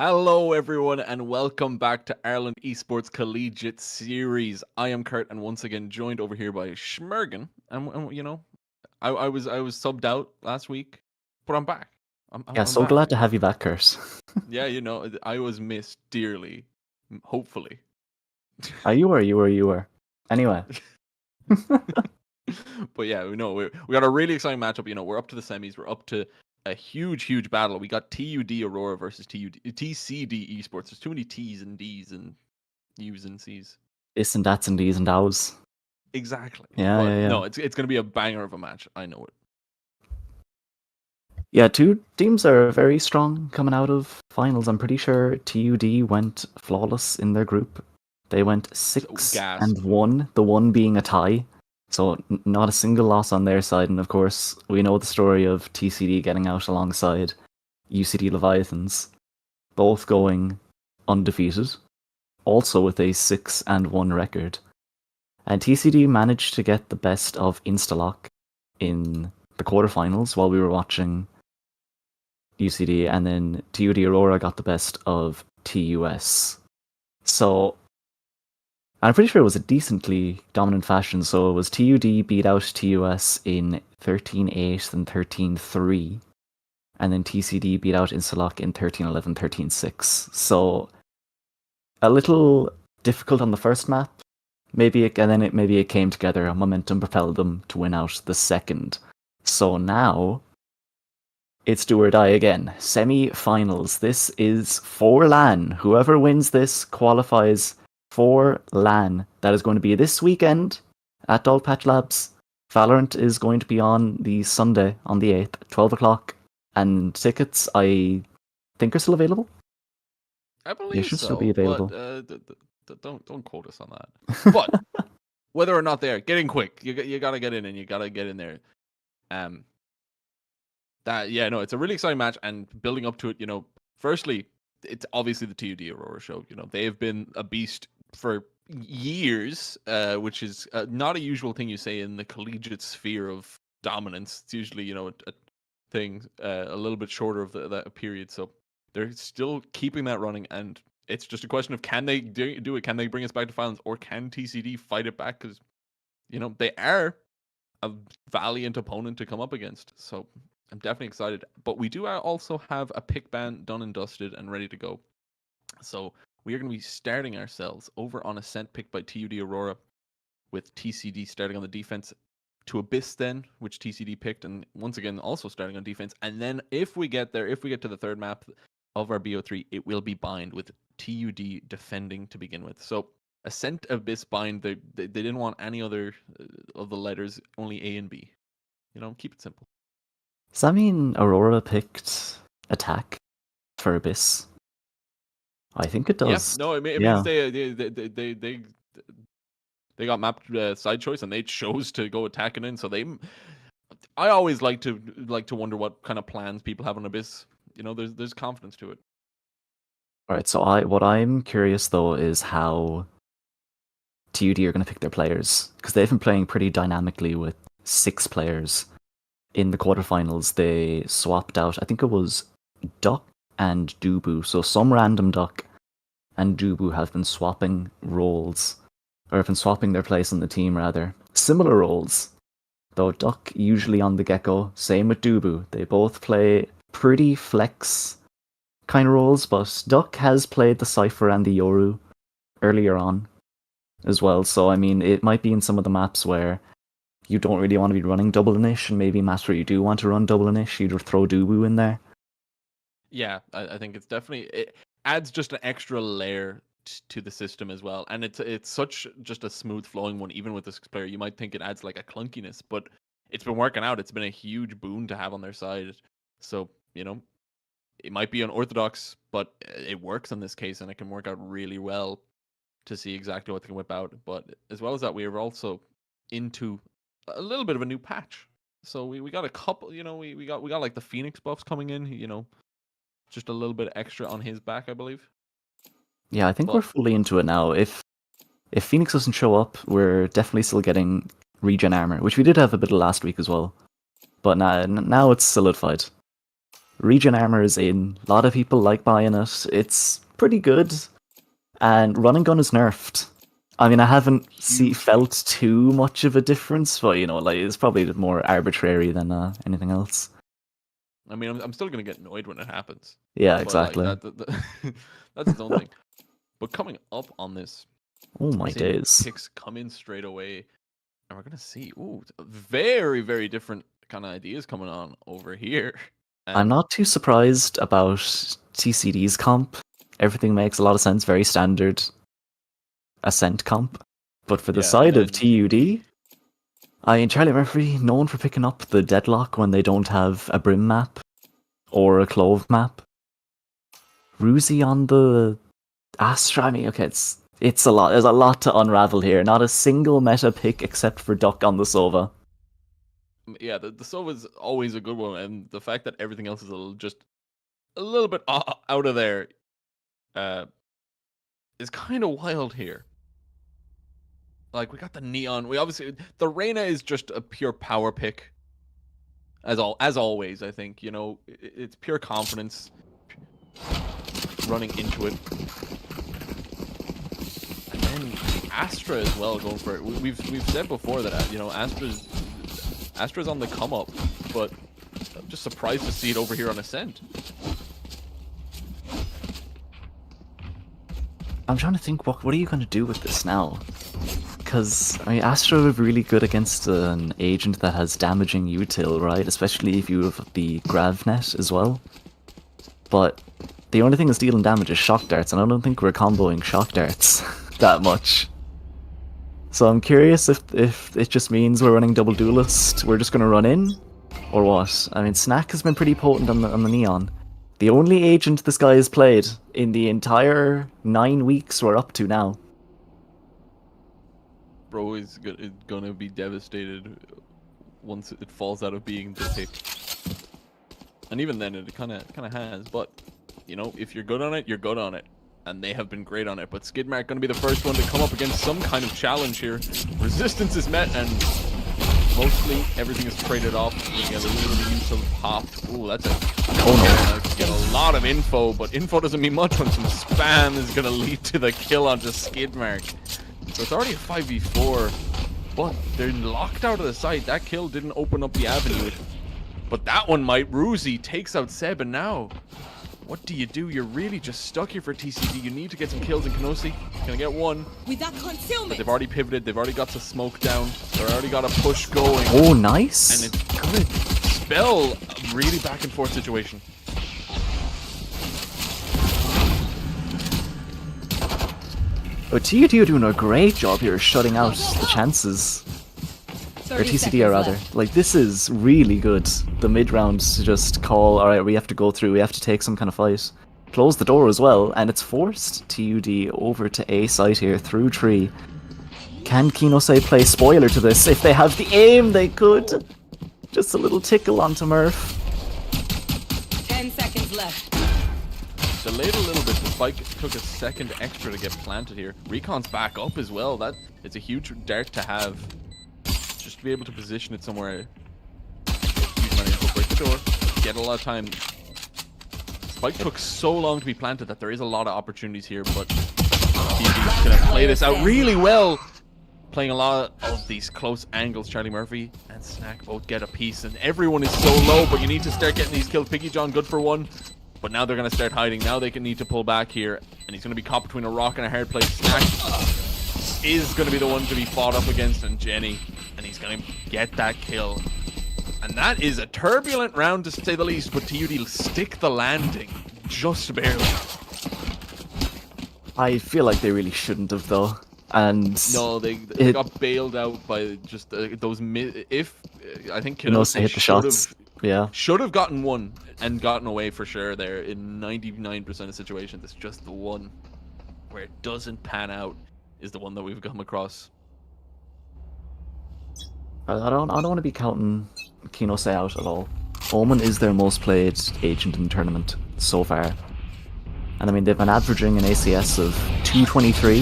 Hello, everyone, and welcome back to Ireland Esports Collegiate Series. I am Kurt, and once again joined over here by Schmergen. And I was subbed out last week, but I'm back. Yeah, I'm so back. glad to have you back, Kurt. Yeah, I was missed dearly. Hopefully. You were. Anyway. But yeah, we got a really exciting matchup. We're up to the semis. We're up to a huge battle. We got TUD Aurora versus TCD Esports. There's too many T's and D's and U's and C's. This and that's and these and thous. Exactly. Yeah, But yeah. no, it's going to be a banger of a match. I know it. Yeah, two teams are very strong coming out of finals. I'm pretty sure TUD went flawless in their group. They went 6-1, the one being a tie. So not a single loss on their side. And of course, we know the story of TCD getting out alongside UCD Leviathans, both going undefeated, also with a 6-1 record. And TCD managed to get the best of Instalock in the quarterfinals while we were watching UCD, and then TUD Aurora got the best of TUS. So I'm pretty sure it was a decently dominant fashion. So it was TUD beat out TUS in 13-8 and 13-3, and then TCD beat out Instalock in 13-11, 13-6. So a little difficult on the first map. Maybe it came together. Momentum propelled them to win out the second. So now it's do or die again. Semi-finals. This is for LAN. Whoever wins this qualifies for LAN. That is going to be this weekend at Dogpatch Labs. Valorant is going to be on the Sunday on the 8th, 12 o'clock. And tickets, I think, are still available. I believe they should so, still be available. But don't quote us on that. But whether or not they are, get in quick. You gotta get in, and you gotta get in there. It's a really exciting match, and building up to it. Firstly, it's obviously the TUD Aurora show. They have been a beast for years, which is not a usual thing you say in the collegiate sphere of dominance. It's usually a thing a little bit shorter of that period. So they're still keeping that running, and it's just a question of can they do it? Can they bring us back to finals, or can TCD fight it back? Because they are a valiant opponent to come up against. So I'm definitely excited. But we do also have a pick ban done and dusted and ready to go. So we are going to be starting ourselves over on a scent pick by TUD Aurora, with TCD starting on the defense to Abyss then, which TCD picked, and once again also starting on defense. And then if we get to the third map of our BO3, it will be bind with TUD defending to begin with. So Ascent, Abyss, Bind, they didn't want any other of the letters, only A and B. Keep it simple. Does that mean Aurora picked Attack for Abyss? I think it does. Yeah, no, it means they got mapped side choice, and they chose to go attacking in. So I always like to wonder what kind of plans people have on Abyss. There's confidence to it. All right, so what I'm curious though is how TUD are going to pick their players, because they've been playing pretty dynamically with 6 players. In the quarterfinals, they swapped out, I think it was Duck and Dubu. So some random Duck and Dubu have been swapping roles, or have been swapping their place on the team, rather. Similar roles, though Duck usually on the Gecko, same with Dubu. They both play pretty flex kind of roles, but Duck has played the Cypher and the Yoru earlier on as well. So, I mean, it might be in some of the maps where you don't really want to be running double Inish, and maybe maps where you do want to run double Inish, you'd throw Dubu in there. Yeah, I think it adds just an extra layer to the system as well, and it's such just a smooth flowing one. Even with this player, you might think it adds like a clunkiness, but it's been working out. It's been a huge boon to have on their side. So it might be unorthodox, but it works in this case, and it can work out really well to see exactly what they can whip out. But as well as that, we are also into a little bit of a new patch. So we got a couple, we got like the Phoenix buffs coming in, just a little bit extra on his back, I believe. Yeah, I think we're fully into it now. If Phoenix doesn't show up, we're definitely still getting regen armor, which we did have a bit of last week as well. But now it's solidified. Regen armor is in. A lot of people like buying it. It's pretty good. And run and gun is nerfed. I mean, I haven't felt too much of a difference, but like it's probably more arbitrary than anything else. I mean, I'm still gonna get annoyed when it happens. Yeah, exactly. Like, that's its own thing. But coming up on this, oh my days, picks come in straight away, and we're gonna see very, very different kind of ideas coming on over here. I'm not too surprised about TCD's comp. Everything makes a lot of sense. Very standard Ascent comp. But for the side of TUD, Charlie Murphy, known for picking up the Deadlock when they don't have a Brim map or a Clove map. Ruzi on the Astra. I mean, okay, it's a lot. There's a lot to unravel here. Not a single meta pick except for Duck on the Sova. Yeah, the Sova is always a good one, and the fact that everything else is just a little bit out of there is kind of wild here. Like, we got the Neon. The Reyna is just a pure power pick. As always, I think. It's pure confidence running into it. And then Astra as well going for it. We've said before that Astra's on the come up, but I'm just surprised to see it over here on Ascent. I'm trying to think, what are you going to do with this now? Because, Astra are really good against an agent that has damaging util, right? Especially if you have the Gravnet as well. But the only thing that's dealing damage is shock darts, and I don't think we're comboing shock darts that much. So I'm curious if it just means we're running double duelist, we're just going to run in, or what? I mean, Snack has been pretty potent on the Neon. The only agent this guy has played in the entire 9 weeks we're up to now. Bro is gonna be devastated once it falls out of being the pick. And even then, it kind of has. But, if you're good on it, you're good on it. And they have been great on it. But Skidmark going to be the first one to come up against some kind of challenge here. Resistance is met, and mostly everything is traded off. We get a little use of Hop. Ooh, that's it. Oh no. Get a lot of info, but info doesn't mean much when some spam is going to lead to the kill onto Skidmark. So it's already a 5v4, but they're locked out of the site. That kill didn't open up the avenue, but that one might. Ruzi takes out Seb, and now, what do you do? You're really just stuck here for TCD. You need to get some kills in Kenosi. Gonna get one. With that concealment. But they've already pivoted. They've already got the smoke down. They've already got a push going. Oh, nice. And it's gonna spell a really back and forth situation. Oh, TUD are doing a great job here shutting out the chances. Or TCD rather. Like, this is really good. The mid-round to just call, alright, we have to go through, we have to take some kind of fight. Close the door as well, and it's forced TUD over to A site here through tree. Can Kinose play spoiler to this? If they have the aim, they could. Just a little tickle onto Murph. 10 seconds left. Delayed a little bit. The spike took a second extra to get planted here. Recon's back up as well. It's a huge dart to have. Just to be able to position it somewhere. Break the door. Get a lot of time. Spike took so long to be planted that there is a lot of opportunities here, but he's going to play this out really well. Playing a lot of these close angles. Charlie Murphy and Snack both get a piece, and everyone is so low, but you need to start getting these kills. Piggy John good for one. But now they're going to start hiding. Now they need to pull back here. And he's going to be caught between a rock and a hard place. Snack is going to be the one to be fought up against. And Jenny. And he's going to get that kill. And that is a turbulent round to say the least. But TUD stick the landing. Just barely. I feel like they really shouldn't have, though. And no, they got bailed out by just those I think Kinose hit the shots. Yeah. Should have gotten one and gotten away for sure there in 99% of situations. It's just the one where it doesn't pan out is the one that we've come across. I don't want to be counting Kinose out at all. Omen is their most played agent in the tournament so far. And I mean, they've been averaging an ACS of 223.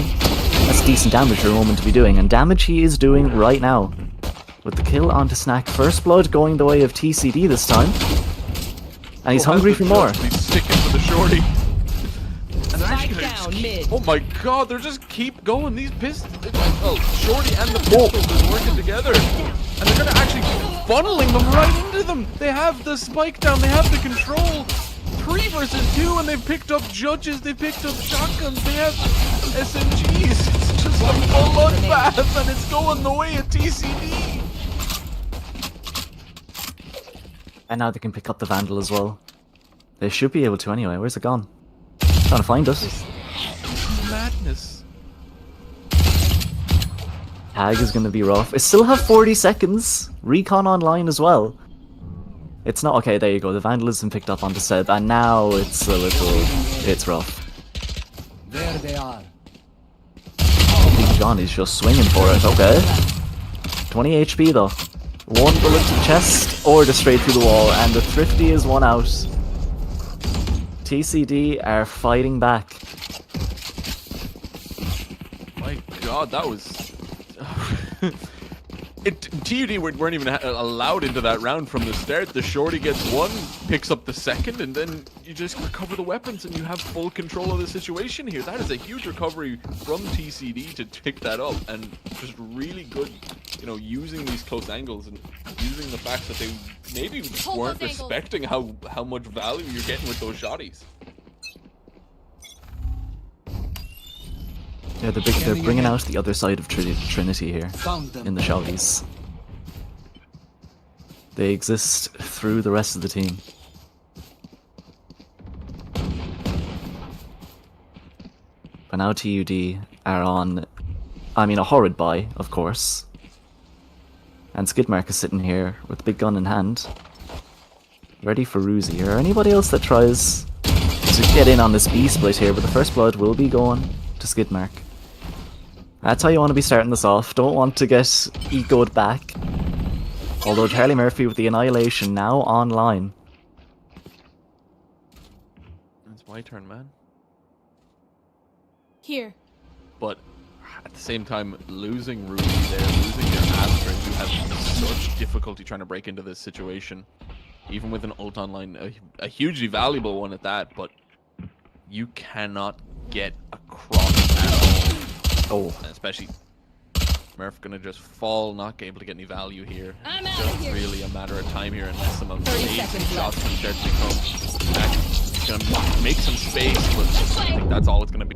That's decent damage for Omen to be doing, and damage he is doing right now. With the kill onto Snack, first blood going the way of TCD this time. And he's hungry for more. He's sticking to the shorty. And Spike down mid. Oh my god, they're just keep going. These pistols. Oh, shorty and the pistols are working together. And they're gonna actually funneling them right into them. They have the spike down, they have the control. 3 versus 2, and they've picked up judges, they've picked up shotguns, they have SMGs. It's just a bloodbath, and it's going the way of TCD. And now they can pick up the Vandal as well. They should be able to anyway. Where's it gone? Trying to find us. Madness. Tag is going to be rough. I still have 40 seconds. Recon online as well. It's not okay. There you go. The Vandalism picked up on the Seb, and now it's a little. It's rough. There they are. Big John is just swinging for it. Okay. 20 HP though. 1 bullet to the chest, or just straight through the wall, and the Thrifty is 1 out. TCD are fighting back. My god, that was... TUD weren't even allowed into that round from the start. The shorty gets 1, picks up the 2nd, and then you just recover the weapons and you have full control of the situation here. That is a huge recovery from TCD to pick that up, and just really good, you know, using these close angles and using the fact that they maybe weren't respecting how much value you're getting with those shotties. Yeah, they're bringing out the other side of Trinity here, in the shotties. They exist through the rest of the team. But now TUD are on, I mean, a horrid buy, of course. And Skidmark is sitting here with the big gun in hand, ready for Ruzi. Or anybody else that tries to get in on this B split here, but the first blood will be going to Skidmark. That's how you want to be starting this off. Don't want to get ecoed back. Although Charlie Murphy with the Annihilation now online. It's my turn, man. Here. But at the same time, losing Ruby there, losing your Astra, you have such difficulty trying to break into this situation. Even with an ult online, a hugely valuable one at that, but you cannot get across at all. Oh, and especially Murph gonna just fall, not able to get any value here. It's just really a matter of time here unless some amazing shots can start to come back. It's gonna make some space, but I think that's all it's gonna be.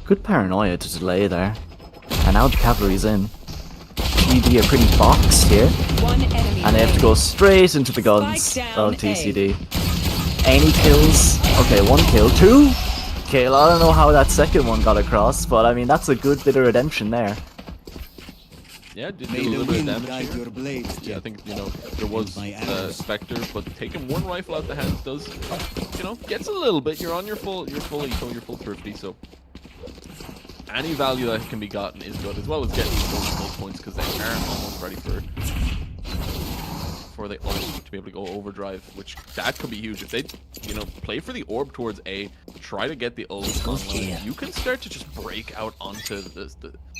Good paranoia to delay there. And now the cavalry's in. TD are pretty boxed here. And they have to go straight into the guns of TCD. Any kills? Okay, 1 kill. 2 kill. I don't know how that second one got across, but I mean, that's a good bit of redemption there. Yeah, did a little bit of damage here. Yeah, I think, you know, there was Spectre, but taking 1 rifle out the hands does, you know, gets a little bit. You're on your full eco, your full thrifty, so any value that can be gotten is good, as well as getting those points, because they are almost ready for the ult to be able to go overdrive, which that could be huge if they, you know, play for the orb towards A, try to get the ult online. You can start to just break out onto the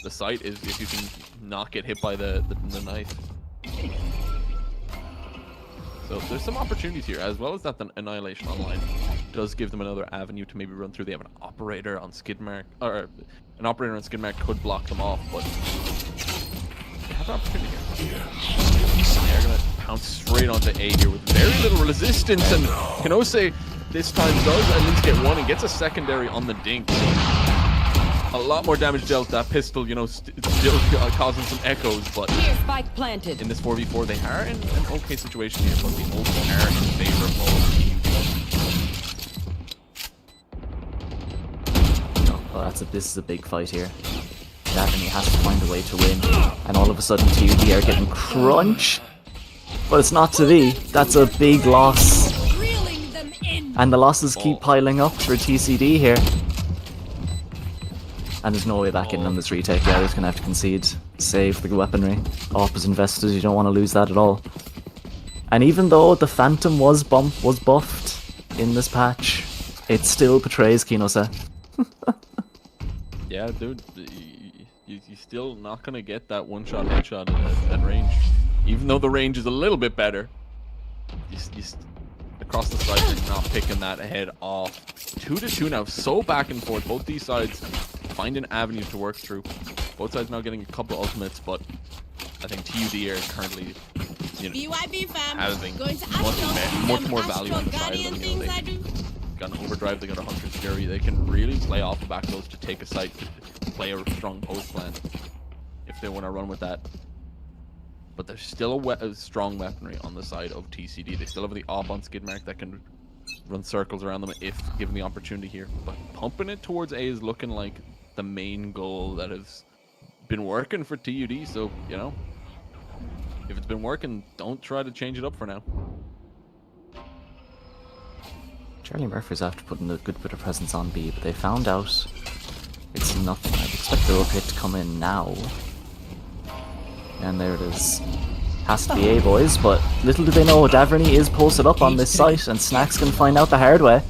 site if you can not get hit by the knife. So there's some opportunities here, as well as that the Annihilation online does give them another avenue to maybe run through. They have an operator on Skidmark, or an operator on Skidmark could block them off, but they have an opportunity here. They're gonna pounce straight onto A here with very little resistance, and Kanose this time does at least get 1 and gets a secondary on the dink. A lot more damage dealt. That pistol, you know, still causing some echoes, but Spike planted. In this 4v4, they are in an okay situation here, but the ults are in favor of TUD. Oh, this is a big fight here. Daphne has to find a way to win, and all of a sudden TUD are getting crunched. But it's not to be. That's a big loss. And the losses keep piling up for TCD here. And there's no way back in on this retake. Yeah, they're just gonna have to concede. Save the weaponry. AWP is invested, you don't want to lose that at all. And even though the Phantom was buffed in this patch, it still betrays Kinose. Yeah, dude, you're still not gonna get that 1-shot headshot at range. Even though the range is a little bit better. across the side, they're not picking that ahead off. 2-2 now, so back and forth. Both these sides finding avenues to work through. Both sides now getting a couple of ultimates, but I think TUD are currently, having much more value on the side of them. They got an overdrive, they got a Hunter's Fury. They can really play off the back of those to take a site, to play a strong post plan if they want to run with that. But there's still a strong weaponry on the side of TCD. They still have the op on Skidmark that can run circles around them if given the opportunity here. But pumping it towards A is looking like the main goal that has been working for TUD. So, you know, if it's been working, don't try to change it up for now. Charlie Murphy's after putting a good bit of presence on B, but they found out it's nothing. I'd expect the rotate to come in now. And there it is. Has to be A, boys, but little do they know Daverney is posted up on this site, and Snack's gonna find out the hard way.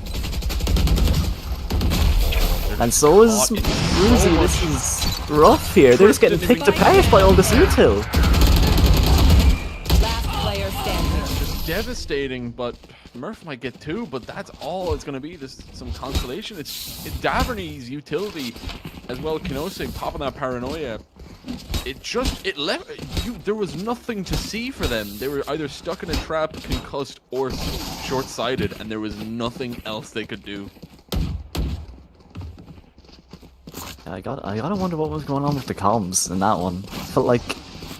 And so is Ruzy. This is rough here. They're just getting picked apart by all this util. Last player standing. Just devastating, but Murph might get two, but that's all it's going to be. There's some consolation. It's Daverney's utility as well. Kinosig popping that paranoia. It left you. There was nothing to see for them. They were either stuck in a trap, concussed, or short-sighted, and there was nothing else they could do. I gotta wonder what was going on with the comms in that one. Felt like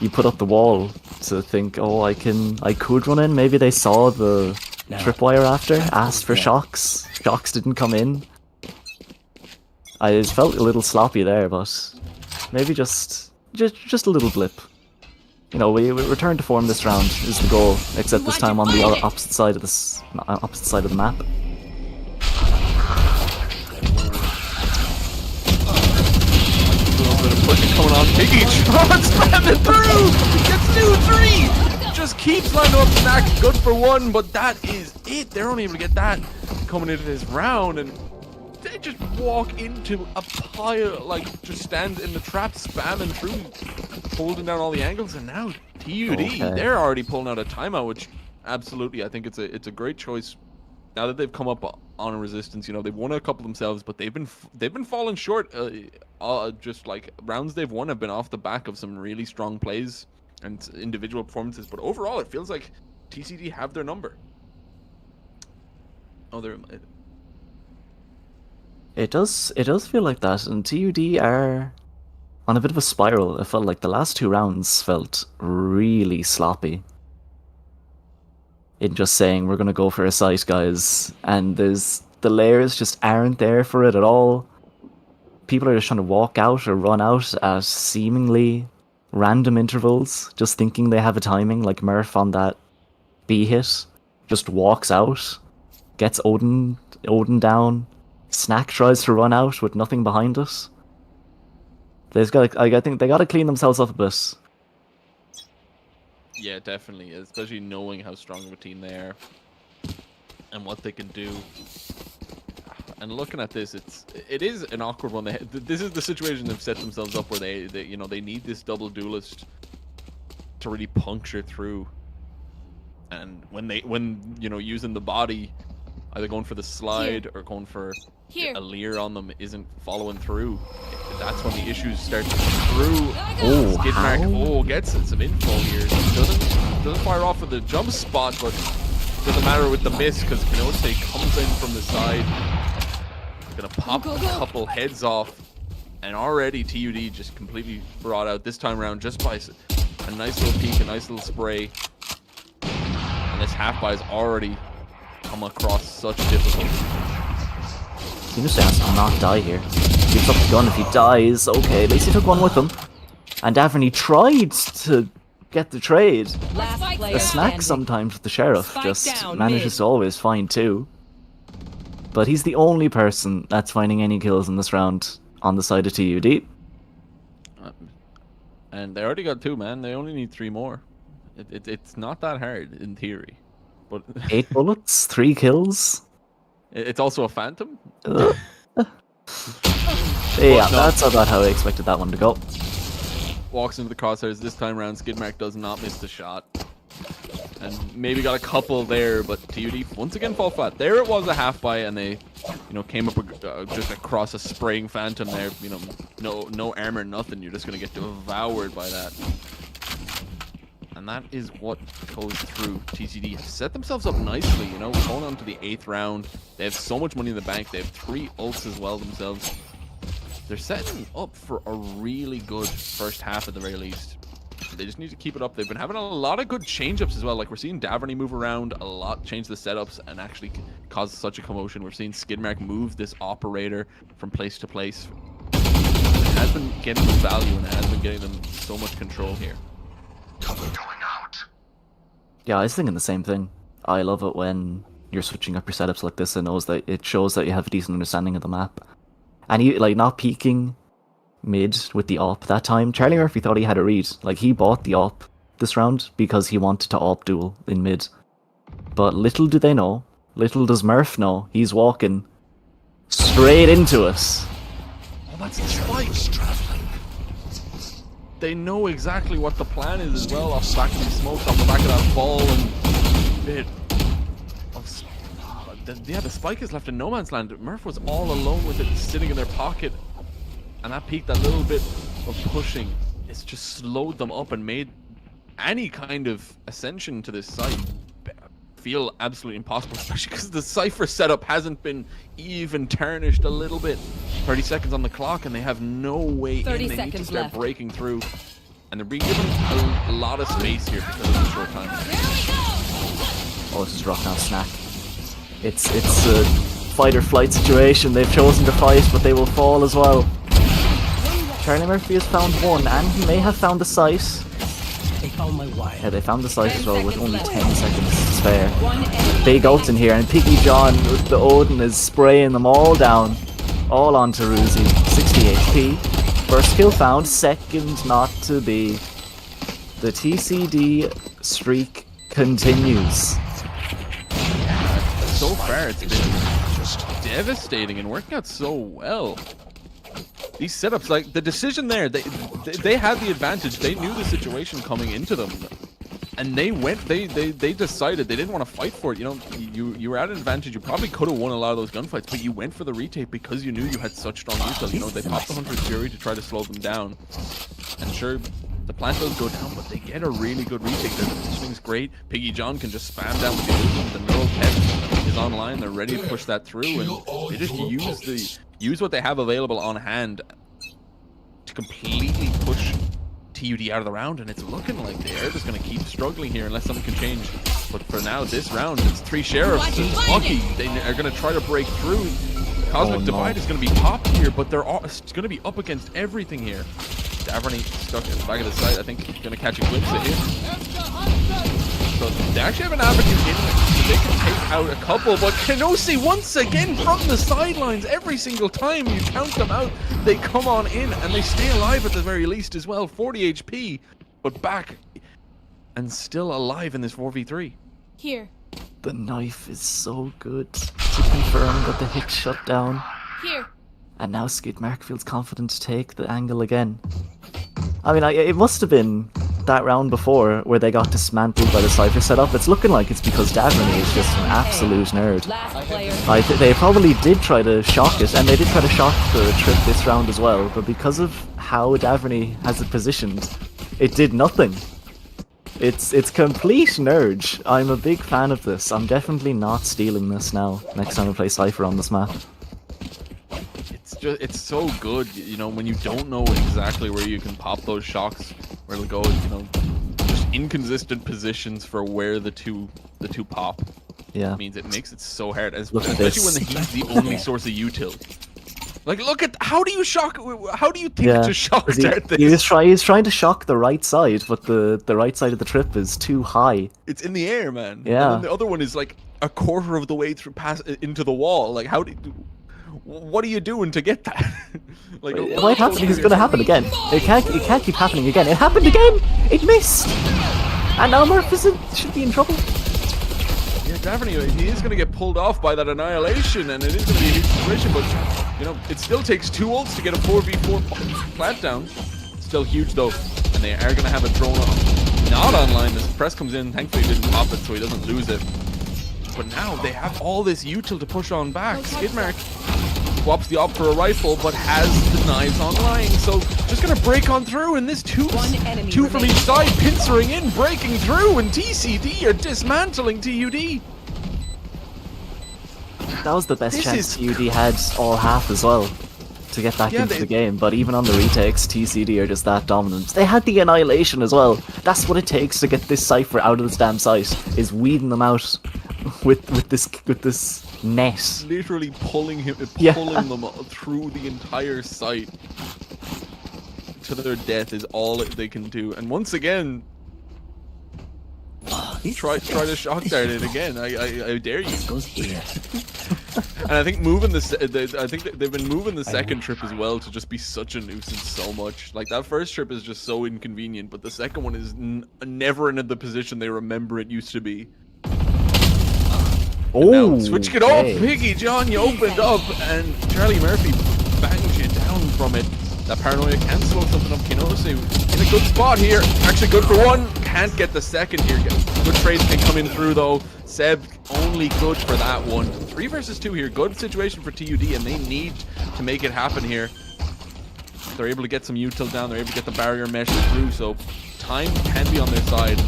you put up the wall to think, oh, I could run in. Maybe they saw the tripwire after, asked for shocks. Shocks didn't come in. I felt a little sloppy there, but maybe just a little blip. You know, we return to form this round is the goal, except this time on the opposite side of the map. Coming on, Piggy Tron slamming through! Gets 2-3! Just keeps lining up Snack, good for one, but that is it. They're only able to get that coming into this round, and they just walk into a pile, like, just stand in the trap, spamming through, holding down all the angles, and now TUD, they're already pulling out a timeout, which absolutely, I think it's a great choice. Now that they've come up on a resistance, you know, they've won a couple themselves, but they've been falling short. Just like rounds they've won have been off the back of some really strong plays and individual performances. But overall, it feels like TCD have their number. Oh, it does feel like that, and TUD are on a bit of a spiral. It felt like the last two rounds felt really sloppy. In just saying, we're going to go for a site, guys, and the layers just aren't there for it at all. People are just trying to walk out or run out at seemingly random intervals, just thinking they have a timing, like Murph on that B hit, just walks out, gets Odin down, Snack tries to run out with nothing behind it. I think they got to clean themselves up a bit. Yeah, definitely, especially knowing how strong of a team they are and what they can do. And looking at this, it is an awkward one. This is the situation they've set themselves up where they you know, they need this double duelist to really puncture through. And when you know, using the body, either going for the slide or going for a leer on them isn't following through. That's when the issues start to come through. Oh, Skidmark, gets some info here. Doesn't fire off with the jump spot, but doesn't matter with the miss because Kinote comes in from the side. Gonna pop a couple heads off, and already TUD just completely brought out this time around just by a nice little peek, a nice little spray. And this half buy has already come across such difficulty. Kinote has to not die here. Gives up the gun if he dies. Okay, at least he took one with him. And Daverney tried to get the trade. The Snack sometimes with the Sheriff just manages to always find two. But he's the only person that's finding any kills in this round on the side of TUD. And they already got two, man. They only need 3 more. It's not that hard in theory. But 8 bullets, 3 kills. It's also a Phantom. Yeah, that's about how I expected that one to go. Walks into the crosshairs this time around. Skidmark does not miss the shot. and maybe got a couple there, but TUD once again fall flat. There it was a half buy, and they, came up just across a spraying phantom there. No armor, nothing. You're just gonna get devoured by that. And that is what goes through. TCD have set themselves up nicely, going on to the 8th round. They have so much money in the bank. They have 3 ults as well themselves. They're setting up for a really good first half at the very least. They just need to keep it up. They've been having a lot of good change-ups as well. Like, we're seeing Daverny move around a lot, change the setups, and actually cause such a commotion. We're seeing Skidmark move this operator from place to place. It has been getting them value, and it has been getting them so much control here. Yeah, I was thinking the same thing. I love it when you're switching up your setups like this. It shows that you have a decent understanding of the map. And you, not peeking mid with the AWP that time. Charlie Murphy thought he had a read. Like, he bought the AWP this round because he wanted to AWP duel in mid. But little do they know, little does Murph know, he's walking straight into us. Oh, that's the spike. They know exactly what the plan is as well, off the back of these smokes, off the back of that ball, and bit of... Yeah, the spike is left in no man's land. Murph was all alone with it sitting in their pocket, and that peak, that little bit of pushing, it's just slowed them up and made any kind of ascension to this site feel absolutely impossible, especially because the Cypher setup hasn't been even tarnished a little bit. 30 seconds on the clock, and they have no way in. They need to start breaking through, and they're being given a lot of space here because of the short time. Oh, this is rock now snack. It's a fight or flight situation. They've chosen to fight, but they will fall as well. Charlie Murphy has found one, and he may have found the site. They found my wire. Yeah, they found the site as well with only 10 seconds to spare. Big ult in here, and Piggy John with the Odin is spraying them all down. All onto Ruzi. 60 HP. First kill found, second not to be. The TCD streak continues. So far, it's been just devastating and working out so well. These setups, like the decision there, they had the advantage. They knew the situation coming into them, and they decided they didn't want to fight for it. You were at an advantage. You probably could have won a lot of those gunfights, but you went for the retake because you knew you had such strong util. They popped the Hunter's Fury to try to slow them down, and sure, the plant does go down, but they get a really good retake. Their positioning's great. Piggy John can just spam down with the Illusion. The neural tech is online. They're ready to push that through, and they just use what they have available on hand to completely push TUD out of the round, and it's looking like they're just going to keep struggling here unless something can change. But for now, this round, it's 3 Sheriffs and Lucky. They are going to try to break through. Cosmic Divide is going to be popped here, but it's going to be up against everything here. Daverny stuck at the back of the site. I think he's going to catch a glimpse of him. So they actually have an avenue in it. They can take out a couple, but Kenosi once again from the sidelines. Every single time you count them out, they come on in and they stay alive at the very least as well. 40 HP, but back and still alive in this 4v3. Here. The knife is so good to confirm that the hit shut down. Here. And now Skidmark feels confident to take the angle again. I mean, it must have been that round before where they got dismantled by the Cypher setup. It's looking like it's because Daverny is just an absolute nerd. They probably did try to shock it, and they did try to shock the trip this round as well, but because of how Daverny has it positioned, it did nothing. It's complete nerd. I'm a big fan of this. I'm definitely not stealing this now, next time I play Cypher on this map. It's so good, when you don't know exactly where you can pop those shocks, where it'll go, just inconsistent positions for where the two pop. Yeah. It means it makes it so hard, especially when he's the only source of util. Like, look at how do you think to shock start this? He's trying to shock the right side, but the right side of the trip is too high. It's in the air, man. Yeah. And then the other one is like a quarter of the way through into the wall. Like, what are you doing to get that? Like, it might happen. It's going to happen again. It can't keep happening again. It happened again. It missed. And now Murph should be in trouble. Yeah, Daverny, he is going to get pulled off by that annihilation, and it is going to be a huge situation. But it still takes 2 ults to get a 4v4 plant down. Still huge though, and they are going to have a drone not online. This press comes in. Thankfully, he didn't pop it, so he doesn't lose it. But now they have all this util to push on back. Skidmark swaps the op for a rifle, but has the knives online. So just gonna break on through, and this two from each side, pincering in, breaking through, and TCD are dismantling TUD. That was the best chance TUD had all half as well to get back into the game, but even on the retakes, TCD are just that dominant. They had the annihilation as well. That's what it takes to get this Cypher out of this damn site, is weeding them out with this net. Literally pulling them through the entire site to their death is all they can do. And once again, try to shock dart it again. I dare you. Goes here. And I think moving I think they've been moving the second trip as well to just be such a nuisance so much. Like that first trip is just so inconvenient, but the second one is never in the position they remember it used to be. Oh, switching it off, Piggy John, you opened up, and Charlie Murphy bangs you down from it. That paranoia can slow something up. Kinose in a good spot here. Actually good for one. Can't get the second here. Good trades can come in through though. Seb only good for that one. 3 versus 2 here. Good situation for TUD, and they need to make it happen here. They're able to get some util down. They're able to get the barrier mesh through, so time can be on their side.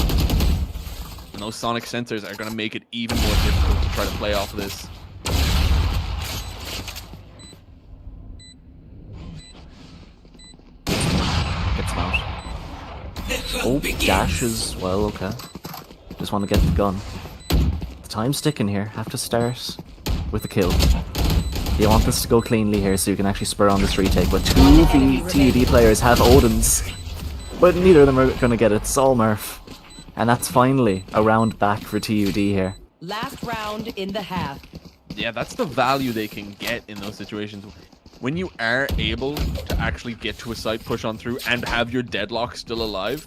And those sonic sensors are going to make it even more difficult to try to play off of this. Gets him out. Oh, dash as well, okay. Just want to get the gun. The time's ticking here. Have to start with a kill. You want this to go cleanly here so you can actually spur on this retake, but 2 of the TUD players have Odins. But neither of them are going to get it. It's all Murph. And that's finally a round back for TUD here. Last round in the half. Yeah, that's the value they can get in those situations. When you are able to actually get to a site, push on through, and have your deadlock still alive,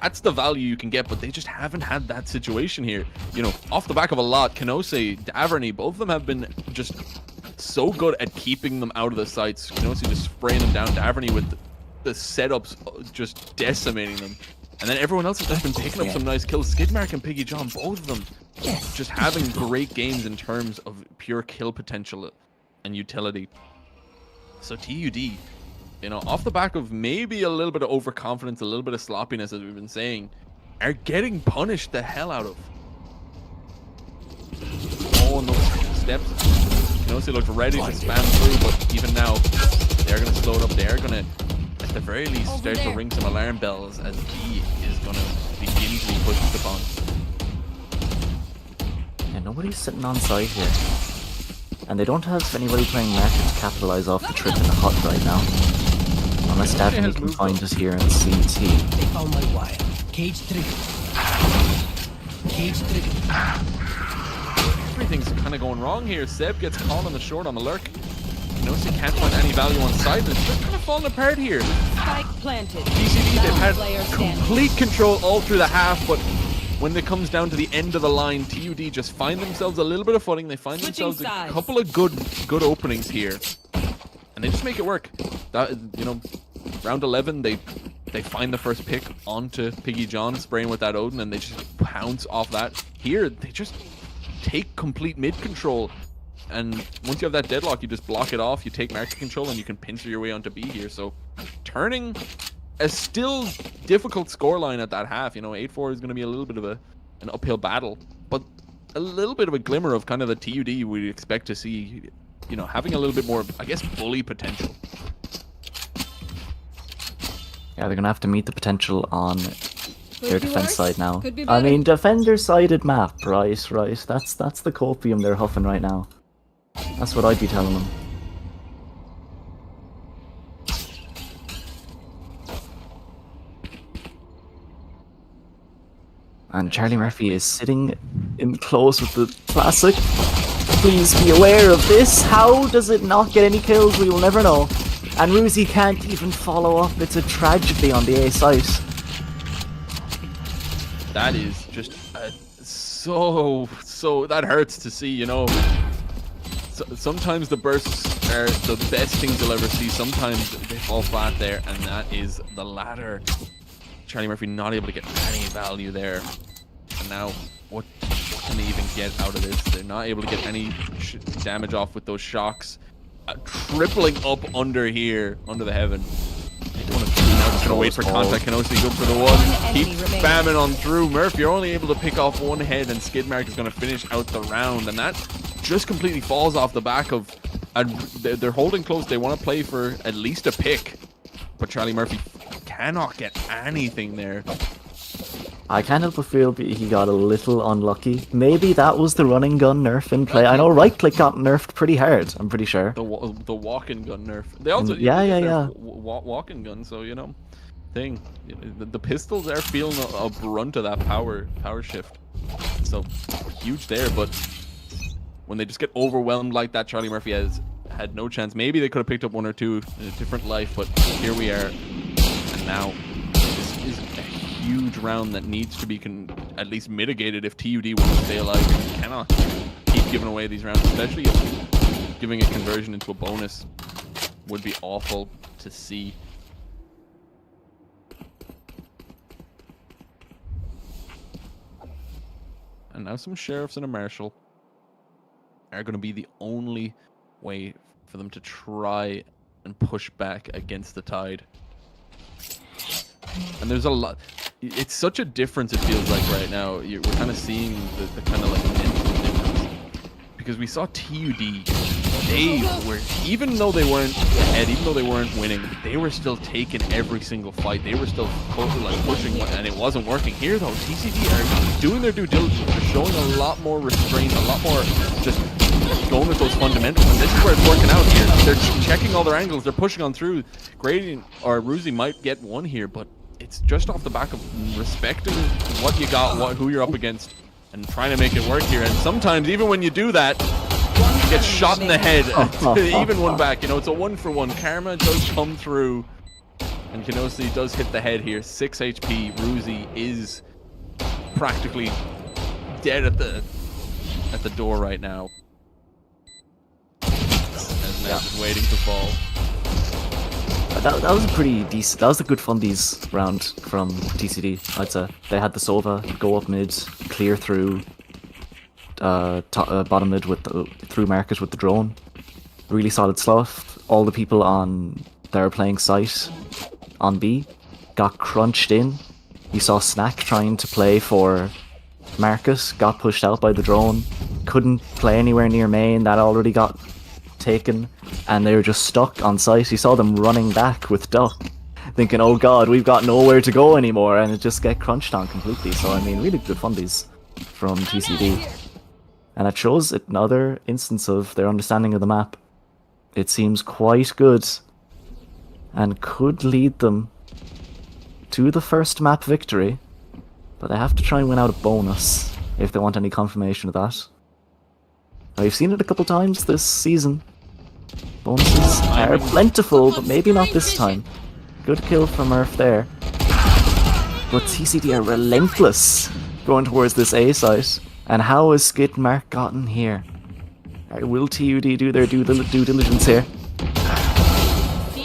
that's the value you can get, but they just haven't had that situation here. You know, off the back of a lot, Kinose, Daverney, both of them have been just so good at keeping them out of the sites. Kinose just spraying them down, Daverney with the setups just decimating them. And then everyone else has just been picking up some nice kills. Skidmark and Piggy John, both of them just having great games in terms of pure kill potential and utility. So TUD, you know, off the back of maybe a little bit of overconfidence, a little bit of sloppiness, as we've been saying, are getting punished the hell out of. Oh, and those steps. Kinose looked ready to spam through, but even now, they're going to slow it up. They're going to, at the very least, start to ring some alarm bells as he is going to begin to be pushed upon. Yeah, nobody's sitting on side here. And they don't have anybody playing market to capitalize off the trip in the hut right now. Unless Daphne can find us here in CT. They found my wire. Cage trigger. Cage trigger. Everything's kind of going wrong here. Seb gets caught on the short on the lurk. Kinose can't find any value on side. It's just kind of falling apart here. Spike planted. TCD, they've had complete control all through the half, but when it comes down to the end of the line, TUD just find themselves a little bit of footing. They find themselves a couple of good openings here, and they just make it work. That, you know, round 11, they find the first pick onto Piggy John, spraying with that Odin, and they just pounce off that. Here, they just take complete mid control, and once you have that deadlock, you just block it off. You take market control, and you can pincer your way onto B here. So, turning a still difficult scoreline at that half. You know, 8-4 is going to be a little bit of an uphill battle, but a little bit of a glimmer of kind of the TUD we'd expect to see, you know, having a little bit more, I guess, bully potential. Yeah, they're going to have to meet the potential on their defense side now. I mean, defender-sided map, right? That's the copium they're huffing right now. That's what I'd be telling them. And Charlie Murphy is sitting in close with the classic. Please be aware of this. How does it not get any kills? We will never know. And Ruzi can't even follow up. It's a tragedy on the A site. That is just so that hurts to see, you know. Sometimes the bursts are the best things you'll ever see. Sometimes they fall flat there, and that is the latter. Charlie Murphy not able to get any value there. And now, what can they even get out of this? They're not able to get any damage off with those shocks. Tripling up under here, under the heaven. Now just gonna wait for contact. Can also go for the one. Keep spamming on through. Murph, you're only able to pick off one head, and Skidmark is gonna finish out the round, and that just completely falls off the back of. And they're holding close. They want to play for at least a pick, but Charlie Murphy cannot get anything there. I can't help but feel he got a little unlucky. Maybe that was the running gun nerf in play. I know right click got nerfed pretty hard, I'm pretty sure. The walking gun nerf. They also yeah. Walking gun, so you know, the pistols are feeling a brunt of that power shift. So huge there, but when they just get overwhelmed like that, Charlie Murphy has had no chance. Maybe they could have picked up one or two in a different life, but here we are, and now this is a huge round that needs to be at least mitigated if TUD wants to stay alive. You cannot keep giving away these rounds, especially if giving a conversion into a bonus would be awful to see. And now some sheriffs and a marshal are going to be the only way for them to try and push back against the tide. And there's a lot. It's such a difference, it feels like right now. We're kind of seeing the kind of like mental difference. Because we saw TUD, they were, even though they weren't ahead, even though they weren't winning, they were still taking every single fight. They were still like pushing, and it wasn't working. Here though, TCD are doing their due diligence. They're showing a lot more restraint, a lot more just going with those fundamentals, and this is where it's working out here. They're checking all their angles. They're pushing on through. Grady or Ruzi might get one here, but it's just off the back of respecting what you got, who you're up against, and trying to make it work here. And sometimes, even when you do that, you get shot in the head. Even one back. You know, it's a 1-for-1. Karma does come through, and Kenosi does hit the head here. 6 HP. Ruzi is practically dead at the door right now. And now just waiting to fall. That was a pretty decent. That was a good fundies round from TCD. I'd say they had the Sova go up mid, clear through bottom mid with through market with the drone. Really solid stuff. All the people on that were playing site on B got crunched in. You saw Snack trying to play for Marcus, got pushed out by the drone. Couldn't play anywhere near main. That already got taken, and they were just stuck on site. You saw them running back with Duck, thinking, oh god, we've got nowhere to go anymore, and it just get crunched on completely. So I mean, really good fundies from TCD, and it shows another instance of their understanding of the map. It seems quite good and could lead them to the first map victory, but they have to try and win out a bonus if they want any confirmation of that. I've seen it a couple times this season. Bonuses are plentiful, but maybe not this time. Good kill from Murph there. But TCD are relentless going towards this A site. And how has Skidmark gotten here? Will TUD do their due diligence here?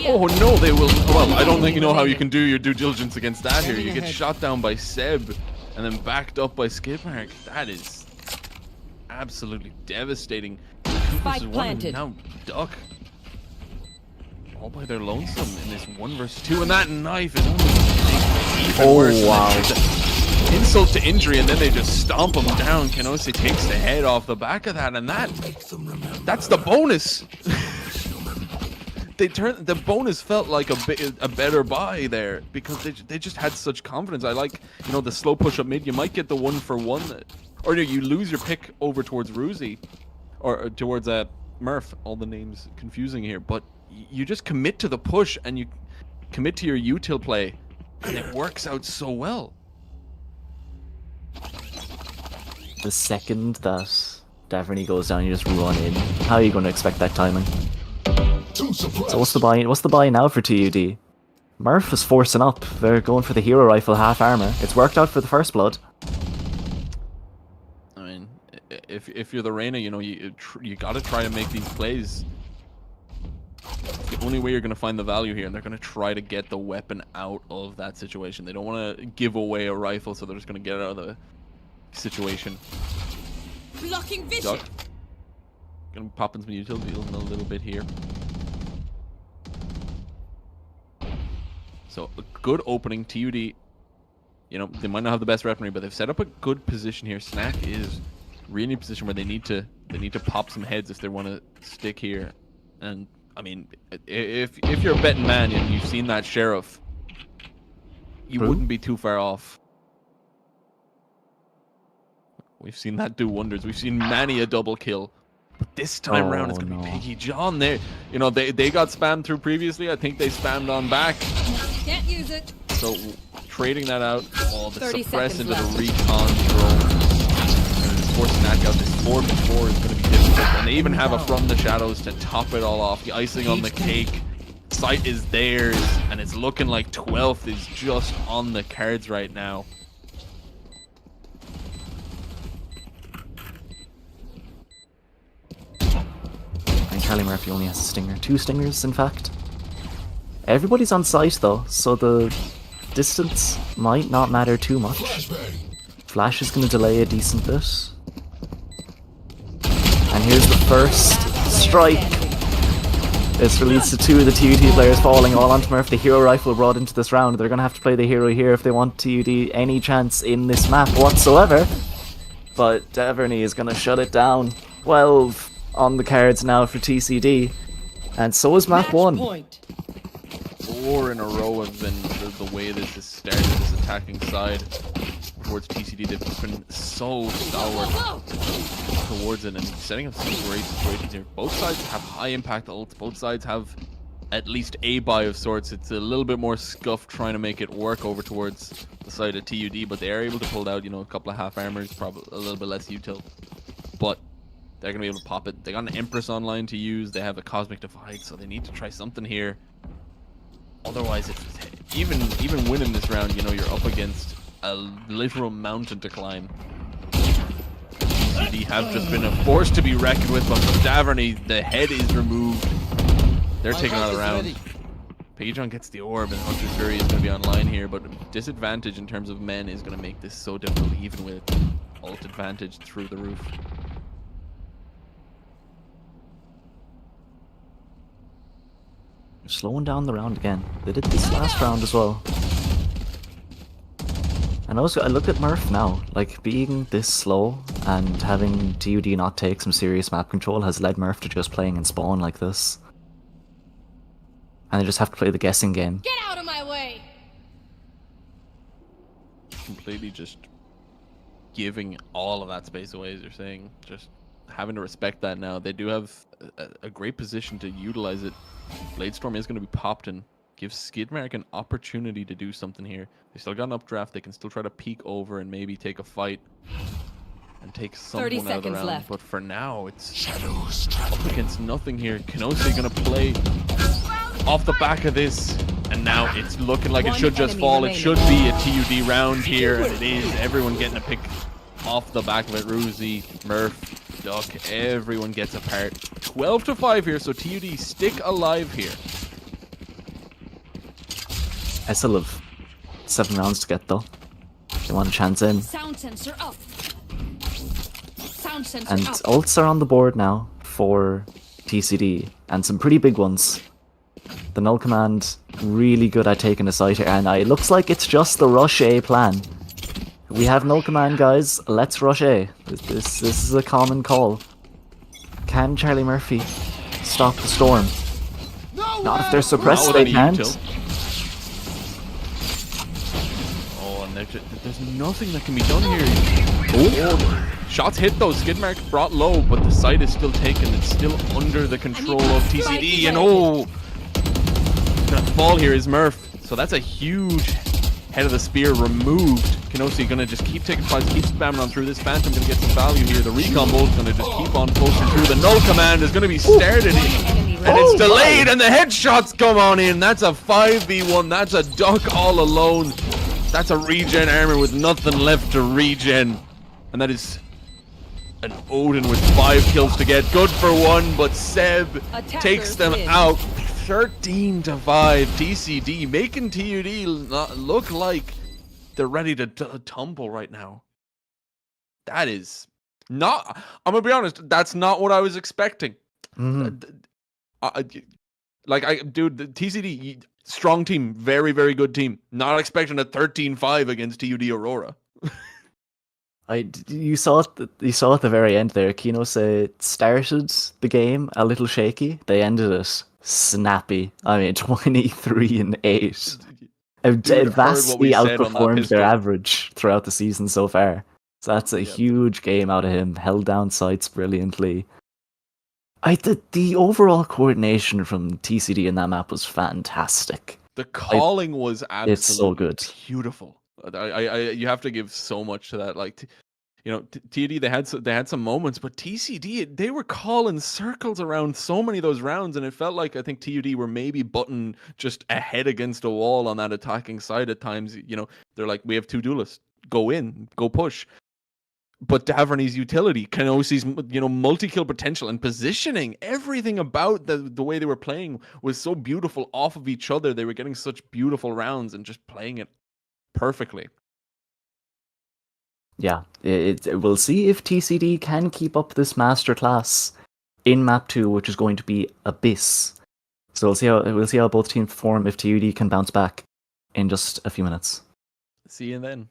Oh no, they will. Well, I don't think you know how you can do your due diligence against that here. You get shot down by Seb and then backed up by Skidmark. That is absolutely devastating. Spike planted. Now Duck all by their lonesome in this 1 versus 2, and that knife is even worse. Wow. Insult to injury, and then they just stomp him down. Kenosi takes the head off the back of that, and that's the bonus. The bonus felt like a better buy there, because they just had such confidence. I like, you know, the slow push up mid. You might get the 1-for-1, or you lose your pick over towards Ruzi or towards Murph. All the names confusing here, but you just commit to the push and you commit to your util play, and it works out so well. The second that Daphne goes down, you just run in. How are you going to expect that timing? So what's the buy? What's the buy now for TUD? Murph is forcing up. They're going for the hero rifle half armor. It's worked out for the first blood. I mean, if you're the Reyna, you know, you got to try to make these plays. It's the only way you're going to find the value here, and they're going to try to get the weapon out of that situation. They don't want to give away a rifle, so they're just going to get it out of the situation. Blocking vision. Going to be popping some utility in a little bit here. So a good opening. TUD, you know, they might not have the best weaponry, but they've set up a good position here. Snack is really in a position where they need to pop some heads if they want to stick here. And I mean, if you're a betting man and you've seen that sheriff, you wouldn't be too far off. We've seen that do wonders. We've seen many a double kill. But this time around, it's going to be Piggy John there. You know, they got spammed through previously. I think they spammed on back. Can't use it. So, trading that out. Oh, the 30 suppress into seconds the recon drone. Force Snack out. This 4v4 is going to be difficult. And they even have a From the Shadows to top it all off. The icing on the cake. Sight is theirs. And it's looking like 12th is just on the cards right now. Charlie Murphy only has a stinger. 2 stingers, in fact. Everybody's on site, though, so the distance might not matter too much. Flash is going to delay a decent bit. And here's the first strike. This leads to 2 of the TUD players falling all onto Murph. The hero rifle brought into this round. They're going to have to play the hero here if they want TUD any chance in this map whatsoever. But Deverney is going to shut it down. 12 on the cards now for TCD, and so is map 1. 4 in a row have been the way this has started, this attacking side towards TCD. They've just been so stalwart towards it and setting up some great situations here. Both sides have high impact ults, both sides have at least a buy of sorts. It's a little bit more scuffed trying to make it work over towards the side of TUD, but they are able to pull out, you know, a couple of half armors, probably a little bit less util, but they're going to be able to pop it. They got an Empress online to use. They have a Cosmic Divide, so they need to try something here. Otherwise, even winning this round, you know, you're up against a literal mountain to climb. TCD have just been a force to be reckoned with, but from Daverney, the head is removed. They're taking another round. Piggy John gets the orb, and Hunter's Fury is going to be online here, but disadvantage in terms of men is going to make this so difficult, even with ult advantage through the roof. Slowing down the round again. They did this last round as well. And also, I look at Murph now, like being this slow and having TUD not take some serious map control has led Murph to just playing in spawn like this. And they just have to play the guessing game. Get out of my way! Completely just giving all of that space away, as you're saying. Just having to respect that now. They do have a great position to utilize it. Bladestorm is going to be popped and gives Skidmark an opportunity to do something here. They still got an updraft. They can still try to peek over and maybe take a fight and take someone out of the round. Left. But for now, it's up against nothing here. Kenosi going to play off the back of this, and now it's looking like it should just fall. It should be a TUD round here, and it is. Everyone getting a pick off the back of it. Ruzi, Murph, Duck, everyone gets a part. 12-5 here, so TUD stick alive here. I still have 7 rounds to get though. They want a chance in. Sound sensor up. Sound sensor And up. ults are on the board now for TCD, and some pretty big ones. The null command, really good at taking a site here, and it looks like it's just the rush A plan. We have null command, guys. Let's rush A. This is a common call. Can Charlie Murphy stop the storm? Not if they're suppressed, they can't. Oh, and there's nothing that can be done here. Oh. Shots hit though. Skidmark brought low, but the site is still taken. It's still under the control of TCD, and gonna fall here is Murph. So that's a huge head of the spear removed. Kenosi gonna just keep taking fights, keep spamming on through. This Phantom gonna get some value here. The recon bolt's gonna just keep on pushing through. The null command is gonna be started, and it's delayed, and the headshots come on in. That's a 5v1. That's a Duck all alone. That's a regen armor with nothing left to regen, and that is an Odin with 5 kills to get. Good for 1, but Seb takes them out. 13-5 TCD, making TUD look like they're ready to tumble right now. That is not, I'm gonna be honest, that's not what I was expecting. Mhm. Dude, the TCD, strong team, very, very good team. Not expecting a 13-5 against TUD Aurora. You saw at the very end there. Kino started the game a little shaky. They ended it snappy. I mean, 23-8. It vastly outperformed their average throughout the season so far. So that's a huge game out of him. Held down sights brilliantly. The overall coordination from TCD in that map was fantastic. The calling was absolutely it's so good. Beautiful. You have to give so much to that. Like, you know, TUD, they had some moments, but TCD, they were calling circles around so many of those rounds, and it felt like, I think TUD were maybe button just ahead against a wall on that attacking side at times. You know, they're like, we have 2 duelists, go in, go push. But Daverney's utility, Kanosi's, multi-kill potential and positioning, everything about the way they were playing was so beautiful off of each other. They were getting such beautiful rounds and just playing it perfectly. Yeah, we'll see if TCD can keep up this masterclass in Map 2, which is going to be Abyss. So we'll see how both teams perform, if TUD can bounce back in just a few minutes. See you then.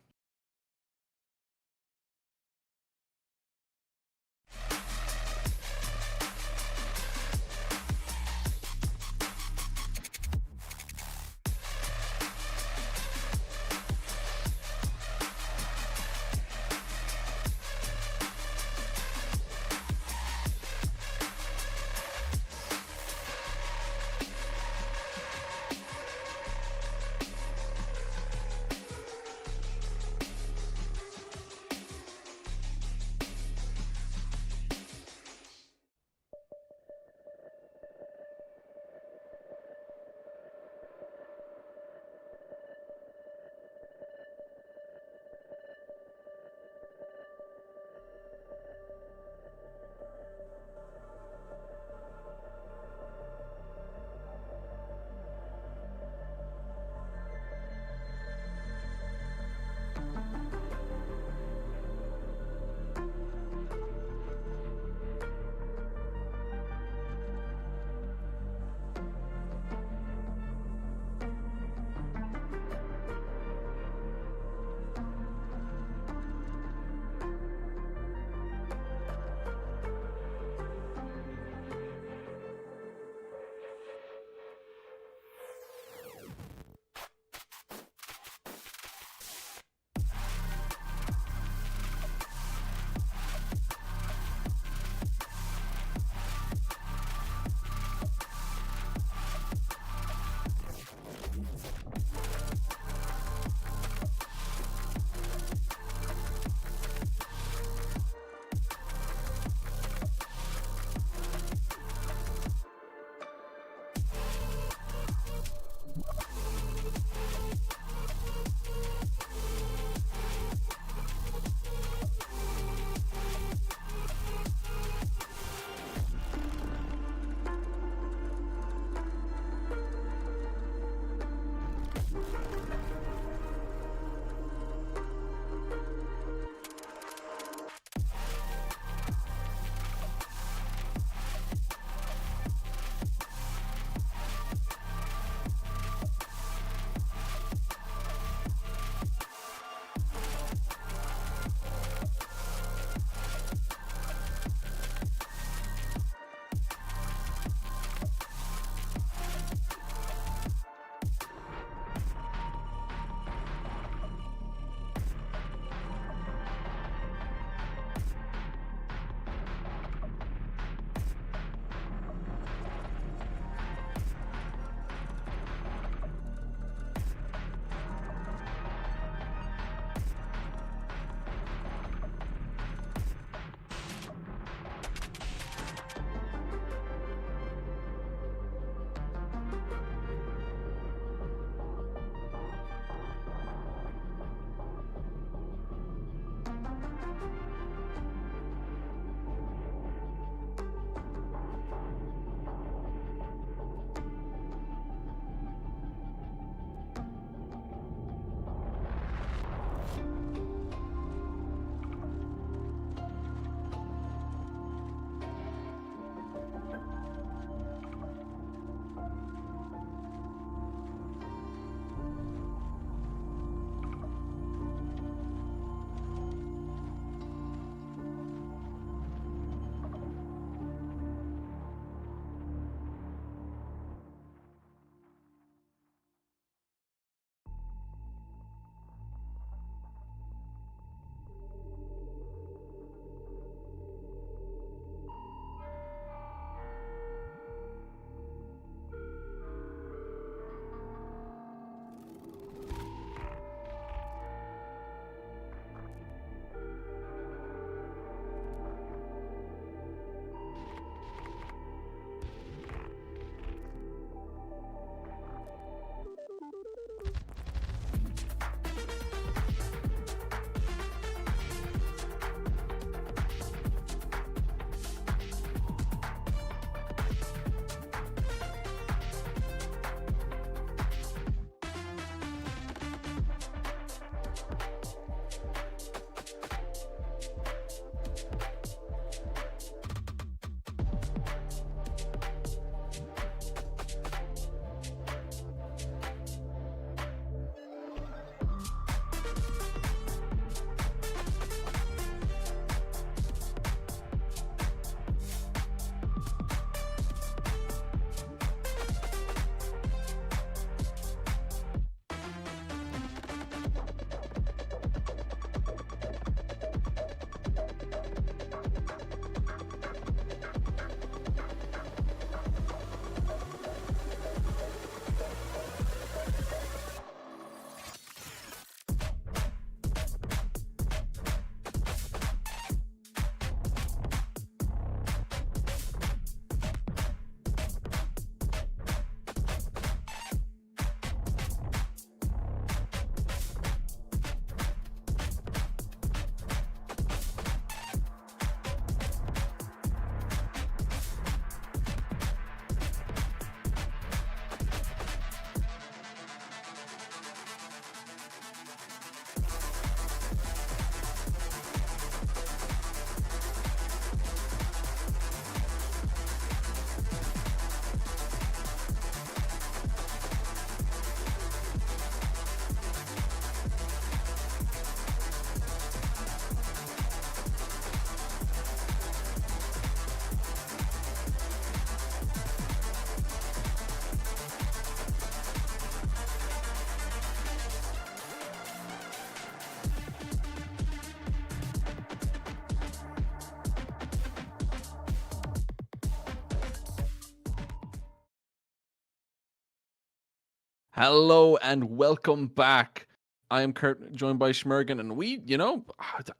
Hello and welcome back. I am Kurt, joined by Schmergen, and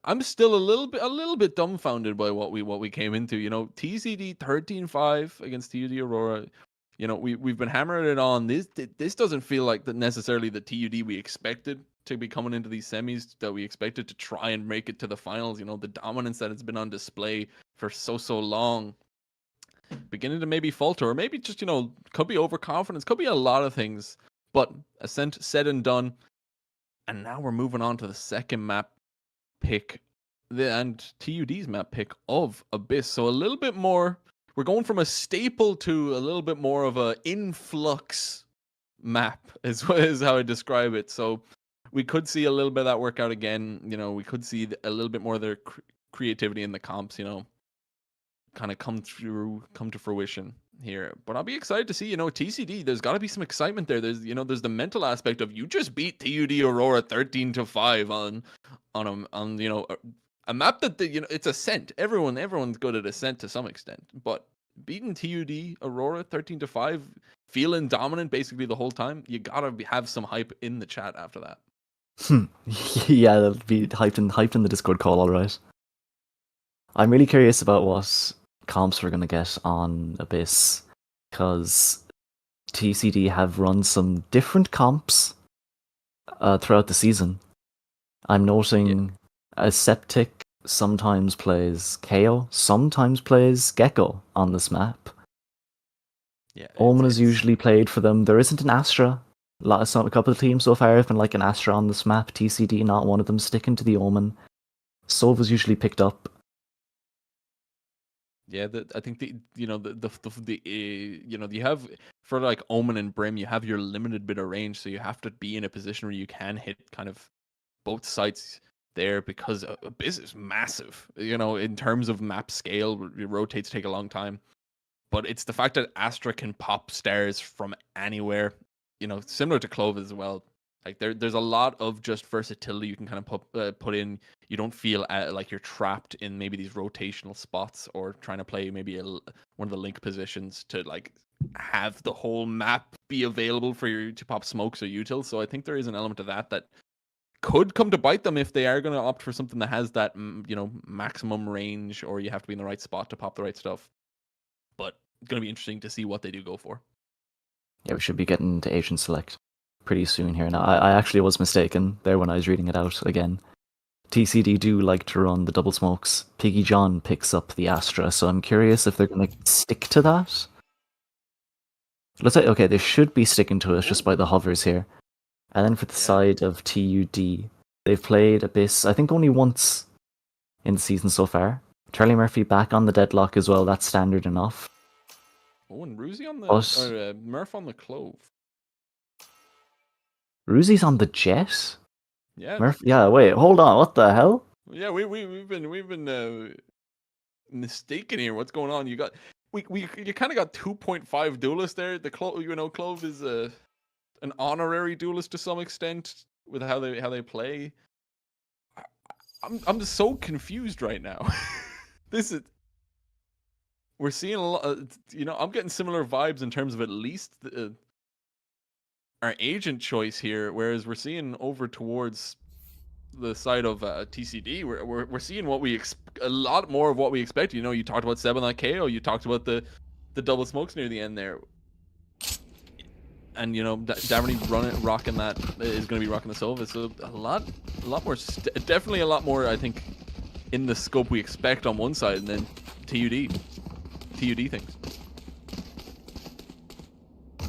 I'm still a little bit dumbfounded by what we came into. TCD 13-5 against TUD Aurora. We've been hammering it on. This doesn't feel like necessarily the TUD we expected to be coming into these semis, that we expected to try and make it to the finals. The dominance that has been on display for so long, beginning to maybe falter, or maybe just could be overconfidence, could be a lot of things. But Ascent said and done, and now we're moving on to the second map pick, and TUD's map pick of Abyss. So a little bit more, we're going from a staple to a little bit more of a influx map, is how I describe it. So we could see a little bit of that work out again. We could see a little bit more of their creativity in the comps, kind of come to fruition here. But I'll be excited to see, TCD, there's got to be some excitement there. There's the mental aspect of, you just beat TUD Aurora 13-5 on a map that it's Ascent. Everyone's good at Ascent to some extent, but beating TUD Aurora 13-5, feeling dominant basically the whole time, you gotta have some hype in the chat after that. Yeah, that'll be hyped in the Discord call, alright. I'm really curious about what comps we're going to get on Abyss, because TCD have run some different comps throughout the season. I'm noting Aseptic sometimes plays KO, sometimes plays Gecko on this map. Yeah, Omen is usually played for them. There isn't an Astra. A couple of teams so far have been like an Astra on this map. TCD, not one of them, sticking to the Omen. Sova's usually picked up. Yeah, I think you have, for like Omen and Brim, you have your limited bit of range, so you have to be in a position where you can hit kind of both sites there, because Abyss is massive. In terms of map scale, rotates take a long time, but it's the fact that Astra can pop stairs from anywhere. Similar to Clove as well. Like there's a lot of just versatility you can kind of put in. You don't feel like you're trapped in maybe these rotational spots, or trying to play maybe one of the link positions to like have the whole map be available for you to pop smokes or utils. So I think there is an element of that could come to bite them if they are going to opt for something that has that maximum range, or you have to be in the right spot to pop the right stuff. But it's going to be interesting to see what they do go for. Yeah, we should be getting to Agent Select pretty soon here. Now, I actually was mistaken there when I was reading it out again. TCD do like to run the double smokes. Piggy John picks up the Astra, so I'm curious if they're going to stick to that. Let's say, okay, they should be sticking to it just by the hovers here. And then for the side of TUD, they've played Abyss, I think, only once in the season so far. Charlie Murphy back on the deadlock as well, that's standard enough. Oh, and Ruzy on the Murph on the Clove. Ruzy's on the Jet? Yeah. Wait, hold on, what the hell? Yeah, we've been mistaken here. What's going on? You kind of got 2.5 duelists there. The Clove is an honorary duelist to some extent with how they play. I'm just so confused right now. We're seeing a lot. I'm getting similar vibes in terms of at least our agent choice here, whereas we're seeing over towards the side of TCD, we're seeing a lot more of what we expect. You talked about Seb on that KO. You talked about the double smokes near the end there, and Daverny rocking that is going to be rocking the Sova. So a lot more, definitely a lot more, I think, in the scope we expect on one side, and then TUD things.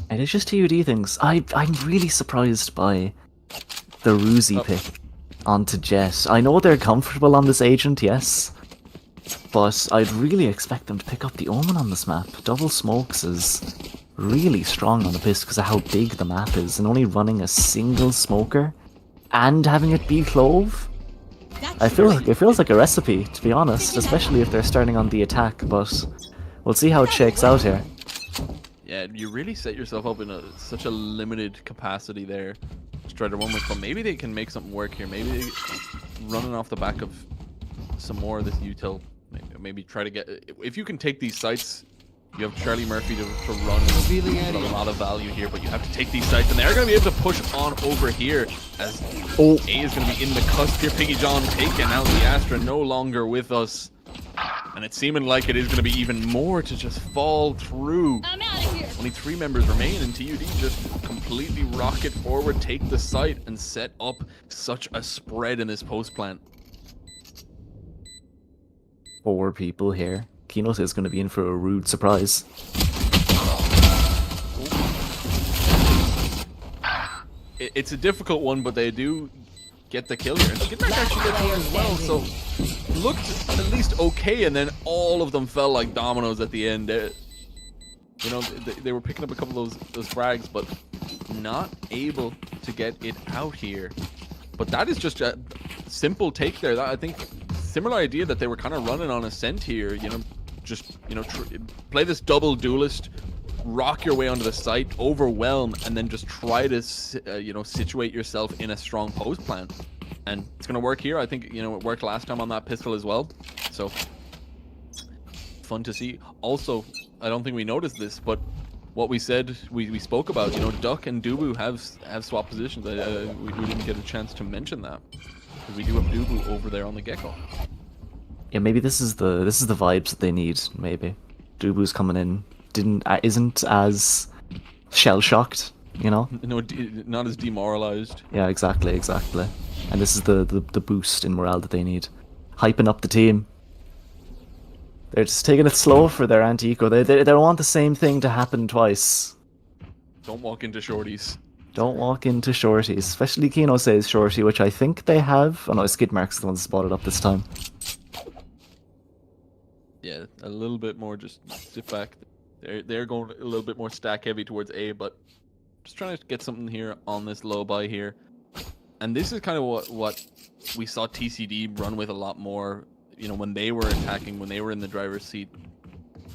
It is just TUD things. I'm really surprised by the Ruzy pick onto Jet. I know they're comfortable on this agent, yes, but I'd really expect them to pick up the Omen on this map. Double smokes is really strong on Abyss because of how big the map is, and only running a single smoker and having it be Clove. It feels like a recipe, to be honest, especially if they're starting on the attack, but we'll see how it shakes out here. Yeah, you really set yourself up in such a limited capacity there to try to run with, but maybe they can make something work here. Maybe running off the back of some more of this util, maybe try to get, if you can take these sites You have Charlie Murphy to run with a lot of value here, but you have to take these sites, and they're going to be able to push on over here as A is going to be in the cusp here. Piggy John taking out the Astra, no longer with us. And it's seeming like it is going to be even more to just fall through. I'm out of here. Only 3 members remain, and TUD just completely rocket forward, take the site, and set up such a spread in this post plant. 4 people here. Keynote is going to be in for a rude surprise. It's a difficult one, but they do get the kill here. And Skidmark actually gets one as well, so looked at least okay, and then all of them fell like dominoes at the end. You know, they were picking up a couple of those frags, but not able to get it out here. But that is just a simple take there. I think similar idea that they were kind of running on Ascent here, you know, just, you know, play this double duelist, rock your way onto the site, overwhelm, and then just try to, you know, situate yourself in a strong post plan. And it's going to work here. I think, you know, it worked last time on that pistol as well. So, fun to see. Also, I don't think we noticed this, but what we said, we spoke about, you know, Duck and Dubu have swapped positions. We didn't get a chance to mention that. Because we do have Dubu over there on the Gecko. Yeah, maybe this is the vibes that they need. Maybe Dubu's coming in, isn't as shell shocked, you know. No, not as demoralized. Yeah, exactly. And this is the boost in morale that they need, hyping up the team. They're just taking it slow for their anti-eco. They don't want the same thing to happen twice. Don't walk into shorties. Don't walk into shorties, especially Kino says shorty, which I think they have. Oh no, Skidmark's the one that spotted up this time. Yeah, a little bit more, just sit back. They're going a little bit more stack heavy towards A, but just trying to get something here on this low buy here. And this is kind of what we saw TCD run with a lot more, you know, when they were attacking, when they were in the driver's seat.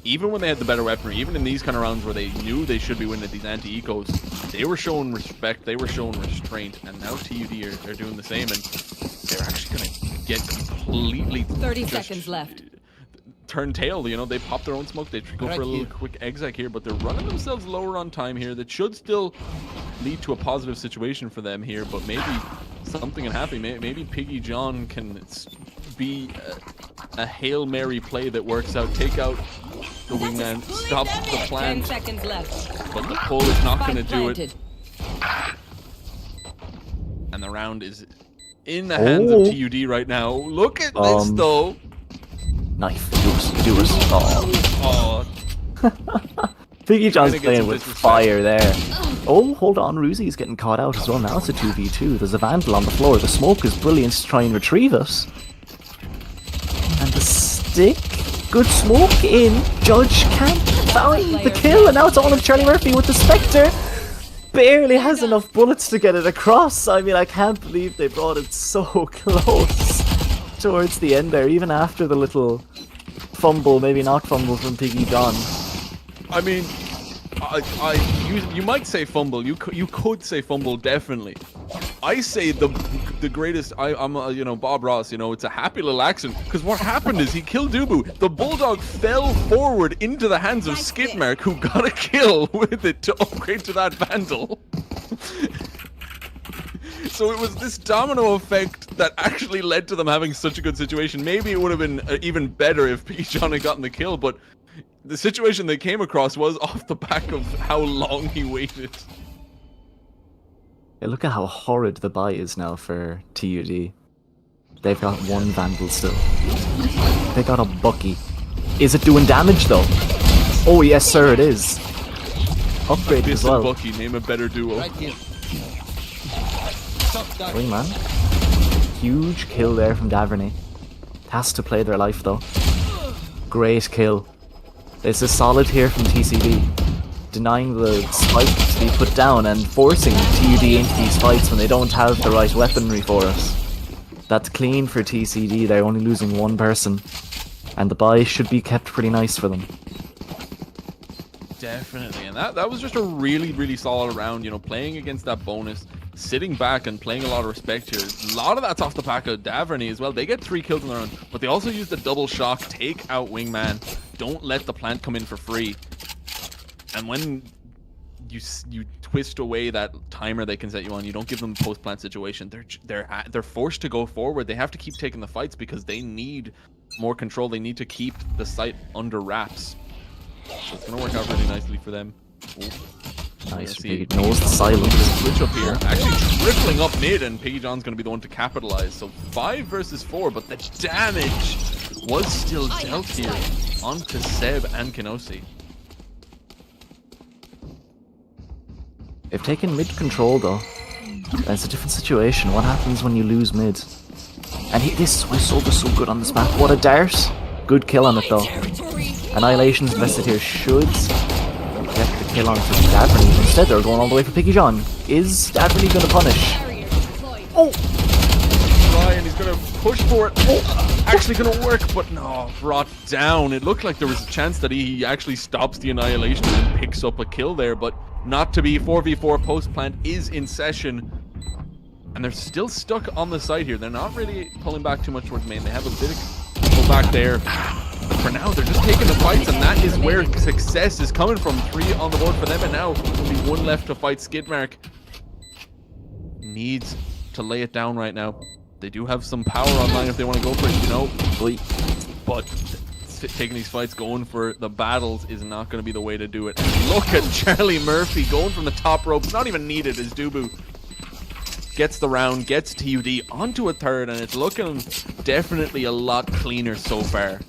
Even when they had the better weaponry, even in these kind of rounds where they knew they should be winning at these anti-ecos, they were showing respect, they were showing restraint, and now TUD are doing the same, and they're actually going to get completely 30 seconds left. Turn tail, you know, they pop their own smoke, they go for a little quick exec here, but they're running themselves lower on time here. That should still lead to a positive situation for them here, but maybe something can happen. Maybe Piggy John can be a Hail Mary play that works out, take out the wingman, stop the plant. 10 seconds left. But the pull is not going to do it. And the round is in the hands of TUD right now. Look at this though. Knife. Do us. Oh. Piggy John's playing with fire there. Oh, hold on. Ruzi's getting caught out as well. Now it's a 2v2. There's a Vandal on the floor. The smoke is brilliant to try and retrieve it. And the stick. Good smoke in. Judge can't find the kill. And now it's all of Charlie Murphy with the Spectre. Barely has enough bullets to get it across. I mean, I can't believe they brought it so close towards the end there, even after the little fumble, maybe not fumble from Piggy John. I mean, you might say fumble. You could say fumble, definitely. I say the greatest. I'm you know, Bob Ross. You know, it's a happy little accident because what happened is he killed Dubu. The Bulldog fell forward into the hands of Skidmark, who got a kill with it to upgrade to that Vandal. So it was this domino effect that actually led to them having such a good situation. Maybe it would have been even better if Piggy John had gotten the kill, but the situation they came across was off the back of how long he waited. Yeah, look at how horrid the buy is now for TUD. They've got one Vandal still. They got a Bucky. Is it doing damage though? Oh yes sir, it is. Upgrade as well. Bucky, name a better duo. Right here. Wingman. Huge kill there from Daverney. Has to play their life though. Great kill. This is solid here from TCD. Denying the spike to be put down and forcing TUD into these fights when they don't have the right weaponry for us. That's clean for TCD, they're only losing one person. And the buy should be kept pretty nice for them. Definitely, and that was just a really solid round, you know, playing against that bonus, sitting back and playing a lot of respect here. A lot of that's off the back of Daverney as well. They get 3 kills in the round, but they also use the double shock, take out Wingman, don't let the plant come in for free. And when you twist away that timer they can set you on, you don't give them a post-plant situation, they're forced to go forward. They have to keep taking the fights because they need more control. They need to keep the site under wraps. So it's going to work out really nicely for them. Ooh. Nice, Piggy knows the silence. Switch up here, actually tripling up mid, and Piggy John's going to be the one to capitalize. So 5 versus 4, but the damage was still dealt here onto Seb and Kenosi. They've taken mid control though. That's a different situation. What happens when you lose mid? And this Soldier's so good on this map. What a dart! Good kill on it though. Annihilation's invested here should get the kill onto Daverney. Instead they're going all the way for Piggy John. Is Daverney going to punish? Oh! Ryan, he's going to push for it. Oh! Actually going to work, but no, brought down. It looked like there was a chance that he actually stops the Annihilation and picks up a kill there, but not to be. 4v4 post plant is in session. And they're still stuck on the side here. They're not really pulling back too much towards main. They have a bit of pull back there. But for now, they're just taking the fights, and that is where success is coming from. 3 on the board for them, and now only 1 left to fight. Skidmark needs to lay it down right now. They do have some power online if they want to go for it, you know. But taking these fights, going for the battles is not going to be the way to do it. And look at Charlie Murphy going from the top rope. It's not even needed as Dubu gets the round, gets TUD onto a third, and it's looking definitely a lot cleaner so far.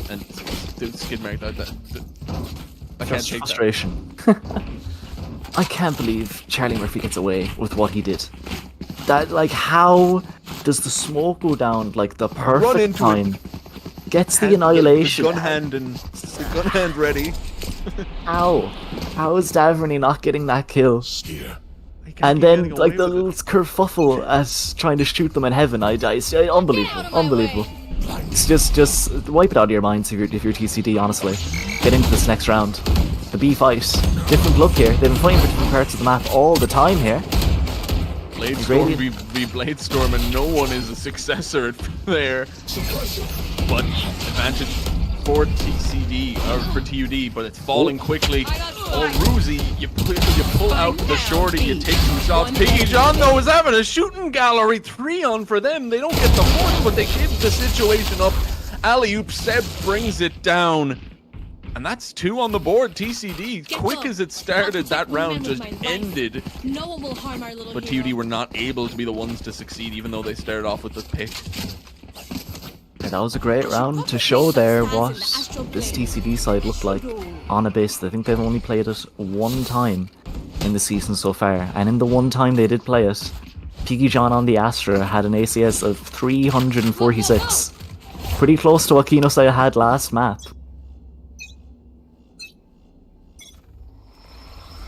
And Skidmark, I can't take frustration. I can't believe Charlie Murphy gets away with what he did. That, like, how does the smoke go down like the perfect time? Gets the annihilation. The gun hand ready. How is Daverney not getting that kill? And then, like, the little kerfuffle as trying to shoot them in heaven. Unbelievable. It's just wipe it out of your minds if you're TCD, honestly. Get into this next round. The B fight. Different look here. They've been playing for different parts of the map all the time here. Bladestorm v Bladestorm, and no one is a successor there. But advantage for TCD, or for TUD, but it's falling quickly. Oh, Ruzi, you pull out the shorty, you take some shots. Piggy John, though, is having a shooting gallery. 3 on for them. They don't get the 4th, but they give the situation up. Alley-oop, Seb brings it down. And that's 2 on the board. TCD, quick as it started, that round just ended. No one will harm our little but TUD were not able to be the ones to succeed, even though they started off with the pick. Yeah, that was a great round to show there what this TCD side looked like on Abyss. I think they've only played it 1 time in the season so far. And in the 1 time they did play it, Piggy John on the Astra had an ACS of 346. Pretty close to what Kinosai had last map.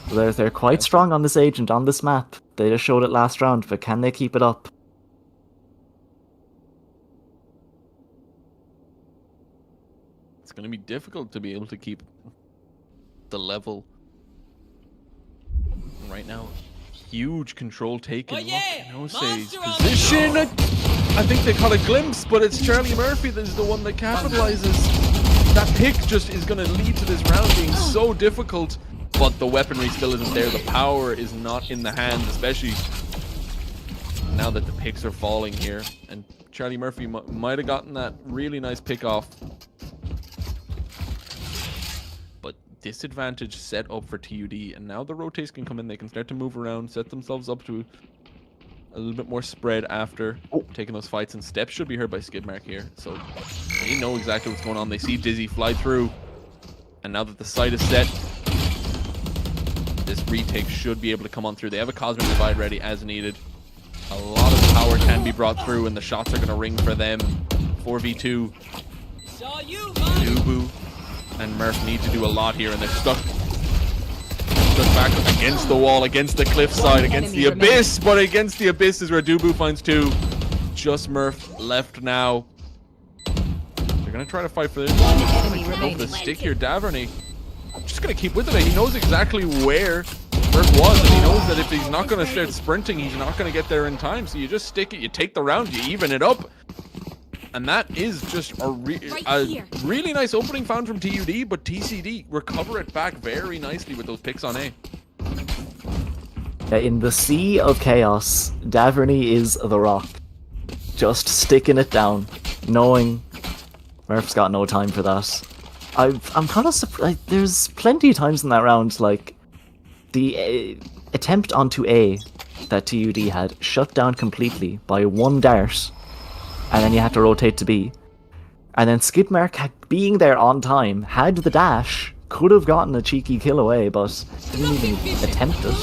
They're quite strong on this agent, on this map. They just showed it last round, but can they keep it up? It's going to be difficult to be able to keep the level. Right now, huge control taken. Kenose's position. I think they caught a glimpse, but it's Charlie Murphy that is the one that capitalizes. That pick just is going to lead to this round being so difficult. But the weaponry still isn't there. The power is not in the hands, especially now that the picks are falling here. And Charlie Murphy might have gotten that really nice pick off. But disadvantage set up for TUD. And now the rotates can come in. They can start to move around, set themselves up to a little bit more spread after taking those fights. And steps should be heard by Skidmark here. So they know exactly what's going on. They see Dizzy fly through. And now that the site is set, this retake should be able to come on through. They have a Cosmic Divide ready as needed. A lot of power can be brought through, and the shots are going to ring for them. 4v2. Dubu and Murph need to do a lot here, and they're stuck back against the wall, against the cliffside, against the abyss. But against the abyss is where Dubu finds 2. Just Murph left now. They're going to try to fight for this. Go for the stick here. Daverney just going to keep with it. He knows exactly where Murph was, and he knows that if he's not going to start sprinting, he's not going to get there in time. So you just stick it, you take the round, you even it up. And that is just a really nice opening found from TUD, but TCD recover it back very nicely with those picks on A. In the sea of chaos, Daverney is the rock. Just sticking it down, knowing Murph's got no time for that. I'm kind of surprised. There's plenty of times in that round, like, the attempt onto A that TUD had shut down completely by one dart, and then you had to rotate to B. And then Skidmark, being there on time, had the dash, could have gotten a cheeky kill away, but didn't even attempt it.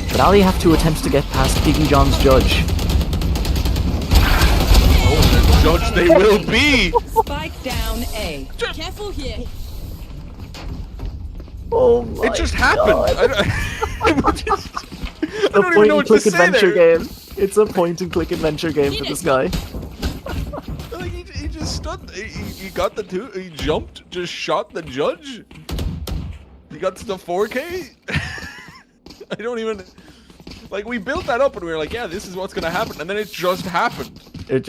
But now you have 2 attempts to get past Piggy John's judge. Oh, the judge they will be! Spike down A. Careful here. Oh my It just happened! I don't even know what to say adventure there. game. It's a point-and-click adventure game for this guy. Like he just stood. He got the 2. He jumped, just shot the judge. He got to the 4K. I don't even. Like, we built that up and we were like, yeah, this is what's gonna happen, and then it just happened. You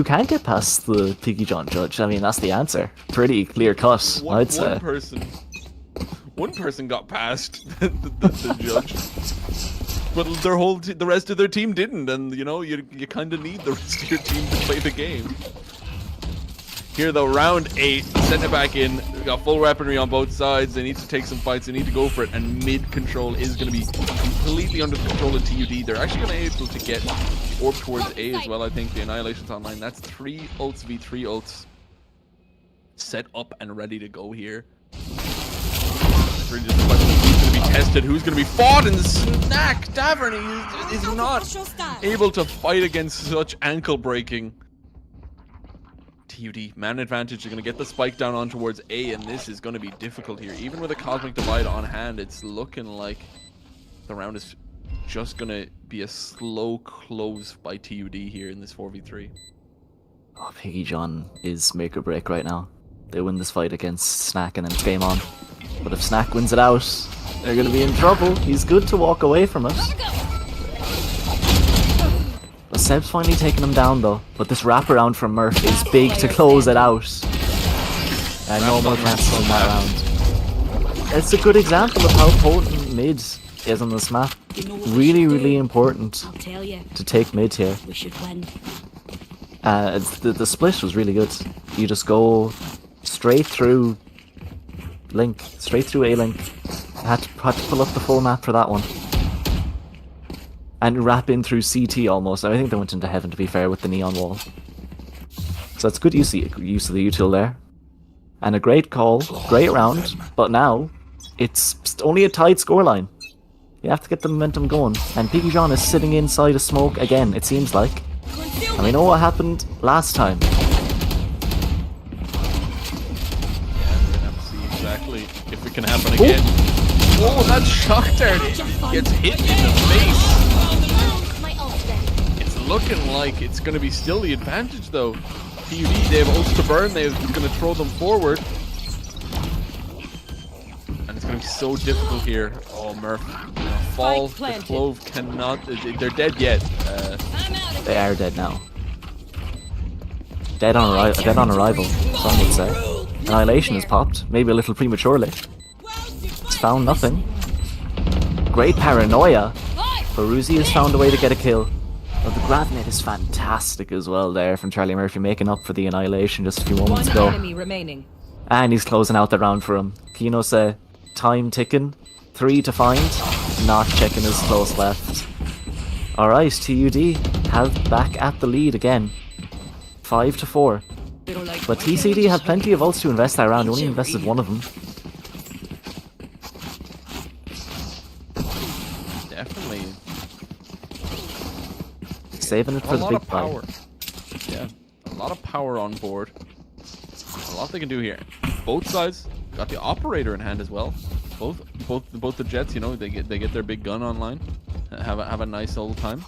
can't get past the Piggy John judge. I mean, that's the answer. Pretty clear cut, I'd say. One person got past the judge, but the rest of their team didn't, and you know you kind of need the rest of your team to play the game. Here though, round 8, send it back in. We got full weaponry on both sides. They need to take some fights. They need to go for it, and mid control is going to be completely under the control of TUD. They're actually going to be able to get the orb towards A as well. I think the Annihilation's online. That's 3 ults v 3 ults set up and ready to go here. It's really just a question of who's going to be tested, who's going to be fought, and Snack Daverney is not able to fight against such ankle breaking. TUD, man advantage, you're going to get the spike down on towards A, and this is going to be difficult here. Even with a Cosmic Divide on hand, it's looking like the round is just going to be a slow close by TUD here in this 4v3. Oh, Piggy John is make or break right now. They win this fight against Snack and then it's game on. But if Snack wins it out, they're going to be in trouble. He's good to walk away from it. Seb's finally taking him down though, but this wraparound from Murph is big to close it out. And no more chances in that round. It's a good example of how potent mid is on this map. Really, really important to take mid here. We should win. The split was really good. You just go straight through Link, straight through A-Link. Had to pull up the full map for that one. And wrap in through CT almost. I think they went into heaven, to be fair, with the neon wall. So that's good use of the util there. And a great call, great round, but now it's only a tied scoreline. You have to get the momentum going. And Piggy John is sitting inside a smoke again, it seems like. And we know what happened last time. Yeah, we're gonna have to see exactly if it can happen again. Oh, that shock dart gets hit in the face. It's looking like it's going to be still the advantage though. TUD, they have ults to burn, they're going to throw them forward. And it's going to be so difficult here. Oh, Murph. Fall, the Clove cannot, they're dead yet. They are dead now. Dead on arrival, some would say. Annihilation has popped, maybe a little prematurely. It's found nothing. Great paranoia. Baruzi has found a way to get a kill. But the grab net is fantastic as well there from Charlie Murphy, making up for the Annihilation just a few moments ago. And he's closing out the round for him. Kino say, time ticking. 3 to find. Not checking his close left. Alright, TUD have back at the lead again. 5 to 4. But TCD have plenty of ults to invest that round, only invested one of them. Definitely. Saving it for the big power. Yeah, a lot of power on board. A lot they can do here. Both sides got the operator in hand as well. Both the Jets, you know, they get their big gun online. Have a nice old time.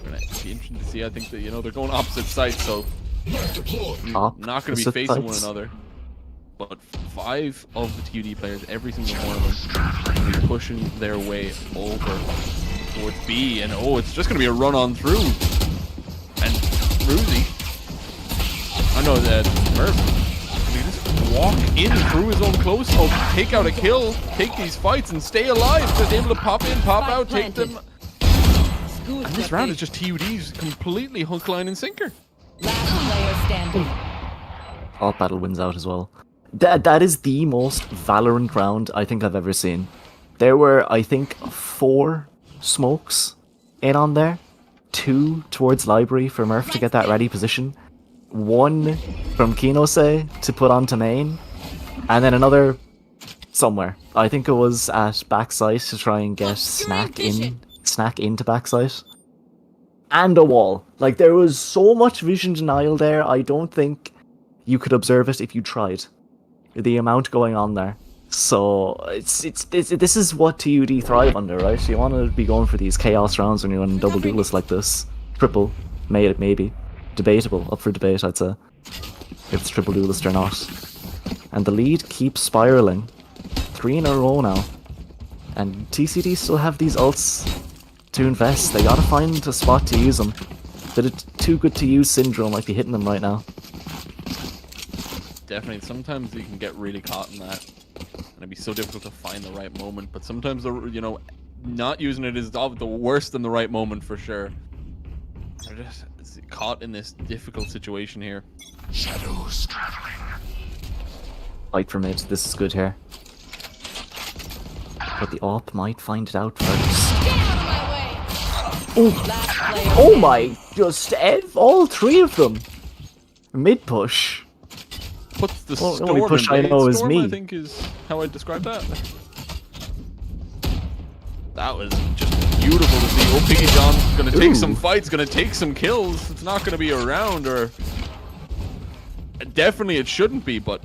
Gonna be interesting to see. I think that, you know, they're going opposite sides, so not going to be facing one another. But 5 of the TUD players, every single one of them, will be pushing their way over towards B, and oh, it's just going to be a run on through. And Ruzy, I know that Murph, can just walk in through his own close smoke, take out a kill, take these fights, and stay alive. Just able to pop in, pop out, take them. And this round is just TUD's completely hook, line, and sinker. Last player standing. Alt Battle wins out as well. That is the most Valorant round I think I've ever seen. There were, I think, 4 smokes in on there. 2 towards Library for Murph to get that ready position. 1 from Kinose to put onto main. And then another somewhere. I think it was at backside to try and get Snack into backside. And a wall. Like, there was so much vision denial there, I don't think you could observe it if you tried. The amount going on there. So, this is what TUD thrive under, right? You want to be going for these chaos rounds when you're on double duelists like this. Triple, maybe. Debatable, up for debate, I'd say. If it's triple duelist or not. And the lead keeps spiraling. 3 in a row now. And TCD still have these ults to invest. They gotta find a spot to use them. Bit of too good to use syndrome might be hitting them right now. Definitely, sometimes you can get really caught in that. And it'd be so difficult to find the right moment. But sometimes, you know, not using it is the worst than the right moment for sure. They're just caught in this difficult situation here. Shadows traveling. Fight for mid, this is good here. But the AWP might find it out first. Get out of my way. Oh my, just all 3 of them. Mid push. Puts the the storm only push I know is me. I think is how I describe that. That was just beautiful to see. Oh, Piggy John's gonna take some fights, gonna take some kills. It's not gonna be a round, or definitely it shouldn't be, but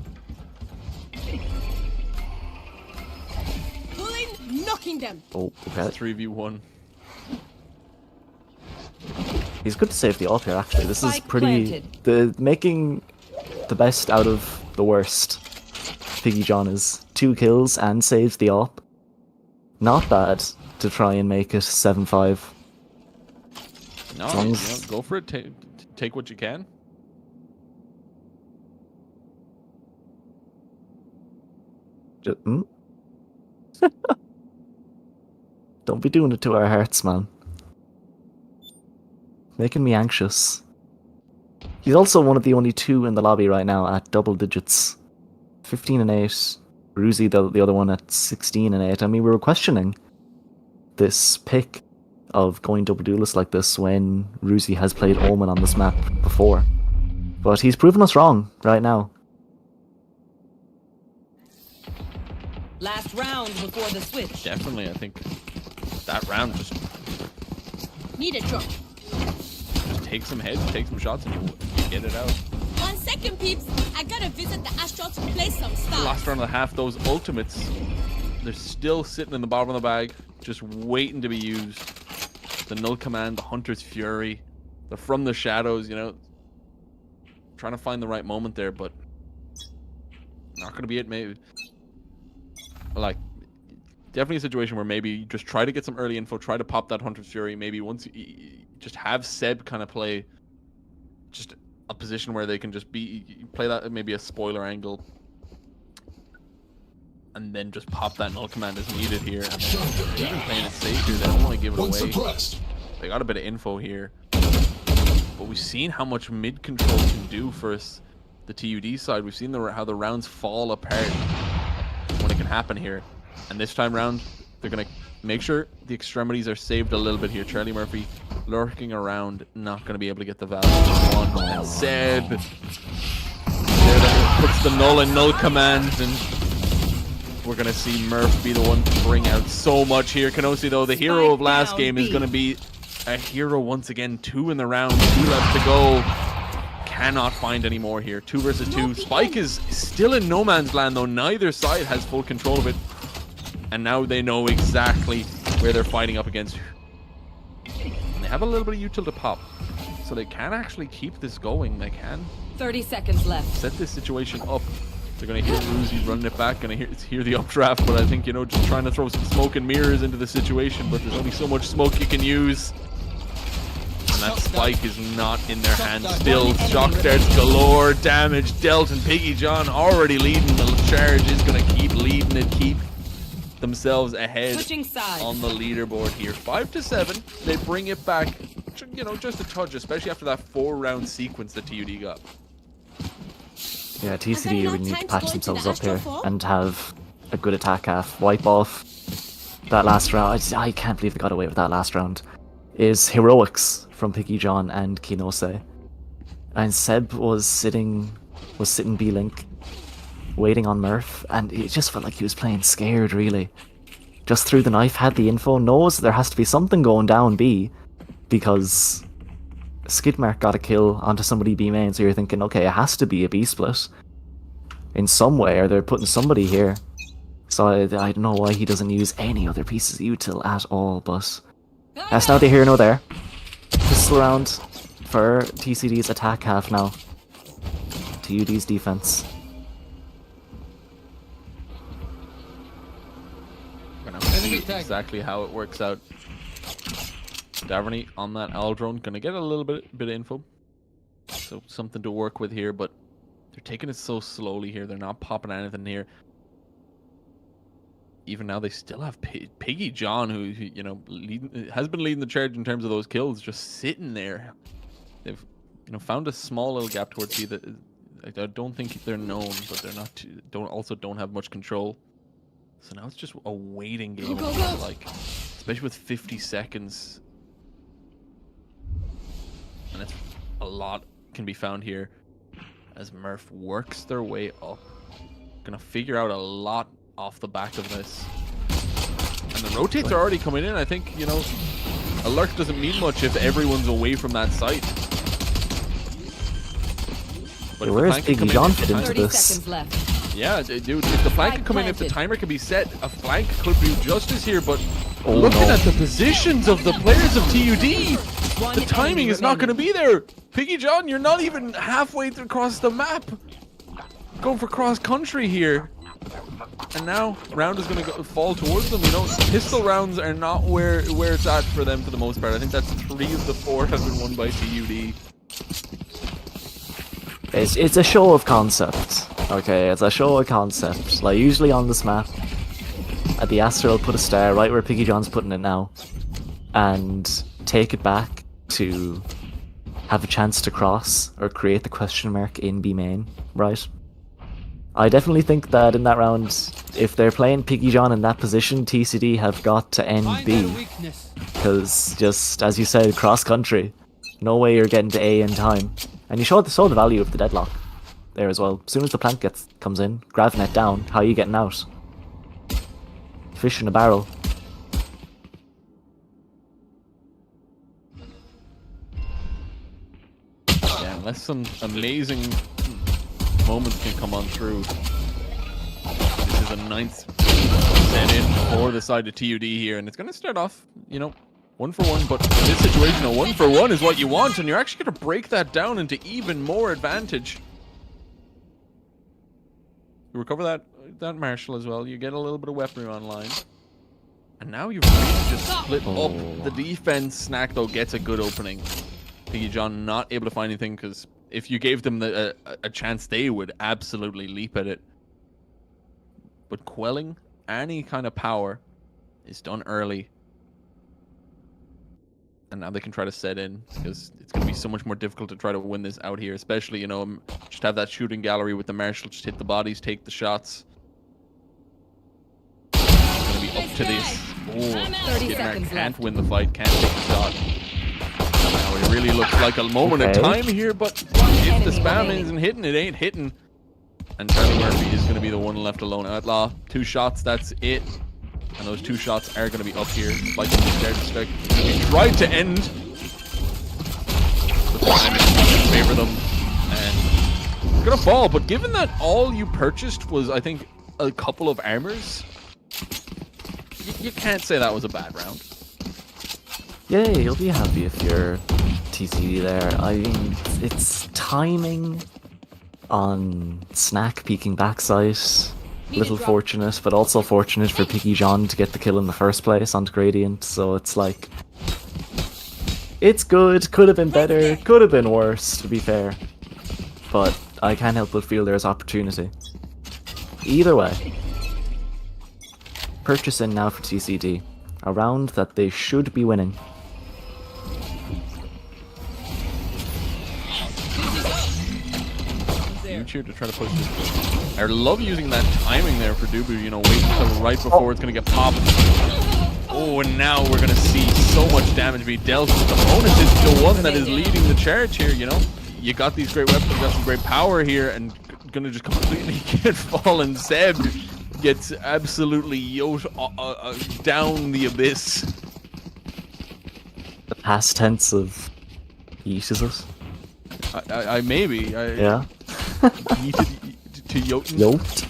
Pulling, knocking them. Oh, okay. 3v1. He's good to save the AWP here, actually. This is pretty... making the best out of the worst. Piggy John is 2 kills and saves the AWP. Not bad to try and make it 7-5. No, you know, go for it. Take what you can. Don't be doing it to our hearts, man. Making me anxious. He's also one of the only 2 in the lobby right now at double digits. 15 and 8. Ruzy, the other one, at 16 and 8. I mean, we were questioning this pick of going double duelist like this when Ruzy has played Omen on this map before. But he's proven us wrong right now. Last round before the switch. Definitely, I think that round just Need a drop. take some heads, take some shots, and you get it out. 1 second, peeps. I gotta visit the Astral to play some stuff. Last round and a half, those ultimates, they're still sitting in the bottom of the bag, just waiting to be used. The Null Command, the Hunter's Fury, the From the Shadows, you know, trying to find the right moment there, but not going to be it. Maybe, like, definitely a situation where maybe you just try to get some early info, try to pop that Hunter's Fury. Maybe once you just have Seb kind of play just a position where they can just play that, maybe a spoiler angle, and then just pop that Null Command as needed here. And even playing it safe here, they don't want to give it away. They got a bit of info here, but we've seen how much mid control can do for us, the TUD side. We've seen how the rounds fall apart when it can happen here. And this time round, they're going to make sure the extremities are saved a little bit here. Charlie Murphy lurking around, not going to be able to get the value of 1. And Seb puts the Null and Null commands, and we're going to see Murph be the one to bring out so much here. Kenosi, though, the hero of last game, is going to be a hero once again. 2 in the round, 2 left to go. Cannot find any more here. 2 versus 2. Spike is still in no man's land, though. Neither side has full control of it. And now they know exactly where they're fighting up against. And they have a little bit of util to pop. So they can actually keep this going. They can 30 seconds left. set this situation up They're going to hear Ruzi running it back, going to hear the updraft, but I think, you know, just trying to throw some smoke and mirrors into the situation, but there's only so much smoke you can use. And that spike is not in their hands still. Shock darts galore, damage dealt, and Piggy John already leading. The charge is going to keep leading it, keep themselves ahead on the leaderboard here. 5-7, they bring it back, you know, just a touch, especially after that 4-round sequence that TUD got. Yeah, TCD really need to patch themselves up here and have a good attack half. Wipe off that last round. I can't believe they got away with that last round. Is Heroics from Piggy John and Kinose. And Seb was sitting B-Link, waiting on Murph, and it just felt like he was playing scared, really. Just threw the knife, had the info, knows there has to be something going down B, because Skidmark got a kill onto somebody B main, so you're thinking, okay, it has to be a B split in some way, or they're putting somebody here. So I don't know why he doesn't use any other pieces of util at all, but that's neither here nor there. Pistol round for TCD's attack half now. TUD's defense. We're gonna see exactly how it works out. Daverney on that owl drone, gonna get a little bit of info, so something to work with here, but they're taking it so slowly here. They're not popping anything here. Even now, they still have Piggy John, who you know has been leading the charge in terms of those kills, just sitting there. They've found a small little gap towards B that I don't think they're known, but they're not don't have much control. So now it's just a waiting game, like especially with 50 seconds. And it's a lot can be found here as Murph works their way up. Gonna figure out a lot off the back of this. And the rotates are already coming in. I think, you know, a lurk doesn't mean much if everyone's away from that site. But where is Piggy John fit into this? Yeah, dude, if the flank can come in, if the timer can be set, a flank could do justice here, but looking at the positions of the players of TUD, the timing is not going to be there. Piggy John, you're not even halfway across the map. Going for cross-country here. And now, round is going to fall towards them. You know, pistol rounds are not where it's at for them for the most part. I think that's 3 of the 4 have been won by TUD. It's a show of concept. Okay, it's a show of concept. Like, usually on this map, at the Astral, put a star right where Piggy John's putting it now, and take it back to have a chance to cross or create the question mark in B main, right? I definitely think that in that round, if they're playing Piggy John in that position, TCD have got to end B. Because, just as you said, cross-country. No way you're getting to A in time. And you saw the value of the deadlock there as well. As soon as the plant comes in, Gravnet down, how are you getting out? Fish in a barrel. Yeah, unless some amazing moments can come on through. This is a 9th set in for the side of TUD here, and it's going to start off, you know, 1 for 1, but in this situation, a 1 for 1 is what you want, and you're actually going to break that down into even more advantage. You recover that Marshall as well. You get a little bit of weaponry online. And now you've really just split up the defense. Snack, though, gets a good opening. Piggy John not able to find anything, because if you gave them a chance, they would absolutely leap at it. But quelling any kind of power is done early. And now they can try to set in, because it's going to be so much more difficult to try to win this out here, especially, you know, just have that shooting gallery with the Marshal, just hit the bodies, take the shots. It's going to be up to this. Oh, Skidmark can't win the fight, can't take the shot. Now it really looks like a moment of time here, but if the spam isn't hitting, it ain't hitting. And Charlie Murphy is going to be the one left alone. Outlaw, 2 shots, that's it. And those 2 shots are going to be up here. Spike he tried to end. But the timing doesn't favor them. And they're going to fall. But given that all you purchased was, I think, a couple of armors, you can't say that was a bad round. Yeah, you'll be happy if you're TCD there. I mean, it's timing. on Snack peeking backside. Little fortunate, but also fortunate for Piggy John to get the kill in the first place onto Gradient, so it's like... It's good, could have been better, could have been worse, to be fair. But I can't help but feel there's opportunity. Either way. Purchase in now for TCD. A round that they should be winning. Huge here to try to push this. I love using that timing there for Dubu, you know, waiting until right before it's going to get popped. Oh, and now we're going to see so much damage be dealt. The opponent is the one that is leading the charge here, you know. You got these great weapons, you got some great power here, and going to just completely get fallen. Zeb gets absolutely yoked down the abyss. The past tense of yeesh, is it? I maybe. Yeah. to Jotun. Yoked.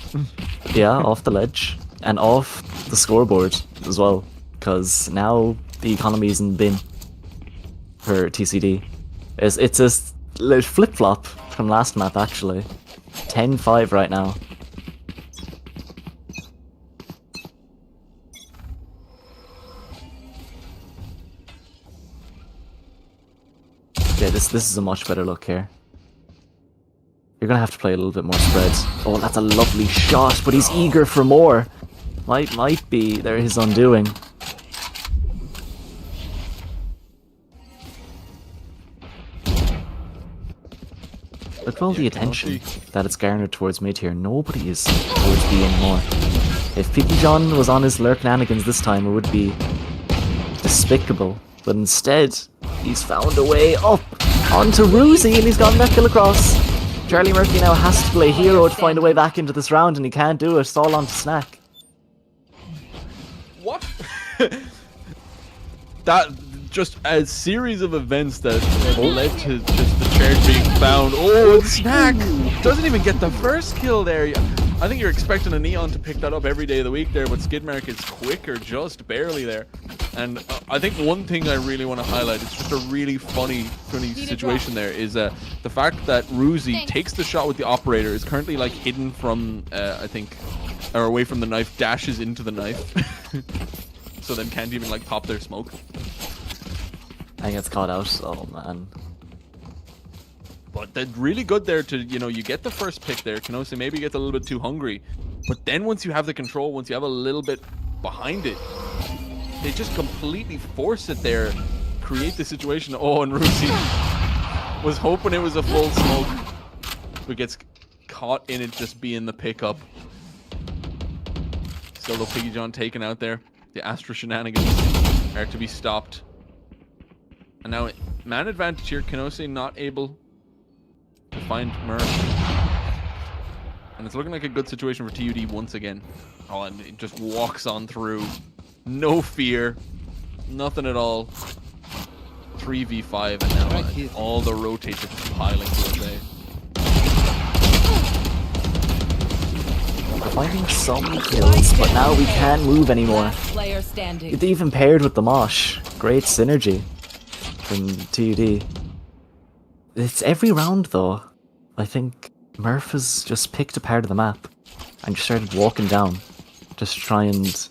Yeah, off the ledge. And off the scoreboard as well. Because now the economy is in bin for TCD. It's a flip-flop from last map, actually. 10-5 right now. Yeah, this is a much better look here. You're gonna have to play a little bit more spread. Oh, that's a lovely shot, but he's eager for more. Might be there his undoing. Look at all the attention that it's garnered towards mid here. Nobody is towards B anymore. If Piggy John was on his lurknanigans this time, it would be despicable. But instead, he's found a way up onto Ruzy, and he's gotten that kill across. Charlie Murphy now has to play hero to find a way back into this round, and he can't do it. It's all on to Snack. What? That just a series of events that led to just the charge being found. Oh, and Snack doesn't even get the first kill there. I think you're expecting a Neon to pick that up every day of the week there, but Skidmark is quicker, just barely there. And I think one thing I really want to highlight, it's just a really funny situation there, is the fact that Ruzy takes the shot with the operator, is currently like hidden from, I think, or away from the knife, dashes into the knife. So then can't even like pop their smoke. I think it's caught out. Oh man. But they're really good there to, you know, you get the first pick there. Kanose maybe gets a little bit too hungry. But then once you have the control, once you have a little bit behind it, they just completely force it there, create the situation. Oh, and Ruzy was hoping it was a full smoke, but gets caught in it just being the pickup. Solo Piggy John taken out there. The Astra shenanigans are to be stopped. And now man advantage here. Kanose not able to find Murph. And it's looking like a good situation for TUD once again. Oh, and it just walks on through. No fear. Nothing at all. 3v5 and now all the rotates are just piling to it. We're finding some kills, but now we can't move anymore. It's even paired with the Mosh. Great synergy from TUD. It's every round though. I think Murph has just picked a part of the map and just started walking down. Just to try and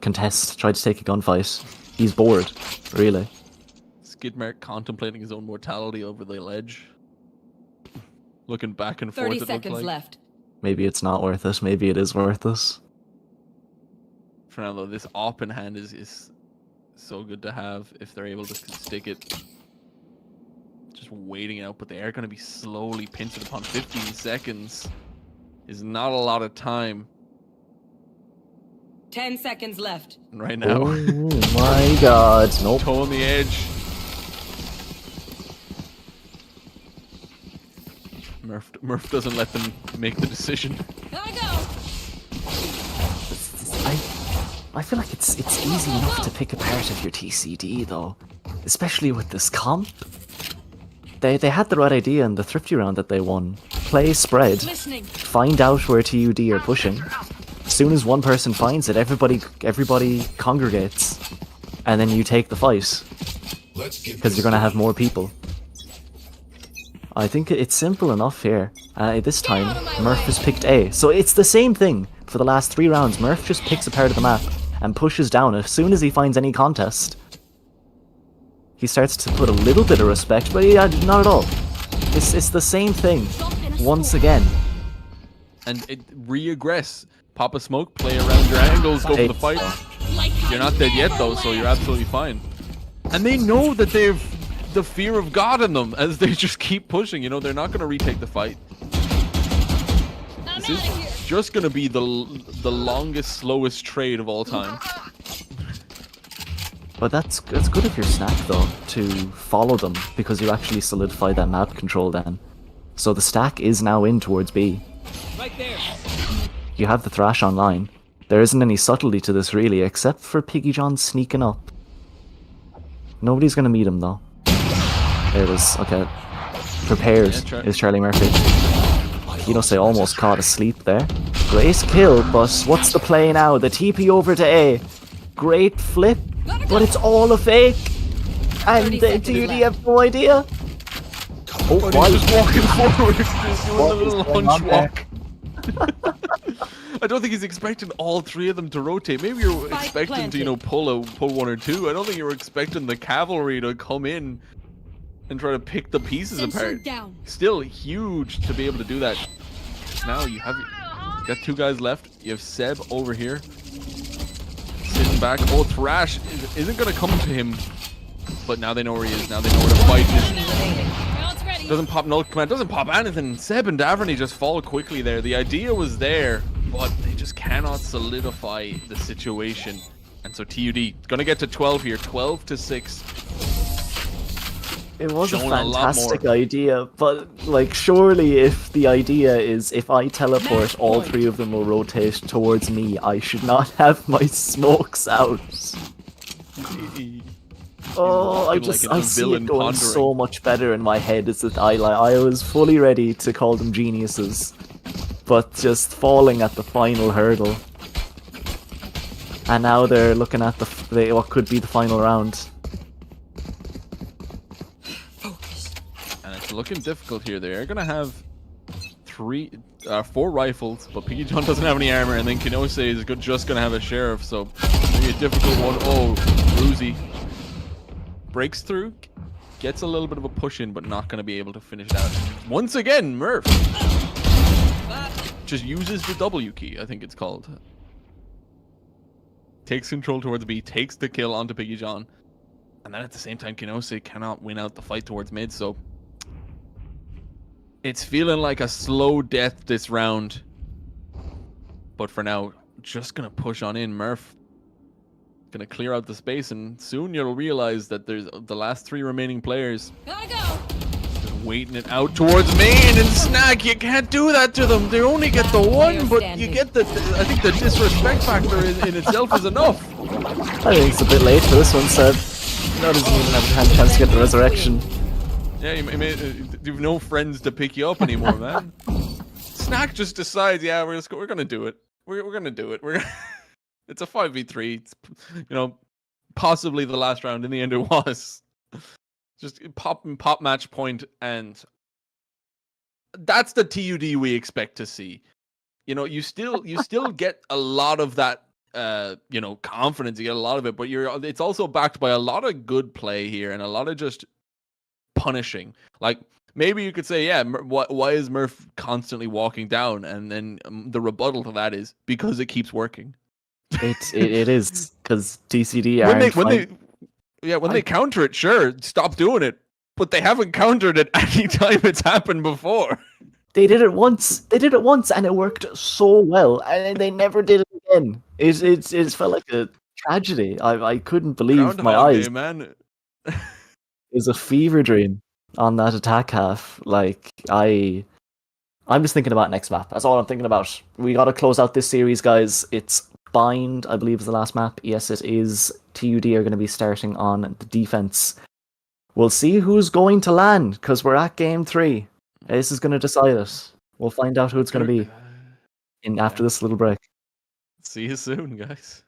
contest, try to take a gunfight. He's bored, really. Skidmark contemplating his own mortality over the ledge. Looking back and forth. 30 seconds left. Maybe it's not worth it, maybe it is worth it. For now though, this op in hand is so good to have if they're able to stick it. Just waiting out, but they are going to be slowly pinched upon 15 seconds. Is not a lot of time. 10 seconds left. Right now. Oh my god. Nope. Toe on the edge. Murph doesn't let them make the decision. Here I go. I feel like it's easy enough to pick a part of your TCD though. Especially with this comp. They had the right idea in the thrifty round that they won. Play spread. Find out where TUD are pushing. As soon as one person finds it, everybody congregates. And then you take the fight. Because you're gonna have more people. I think it's simple enough here. This time, Murph has picked A. So it's the same thing for the last 3 rounds. Murph just picks a part of the map and pushes down as soon as he finds any contest. He starts to put a little bit of respect, but yeah, not at all. It's the same thing, once again. And re-aggress. Pop a smoke, play around your angles, go for the fight. You're not dead yet though, so you're absolutely fine. And they know that they've the fear of God in them as they just keep pushing. You know, they're not going to retake the fight. This is just going to be the longest, slowest trade of all time. But that's good of your Snack though, to follow them, because you actually solidify that map control then. So the stack is now in towards B. Right there. You have the Thrash online. There isn't any subtlety to this really, except for Piggy John sneaking up. Nobody's gonna meet him though. There it is, okay. Prepared is Charlie Murphy. Kinose almost caught asleep there. Great kill, but what's the play now? The TP over to A. Great flip, but it's all a fake. And the TUD have no idea. Oh, why? He's just walking forward, just doing a little lunge walk. I don't think he's expecting all 3 of them to rotate. Maybe you're expecting to, you know, pull 1 or 2. I don't think you were expecting the cavalry to come in and try to pick the pieces apart. Still huge to be able to do that. Now you got 2 guys left. You have Seb over here sitting back. Oh, Thrash isn't going to come to him, but now they know where he is. Now they know where to fight. Doesn't pop null command, doesn't pop anything. Seb and Daverney just fall quickly there. The idea was there, but they just cannot solidify the situation. And so TUD gonna get to 12 here, 12-6. It was a fantastic idea, but like surely if the idea is if I teleport, all 3 of them will rotate towards me, I should not have my smokes out. Oh, I see it going so much better in my head as that I was fully ready to call them geniuses, but just falling at the final hurdle. And now they're looking at what could be the final round. And it's looking difficult here. They're gonna have 4 rifles, but Piggy John doesn't have any armor, and then Kinose is just gonna have a sheriff, so maybe a difficult one. Oh, Ruzy breaks through, gets a little bit of a push in, but not going to be able to finish it out. Once again, Murph just uses the W key, I think it's called. Takes control towards B, takes the kill onto Piggy John, and then at the same time, Kinose cannot win out the fight towards mid, so it's feeling like a slow death this round. But for now, just going to push on in. Murph gonna clear out the space, and soon you'll realize that there's the last 3 remaining players. Gotta go. Just waiting it out towards main, and Snack, you can't do that to them. They only get the 1, but you get the. I think the disrespect factor in itself is enough. I think it's a bit late for this one, Seb. No, doesn't even have a chance to get the resurrection. Yeah, you've no friends to pick you up anymore, man. Snack just decides, yeah, we're gonna do it. We're gonna do it. It's a 5v3. It's, you know, possibly the last round. In the end, it was just pop match point, and that's the TUD we expect to see. You know, you still get a lot of that, you know, confidence. You get a lot of it, but it's also backed by a lot of good play here and a lot of just punishing. Like maybe you could say, yeah, why is Murph constantly walking down? And then the rebuttal to that is because it keeps working. It is because TCD when they counter it, sure, stop doing it, but they haven't countered it any time it's happened before. They did it once, and it worked so well, and they never did it again. It felt like a tragedy. I couldn't believe my eyes. Man. It was a fever dream on that attack half. Like I'm just thinking about next map. That's all I'm thinking about. We got to close out this series, guys. It's Bind, I believe, is the last map. Yes, it is. TUD are going to be starting on the defense. We'll see who's going to land, because we're at game 3. This is going to decide it. We'll find out who it's going to be after this little break. See you soon, guys.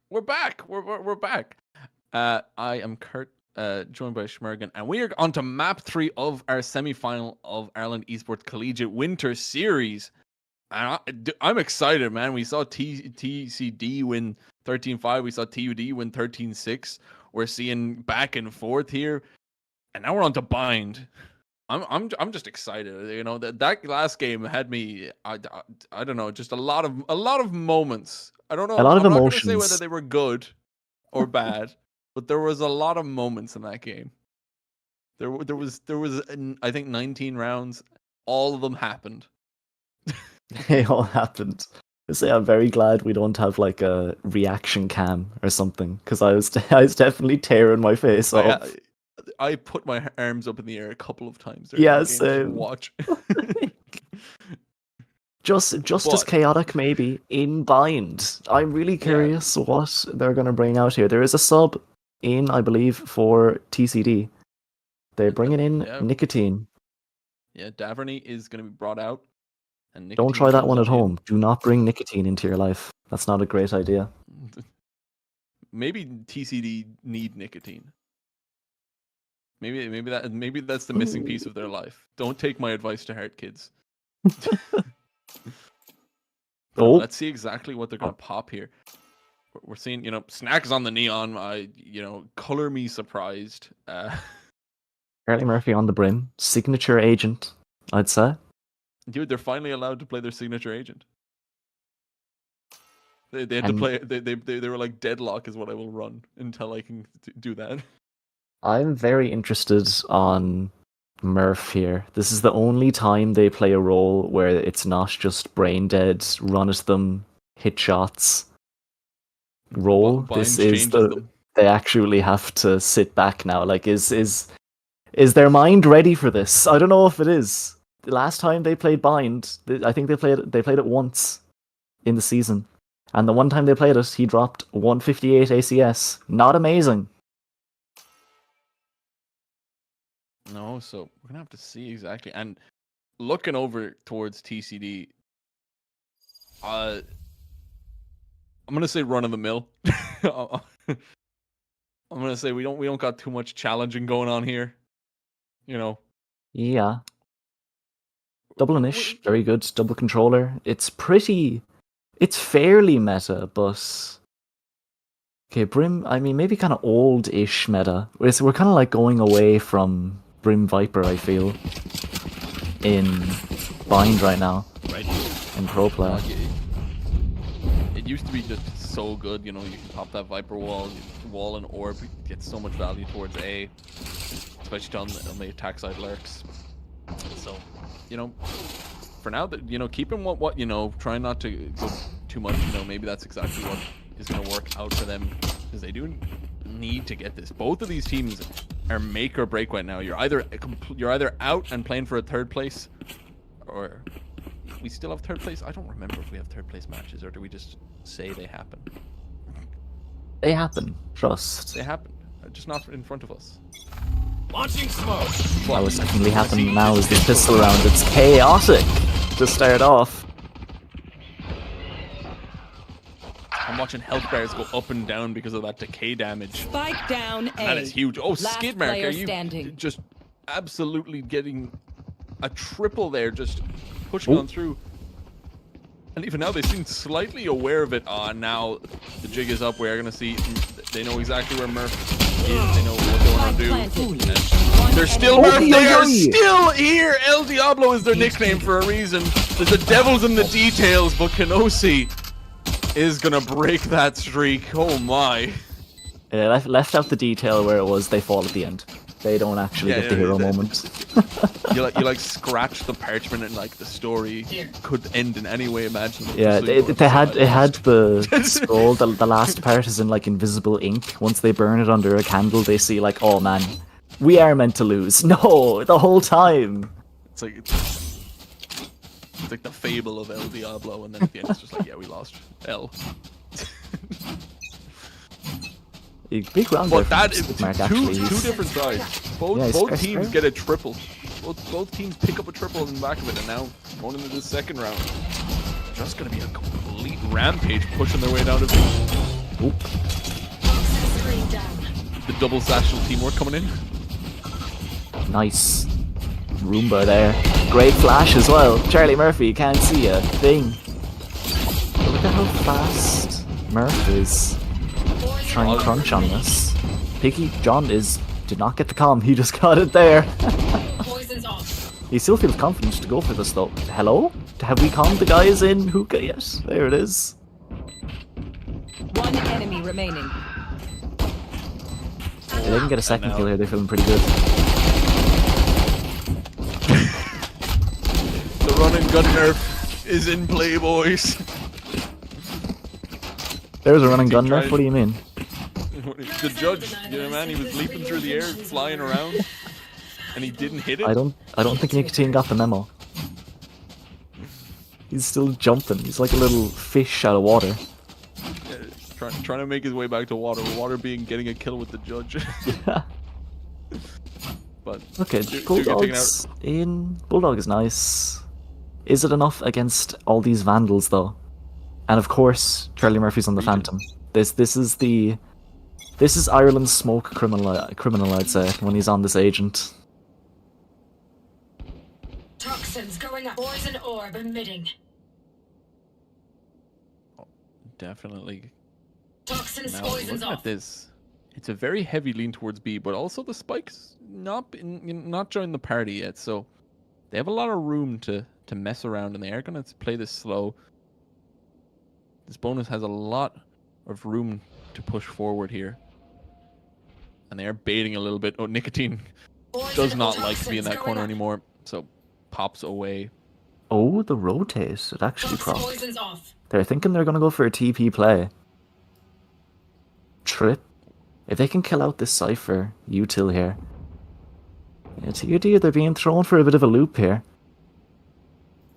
We're back. We're back. I am Kurt, joined by Schmergen, and we are on to map 3 of our semi-final of Ireland Esports Collegiate Winter Series. And I'm excited, man. We saw TCD win 13-5. We saw TUD win 13-6. We're seeing back and forth here, and now we're on to Bind. I'm just excited. You know, that last game had me. I don't know, just a lot of moments. I don't know. A lot of I'm not emotions. gonna say whether they were good or bad, but there was a lot of moments in that game. There was I think 19 rounds. All of them happened. It all happened. I say I'm very glad we don't have like a reaction cam or something, because I was definitely tearing my face off. I put my arms up in the air a couple of times. Yeah, same. Watch. just as chaotic, maybe, in Bind. I'm really curious what they're going to bring out here. There is a sub in, I believe, for TCD. They're bringing in Nicotine. Yeah, Daverney is going to be brought out. And don't try that one at home. Do not bring Nicotine into your life. That's not a great idea. Maybe TCD need Nicotine. Maybe that's the missing piece of their life. Don't take my advice to heart, kids. Let's see exactly what they're gonna pop here. We're seeing, Snack is on the neon. Color me surprised. Charlie Murphy on the brim, signature agent, I'd say. Dude, they're finally allowed to play their signature agent. They had to play. They were like, deadlock is what I will run until I can do that. I'm very interested on Murph here. This is the only time they play a role where it's not just brain dead, run at them, hit shots, roll. This is they actually have to sit back now. Like, is their mind ready for this? I don't know if it is. The last time they played Bind, I think they played it once in the season, and the one time they played it, he dropped 158 ACS. Not amazing. No, so we're gonna have to see exactly. And looking over towards TCD, I'm gonna say run of the mill. I'm gonna say we don't got too much challenging going on here. Yeah. Double Inish, very good. Double controller. It's fairly meta, but okay, Brim. I mean, maybe kind of old-ish meta. We're kind of like going away from Brim Viper, I feel, in Bind right now. Right. In pro play. It used to be just so good, you can pop that Viper wall and orb, get so much value towards A, especially on the attack side lurks. So, for now, keeping what trying not to go too much, maybe that's exactly what is going to work out for them, because they do need to get this. Both of these teams are make or break right now. You're either out and playing for a third place, or we still have third place. I don't remember if we have third place matches, or do we just say they happen? They happen. Trust. They happen, just not in front of us. Launching smoke. What was definitely happening now is the pistol round. It's chaotic to start off. I'm watching health bars go up and down because of that decay damage. Spike down A. That is huge. Oh, skid mark. Are you standing. just absolutely getting a triple there, just pushing on through? And even now, they seem slightly aware of it. Now the jig is up. We're going to see. They know exactly where Murph is. They know what they want to do. They're still Murph. They are still here. El Diablo is their nickname for a reason. There's the devil's in the details, but Kenosi is going to break that streak. Oh my. Left out the detail where it was they fall at the end. They don't actually get the hero moment. you scratch the parchment and the story could end in any way imaginable. Yeah, it had the scroll. The last part is in invisible ink. Once they burn it under a candle, they see oh man, we are meant to lose. No, the whole time. It's like the fable of El Diablo, and then at the end it's just yeah, we lost. L. Big round. But that is two different sides. Both teams get a triple. Both teams pick up a triple in the back of it, and now going into the second round, just going to be a complete rampage pushing their way down to the... Oop. The double satchel teamwork coming in. Nice. Roomba there. Great flash as well. Charlie Murphy can't see a thing. But look at how fast Murph is trying to crunch on this. Piggy John did not get the comm, he just got it there. He still feels confident to go for this though. Hello? Have we calmed the guys in hookah yet? There it is. One enemy remaining. If they can get a second kill here, they're feeling pretty good. The run and gun nerf is in play, boys. There's a run and gun nerf, what do you mean? The judge, you know, man, he was leaping through the air, flying around, and he didn't hit it. I don't think Nicotine got the memo. He's still jumping. He's like a little fish out of water. Yeah, trying to make his way back to water. Water being getting a kill with the judge. Yeah. But okay, Bulldog's in. Bulldog is nice. Is it enough against all these vandals though? And of course, Charlie Murphy's on the Phantom. This is Ireland's smoke criminal, I'd say, when he's on this agent. Toxins going up. Poison orb emitting. Oh, definitely. Toxins Now, poisons looking off. at this, it's a very heavy lean towards B, but also the Spike's not joined the party yet, so they have a lot of room to mess around, and they are going to play this slow. This bonus has a lot of room to push forward here. And they are baiting a little bit. Oh, Nicotine does not like to be in that corner anymore, so pops away. Oh, the rotate. It actually procs. Poisons off. They're thinking they're going to go for a TP play. Trip. If they can kill out this Cypher, util here. Yeah, TUD, they're being thrown for a bit of a loop here.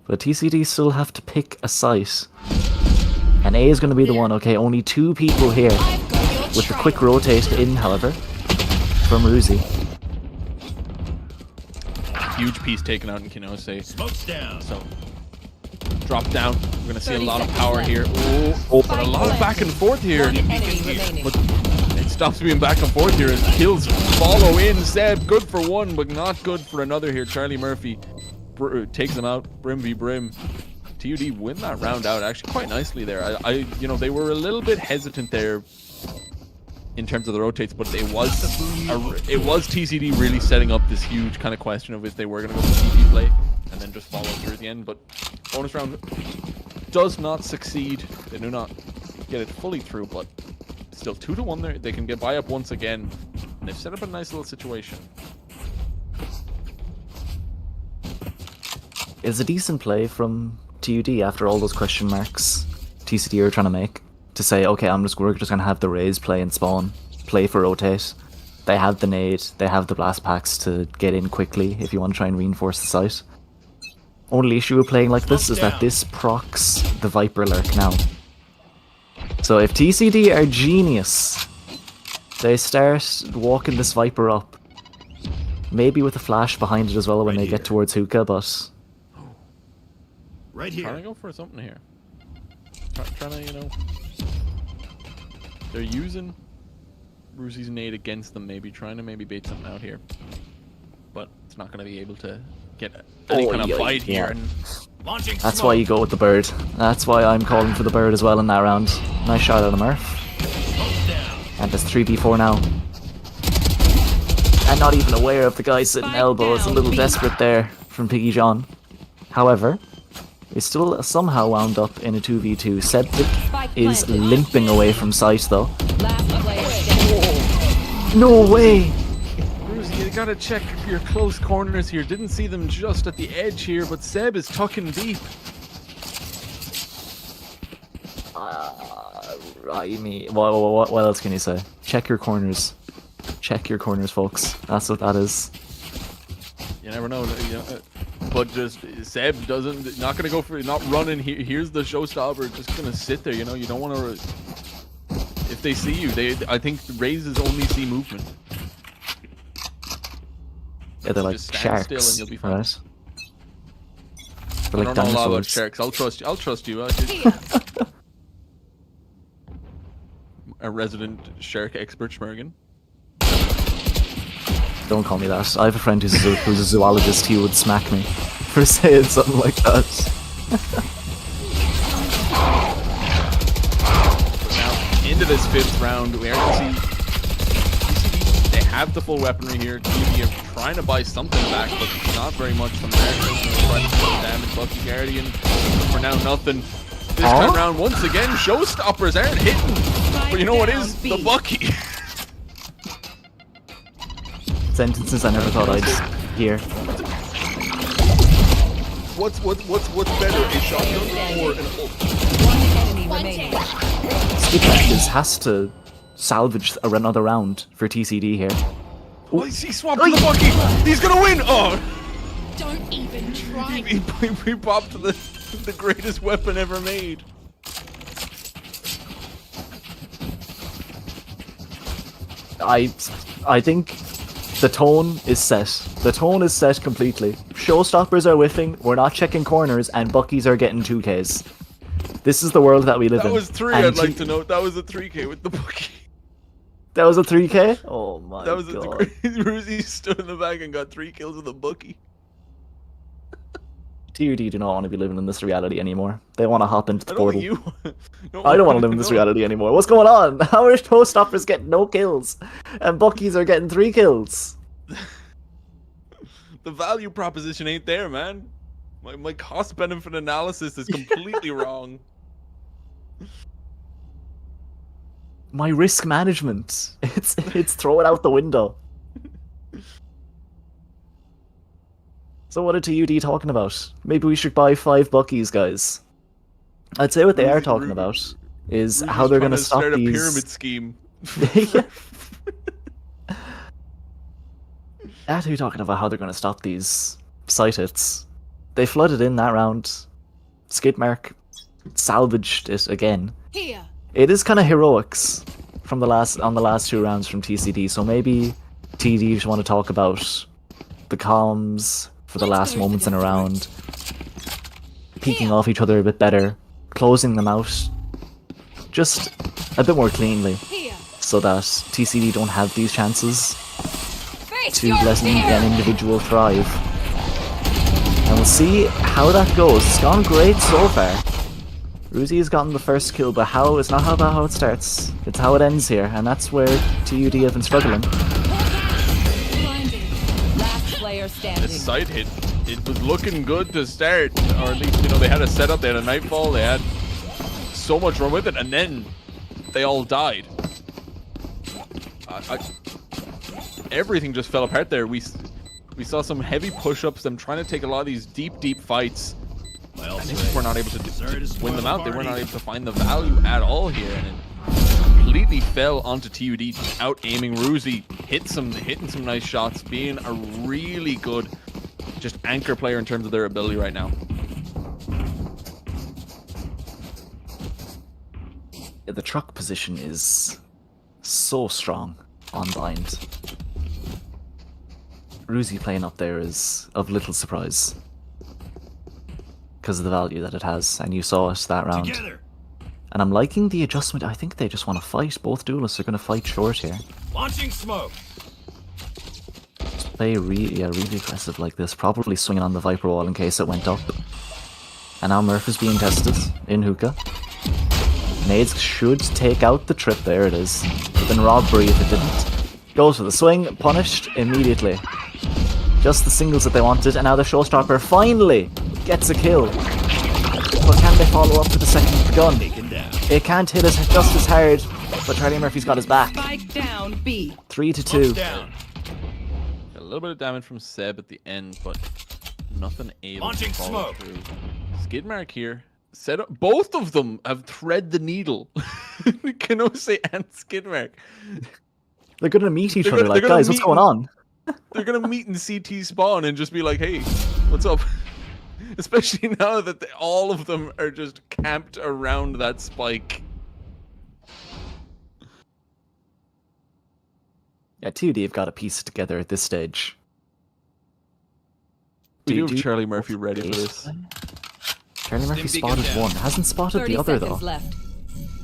But TCD still have to pick a site. And A is going to be the one. Okay, only 2 people here. With the quick rotate in, however, from Ruzi. Huge piece taken out in Kinose. Smoke's down. So, drop down. We're going to see a lot of power here. Oh, but a lot of back and forth here. One enemy remaining. But it stops being back and forth here as kills follow in. Seb, good for one, but not good for another here. Charlie Murphy takes him out. Brim v Brim. TUD win that round out actually quite nicely there. You know, they were a little bit hesitant there in terms of the rotates, but it was TCD really setting up this huge kind of question of if they were going to go for TP play and then just follow through at the end. But bonus round does not succeed. They do not get it fully through, but still 2-1 there. They can get buy up once again, and they've set up a nice little situation. It's a decent play from TUD after all those question marks TCD are trying to make. To say, okay, we're just gonna have the Raze play and spawn, play for rotate. They have the nade, they have the blast packs to get in quickly if you want to try and reinforce the site. Only issue with playing like this is that this procs the Viper lurk now. So if TCD are genius, they start walking this Viper up. Maybe with a flash behind it as well when they get towards hookah, but Right here. Trying to go for something here. Trying to, you know, they're using Ruzi's nade against them, maybe trying to bait something out here, but it's not going to be able to get any kind of fight here. And Launching that's smoke. why you go with the bird. That's why I'm calling for the bird as well in that round. Nice shot out of Murph. And it's 3v4 now. And not even aware of the guy sitting elbow. It's a little desperate there from Piggy John. However, it's still somehow wound up in a 2v2. Sebtic is limping away from sight though. Last player standing. No way! Ruzi, you gotta check your close corners here. Didn't see them just at the edge here, but Seb is tucking deep. I mean, what else can you say? Check your corners. Check your corners, folks. That's what that is. You never know. You know, but just Seb not gonna go for it, not running. Here's the showstopper. Just gonna sit there. You know, you don't want to. If they see you, I think Raze's only see movement. Yeah, they're like Just stand sharks, still and you'll be fine. right? They're I like don't know a lot about dinosaurs. sharks. I'll trust you. a resident shark expert, Schmergen. Don't call me that. I have a friend who's a zoologist. He would smack me for saying something like that. But now, into this 5th round, we are going to see TCD, they have the full weaponry here. TCD are trying to buy something back, but not very much from there. Trying to put damage. Bucky Guardian, for now, nothing. This time round, once again, showstoppers aren't hitting. But you know what is? The Bucky. Sentences I never thought I'd hear. What's better, a shotgun or an ult? One enemy remaining. Skipmatches has to salvage another round for TCD here. Oh, he swapped to the Bucky. He's gonna win. Oh, Don't even try. he popped the greatest weapon ever made. I think the tone is set. The tone is set completely. Showstoppers are whiffing, we're not checking corners, and Buckies are getting 2Ks. This is the world that we live in. That was 3, and I'd like to note. That was a 3K with the Bucky. That was a 3K? Oh my god. That was Ruzi stood in the back and got 3 kills with a Bucky. TUD do not want to be living in this reality anymore. They want to hop into the I don't want portal. you. I don't want to live in this reality anymore. What's going on? How are showstoppers getting no kills? And Buckies are getting 3 kills? The value proposition ain't there, man. My cost-benefit analysis is completely wrong. My risk management. It's throw it out the window. So what are TUD talking about? Maybe we should buy 5 Buckies, guys. I'd say what they are talking about is how they're going to stop start these... a pyramid scheme. That's who talking about how they're going to stop these site hits. They flooded in that round. Skidmark salvaged it again. Here. It is kind of heroics from the last 2 rounds from TCD. So maybe TD just want to talk about the comms for the last moments in a round, peeking off each other a bit better, closing them out just a bit more cleanly, so that TCD don't have these chances to let an individual thrive. And we'll see how that goes. It's gone great so far. Ruzi has gotten the first kill, but it's not about how it starts, it's how it ends here, and that's where TUD have been struggling. This side hit, it was looking good to start, or at least, they had a setup, they had a nightfall, they had so much run with it, and then they all died. Everything just fell apart there. We saw some heavy push-ups, them trying to take a lot of these deep fights, and they just were not able to win them out. They were not able to find the value at all here, and it completely fell onto TUD, out-aiming Ruzi, hitting some nice shots, being a really good just anchor player in terms of their ability right now. Yeah, the truck position is so strong on bind. Ruzi playing up there is of little surprise because of the value that it has, and you saw it that round. Together. And I'm liking the adjustment. I think they just want to fight. Both duelists are going to fight short here. Launching smoke. Just play really aggressive like this. Probably swinging on the Viper wall in case it went up. And now Murph is being tested in hookah. Nades should take out the trip. There it is. But then Robbery if it didn't. Goes for the swing. Punished immediately. Just the singles that they wanted. And now the showstopper finally gets a kill. But can they follow up with the second gun? It can't hit us just as hard, but Charlie Murphy's got his back. Spike down B. 3-2. Down. A little bit of damage from Seb at the end, but nothing able Launching to follow smoke. through. Skidmark here. Set up. Both of them have thread the needle. Kanose and Skidmark. They're gonna meet each They're other gonna- like, they're gonna guys, what's meet- going on? They're gonna meet in CT spawn and just be like, hey, what's up? Especially now that all of them are just camped around that spike. Yeah, TUD have got to piece it together at this stage. We do have Charlie Murphy ready for this. Charlie Murphy Stim beacon spotted down. one. Hasn't spotted 30 the other, seconds though. left.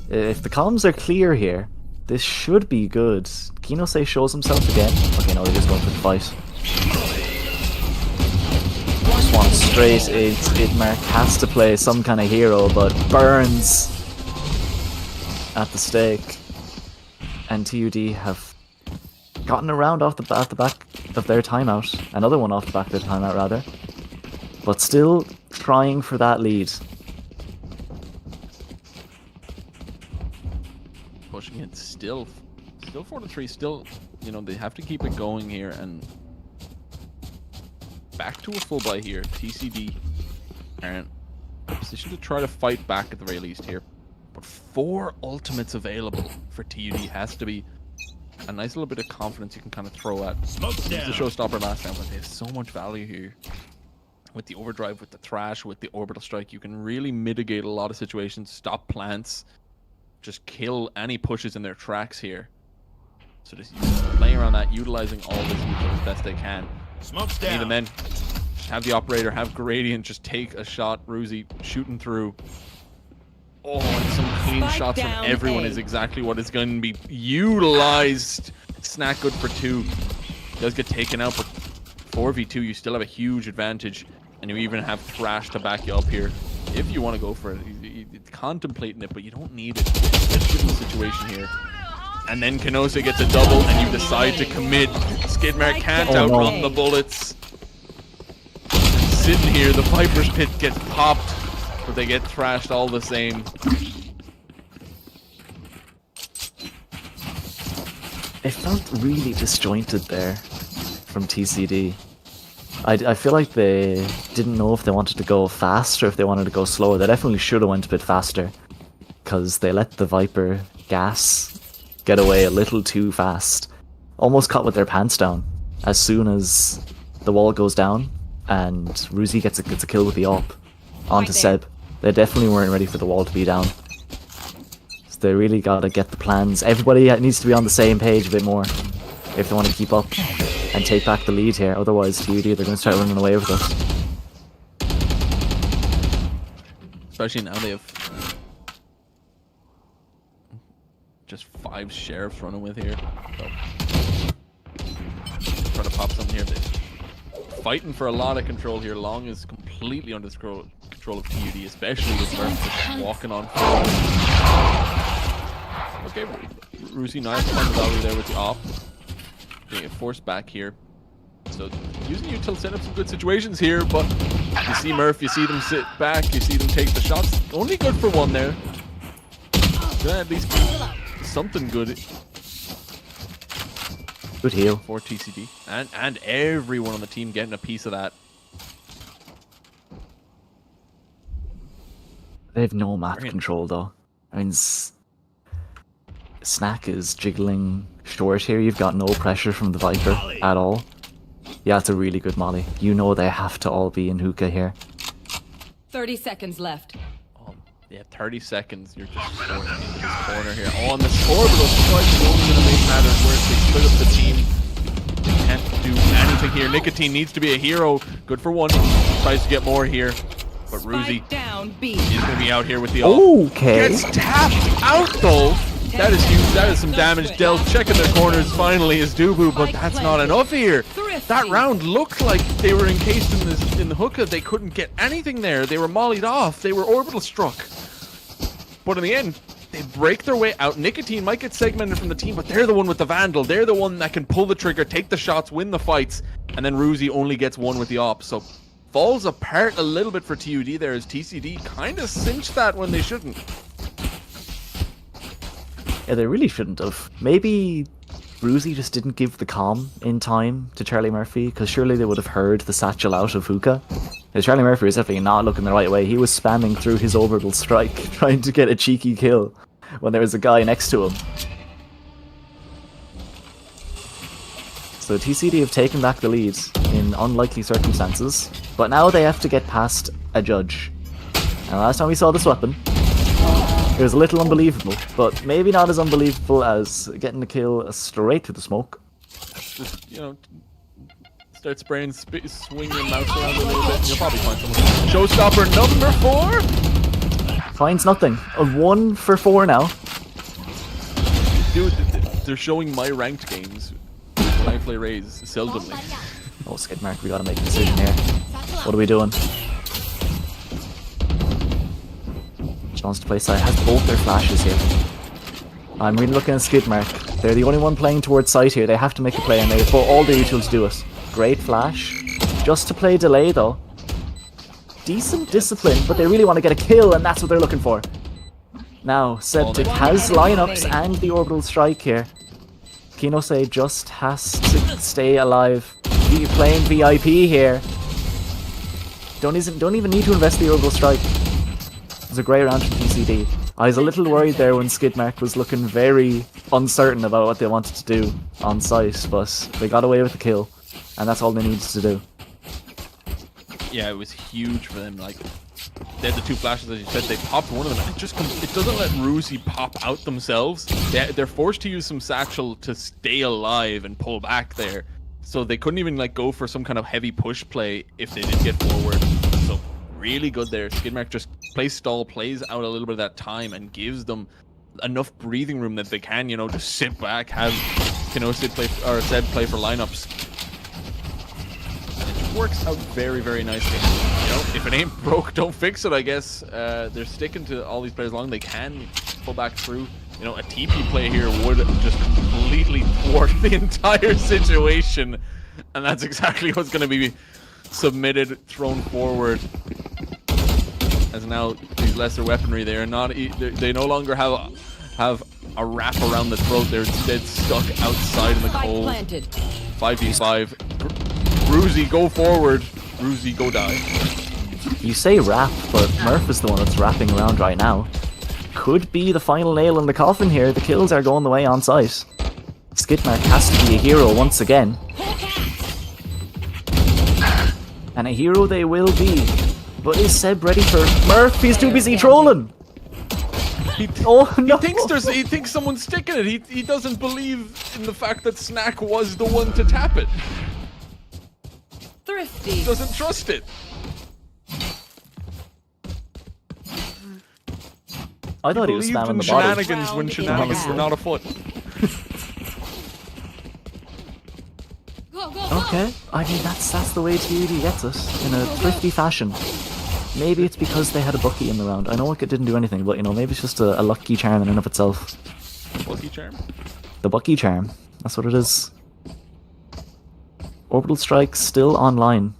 If the comms are clear here, This should be good. Kinose shows himself again. Okay, no, they're just going for the fight. Swan straight. Mark has to play some kind of hero, but burns at the stake. And TUD have gotten around off the back of their timeout. Another one off the back of their timeout, rather. But still trying for that lead. Pushing it still 4-3. Still, you know, they have to keep it going here, and back to a full buy here. TCD aren't in a position to try to fight back at the very least here. But 4 ultimates available for TUD has to be a nice little bit of confidence you can kind of throw at. It was the showstopper last time, but they have so much value here. With the overdrive, with the thrash, with the orbital strike, you can really mitigate a lot of situations, stop plants, just kill any pushes in their tracks here. So just playing around that, utilizing all this neutral as best they can. Smoke's down. Even then, just have the operator, have Gradient, just take a shot. Ruzi shooting through. Oh, and some clean Spike shots from down everyone A. is exactly what is going to be utilized. Snack good for 2. Does get taken out, but 4v2, you still have a huge advantage. And you even have Thrash to back you up here. If you want to go for it, you're contemplating it, but you don't need it. Let's get in the situation here. And then Kinose gets a double, and you decide to commit. Skidmark can't outrun the bullets. Sitting here, the Viper's Pit gets popped, but they get thrashed all the same. It felt really disjointed there from TCD. I feel like they didn't know if they wanted to go fast or if they wanted to go slower. They definitely should have went a bit faster, because they let the Viper gas get away a little too fast. Almost caught with their pants down as soon as the wall goes down and Ruzi gets a kill with the AWP onto Seb. They definitely weren't ready for the wall to be down. So they really gotta get the plans. Everybody needs to be on the same page a bit more if they want to keep up and take back the lead here. Otherwise, TUD, they're going to start running away with us. Especially now they have just 5 sheriffs running with here. So, trying to pop something here. They're fighting for a lot of control here. Long is completely under control of TUD, especially with Murph just walking on forward. Okay, Rusi nice on the value there with the op. Getting it forced back here. So using util set up some good situations here, but you see Murph, you see them sit back, you see them take the shots. Only good for 1 there. Gonna at least be something good. Good heal for TCD. And everyone on the team getting a piece of that. They have no map control though. I mean, Snack is jiggling short here. You've got no pressure from the Viper at all. Yeah, it's a really good molly. You know they have to all be in hookah here. 30 seconds left. Yeah, 30 seconds. You're just forced into this corner here. Oh, and the orbital strike is only going to make matters worse. They split up the team. They can't do anything here. Nicotine needs to be a hero. Good for 1. Tries to get more here. But Ruzi down B. He's going to be out here with the ult. Okay. Gets tapped out though. That is huge. That is some damage dealt. Checking their corners finally is Dubu, but that's not enough here. That round looked like they were encased in the hookah. They couldn't get anything there. They were mollied off. They were orbital struck. But in the end, they break their way out. Nicotine might get segmented from the team, but they're the one with the Vandal. They're the one that can pull the trigger, take the shots, win the fights, and then Ruzi only gets 1 with the op. So falls apart a little bit for TUD there as TCD kind of cinched that when they shouldn't. Yeah, they really shouldn't have. Maybe Ruzi just didn't give the comm in time to Charlie Murphy, because surely they would have heard the satchel out of hookah. Charlie Murphy was definitely not looking the right way. He was spamming through his orbital strike, trying to get a cheeky kill when there was a guy next to him. So TCD have taken back the lead in unlikely circumstances, but now they have to get past a judge. And last time we saw this weapon, it was a little unbelievable, but maybe not as unbelievable as getting the kill straight to the smoke. Just, you know, start spraying, swing your mouse around a little bit, and you'll probably find someone. Showstopper number 4! Finds nothing. A 1 for 4 now. Dude, they're showing my ranked games when I play Raze, seldomly. Oh, Skidmark, we gotta make a decision here. What are we doing? Wants to play side, has both their flashes here. I'm really looking at Skidmark. They're the only one playing towards site here. They have to make a play and they have all the usual to do it. Great flash. Just to play delay though. Decent discipline, but they really want to get a kill and that's what they're looking for. Now, Septic has lineups and the orbital strike here. Kinose just has to stay alive. Playing VIP here. Don't even need to invest the orbital strike. It was a great round from TCD. I was a little worried there when Skidmark was looking very uncertain about what they wanted to do on site, but they got away with the kill, and that's all they needed to do. Yeah, it was huge for them. Like, they had the 2 flashes, as you said. They popped one of them, and it doesn't let Ruzi pop out themselves. They're forced to use some satchel to stay alive and pull back there. So they couldn't even like go for some kind of heavy push play if they did get forward. So really good there. Skidmark just plays stall, plays out a little bit of that time, and gives them enough breathing room that they can, you know, just sit back, have, you know, Seb play for lineups. And it just works out very, very nicely. You know, if it ain't broke, don't fix it, I guess. They're sticking to all these players long. They can pull back through. You know, a TP play here would just completely thwart the entire situation. And that's exactly what's going to be submitted, thrown forward. As now these lesser weaponry, they no longer have a wrap around the throat. They're instead stuck outside in the cold. 5v5. Ruzi, go forward. Ruzi, go die. You say wrap, but Murph is the one that's wrapping around right now. Could be the final nail in the coffin here. The kills are going the way on site. Skidmark has to be a hero once again. And a hero they will be. But is Seb ready for Murph? He's too busy trolling. Oh no! He thinks someone's sticking it. He doesn't believe in the fact that Snack was the one to tap it. Thrifty. He doesn't trust it. I thought he was spamming the body. Shenanigans when shenanigans were not afoot. Okay, I mean that's the way TUD gets us, in a thrifty fashion. Maybe it's because they had a Bucky in the round. I know it didn't do anything, but you know, maybe it's just a lucky charm in and of itself. Bucky charm? The Bucky charm. That's what it is. Orbital Strike still online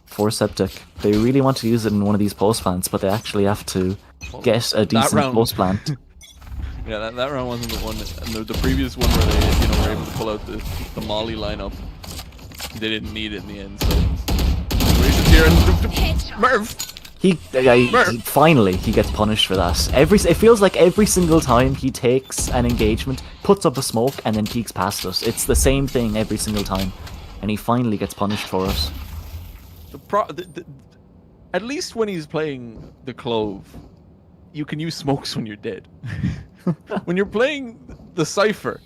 for Septic. They really want to use it in one of these post plants, but they actually have to get a decent post plant. Yeah, that round wasn't the one. And the previous one where they, you know, were able to pull out the Molly lineup, they didn't need it in the end. So situations here, and Murph. Finally he gets punished for that. It feels like every single time he takes an engagement, puts up a smoke, and then peeks past us. It's the same thing every single time, and he finally gets punished for it. At least when he's playing the Clove, you can use smokes when you're dead. When you're playing the Cypher,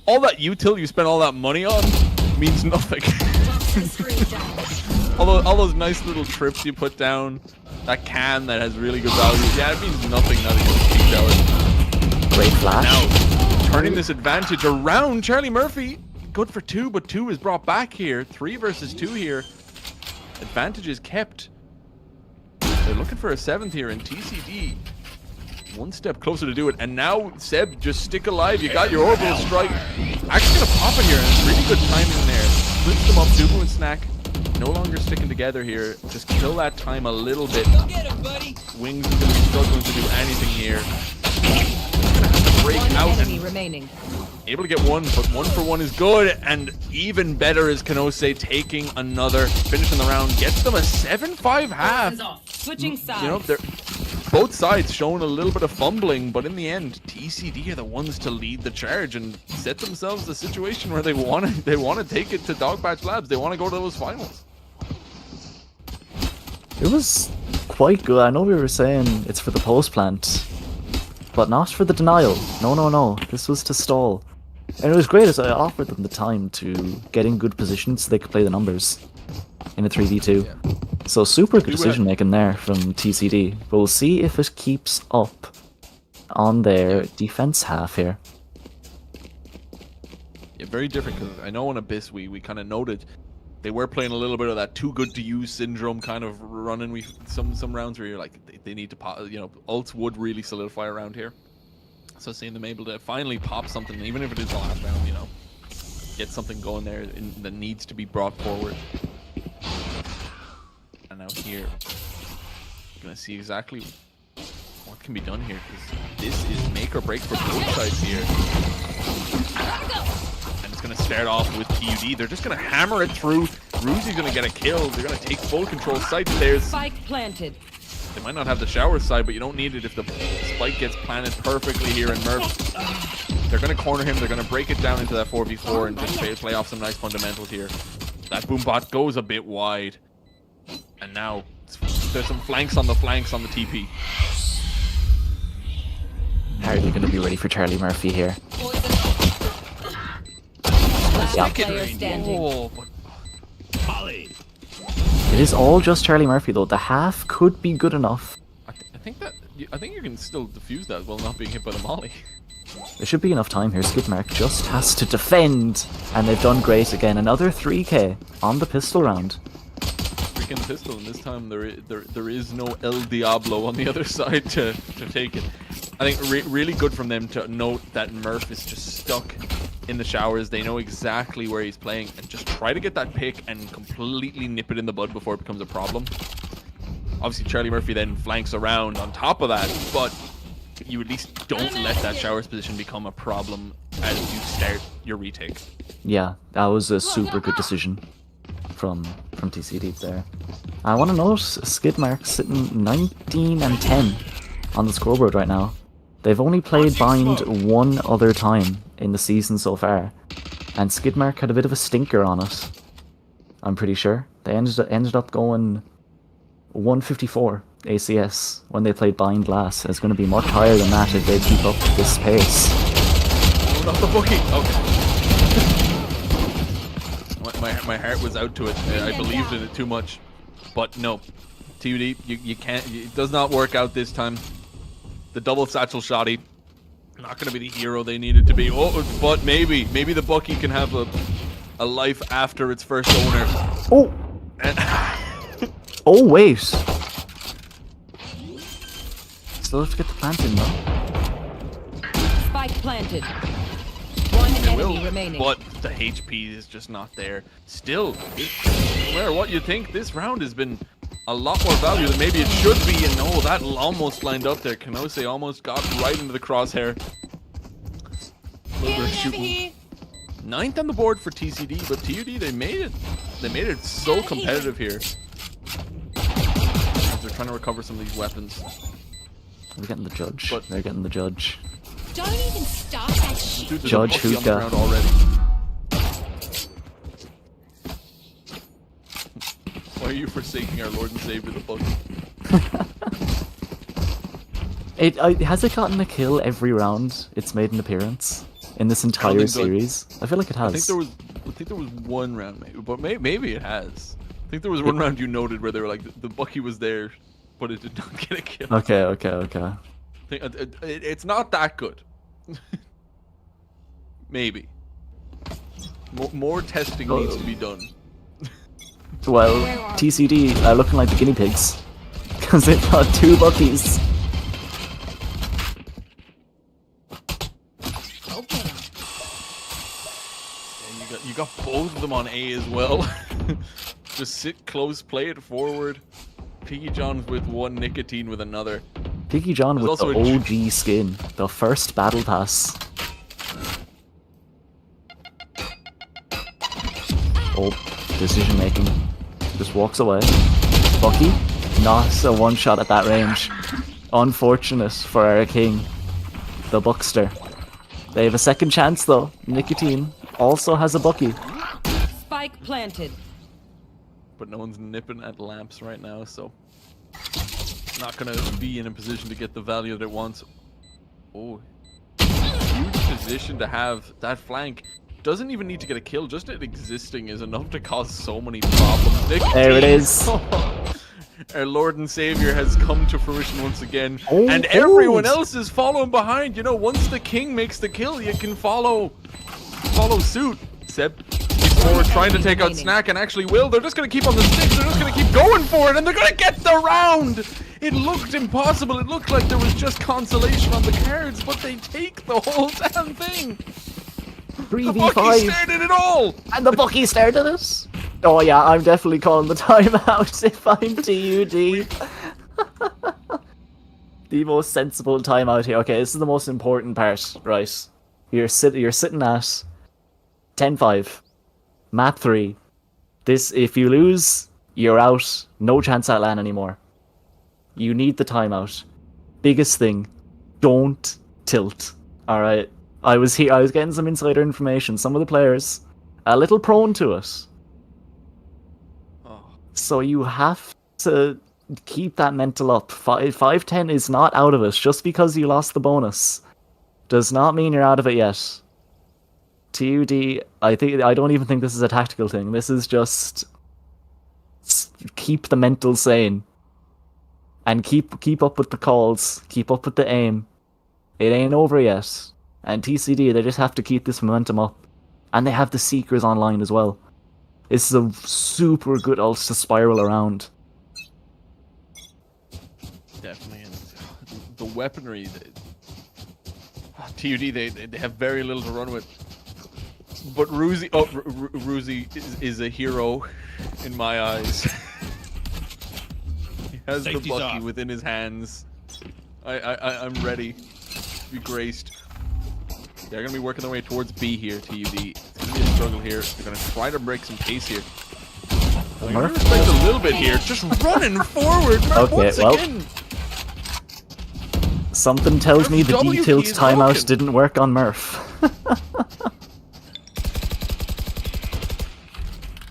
all that util you spent all that money on means nothing. all those nice little trips you put down, that can that has really good value, yeah, it means nothing now that you peeked out. Great flash. Now, turning this advantage around, Charlie Murphy, good for 2, but 2 is brought back here. 3 versus 2 here. Advantage is kept. They're looking for a 7th here, and TCD one step closer to do it. And now, Seb, just stick alive. You got your orbital strike. Actually gonna pop it here, and it's really good timing there. Splits them up, Dubu and Snack. No longer sticking together here. Just kill that time a little bit. Go get him, buddy. Wings is gonna be struggling to do anything here. He's gonna have to break out and remaining. able to get 1, but 1 for 1 is good, and even better is Kanose taking another, finishing the round, gets them a 7-5 half. Switching sides. You know, they're both sides showing a little bit of fumbling, but in the end, TCD are the ones to lead the charge and set themselves a situation where they want to take it to Dogpatch Labs. They want to go to those finals. It was quite good. I know we were saying it's for the post plant, but not for the denial. No. This was to stall. And it was great as I offered them the time to get in good positions so they could play the numbers in a 3v2. Yeah. So super good decision making there from TCD. But we'll see if it keeps up on their defense half here. very different because I know on Abyss we kind of noted they were playing a little bit of that too good to use syndrome kind of running. We some rounds where you're like they need to pop, you know, ults would really solidify around here. So seeing them able to finally pop something, even if it is the last round, you know, get something going there that needs to be brought forward. And now here, we're gonna see exactly what can be done here, because this is make or break for both sides here. And it's gonna start off with TUD. They're just gonna hammer it through. Ruzy's gonna get a kill. They're gonna take full control. Site stairs. Spike planted. They might not have the shower side, but you don't need it if the spike gets planted perfectly here. And Murph, they're gonna corner him. They're gonna break it down into that 4v4 and just play off some nice fundamentals here. That boom bot goes a bit wide, and now there's some flanks on the TP. Hardly going to be ready for Charlie Murphy here. Yeah. Player standing. Oh, but It is all just Charlie Murphy though. The half could be good enough. I think you can still defuse that while not being hit by the molly. There should be enough time here. Skidmark just has to defend, and they've done great again. Another 3k on the pistol round. Freaking pistol, and this time there is no El Diablo on the other side to take it. I think really good from them to note that Murph is just stuck in the showers. They know exactly where he's playing, and just try to get that pick and completely nip it in the bud before it becomes a problem. Obviously, Charlie Murphy then flanks around on top of that, but you at least don't let that showers position become a problem as you start your retake. Yeah, that was a super good decision from TCD there. I want to note Skidmark sitting 19 and 10 on the scoreboard right now. They've only played Bind one other time in the season so far, and Skidmark had a bit of a stinker on it. I'm pretty sure they ended up going 154 ACS when they played Bind last. It's going to be much higher than that if they keep up this pace. Oh, not the bookie. Okay. My heart was out to it. I believed in it too much, but no, TUD, you can't. It does not work out this time. The double satchel shotty, not going to be the hero they needed to be. Oh, but maybe the Bucky can have a life after its first owner. Oh! Oh, wait. Still have to get the plant in, though. Spike planted. One enemy remaining. But the HP is just not there. Still, no matter what you think, this round has been a lot more value than maybe it should be, and no, that almost lined up there. Kanose almost got right into the crosshair. A little bit of shooting. 9th on the board for TCD, but TUD, they made it. They made it so competitive here. As they're trying to recover some of these weapons. They're getting the judge. But they're getting the judge. Don't even stop that shit. Dude, Judge Hookah already. Why are you forsaking our Lord and Savior, the Bucky? Has it gotten a kill every round it's made an appearance in this entire series? I feel like it has. I think there was one round, maybe, but maybe it has. I think there was one round you noted where they were like the Bucky was there, but it did not get a kill. Okay. It's not that good. Maybe. More testing needs to be done. Well, TCD are looking like the guinea pigs, because they've got 2 Buckies. Okay. And you got both of them on A as well. Just sit close, play it forward. Piggy John with one, Nicotine with another. Piggy John with the OG skin, the first battle pass. Oh, decision making. Just walks away. Bucky, not a one shot at that range. Unfortunate for our king, the Buckster. They have a second chance though. Nicotine also has a Bucky. Spike planted. But no one's nipping at lamps right now, so not gonna be in a position to get the value that it wants. Oh, huge position to have. That flank doesn't even need to get a kill. Just it existing is enough to cause so many problems. There it is. Our Lord and Savior has come to fruition once again, and everyone else is following behind. You know, once the king makes the kill, you can follow follow suit. Seb keeps forward, trying to take out Snack, and actually will. They're just going to keep on the sticks. They're just going to keep going for it, and they're going to get the round. It looked impossible. It looked like there was just consolation on the cards, but they take the whole damn thing. 3v5. The Bucky started it all. And the Bucky started it. Oh yeah, I'm definitely calling the timeout if I'm TUD. The most sensible timeout here. Okay, this is the most important part, right? You're sitting at 10-5. Map 3. This, if you lose, you're out. No chance at LAN anymore. You need the timeout. Biggest thing, don't tilt. Alright? I was getting some insider information. Some of the players, a little prone to it. So you have to keep that mental up. 5-10 is not out of it. Just because you lost the bonus does not mean you're out of it yet. TUD, I don't even think this is a tactical thing. This is just keep the mental sane. And keep up with the calls. Keep up with the aim. It ain't over yet. And TCD, they just have to keep this momentum up. And they have the Seekers online as well. This is a super good ult to spiral around. Definitely. And the weaponry, TUD, they have very little to run with. But Ruzi, Ruzi is a hero in my eyes. He has the Bucky within his hands. I'm ready to be graced. They're going to be working their way towards B here, TUD. It's going to be a struggle here. They're going to try to break some pace here. I'm going to respect a little bit here. Just running forward. Okay, well. Again. Something tells me the D-tilt timeout didn't work on Murph.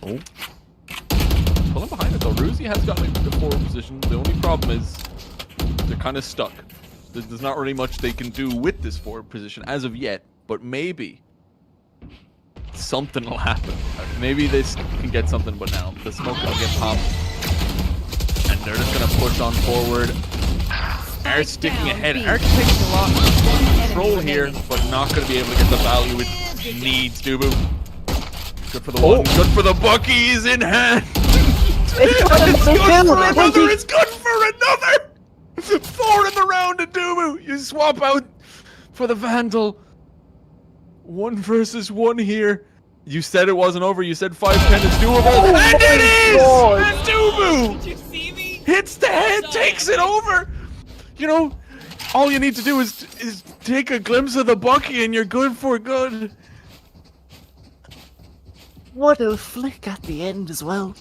Oh. Pulling behind it though. Ruzi has got like the forward position. The only problem is they're kind of stuck. There's not really much they can do with this forward position as of yet, but maybe something will happen. Maybe they can get something, but now the smoke will get popped. And they're just going to push on forward. Arc sticking ahead. Arc takes a lot of control here, but not going to be able to get the value it needs, Dubu. Good for the one, good for the Buckies in hand. It's good for another, it's good for another. 4 in the round to Dubu. You swap out for the Vandal. 1 versus 1 here. You said it wasn't over. You said 5-10 is doable. And it is! And Dubu Did you see me? hits the head, takes it over. You know, all you need to do is take a glimpse of the Bucky and you're good for good. What a flick at the end as well.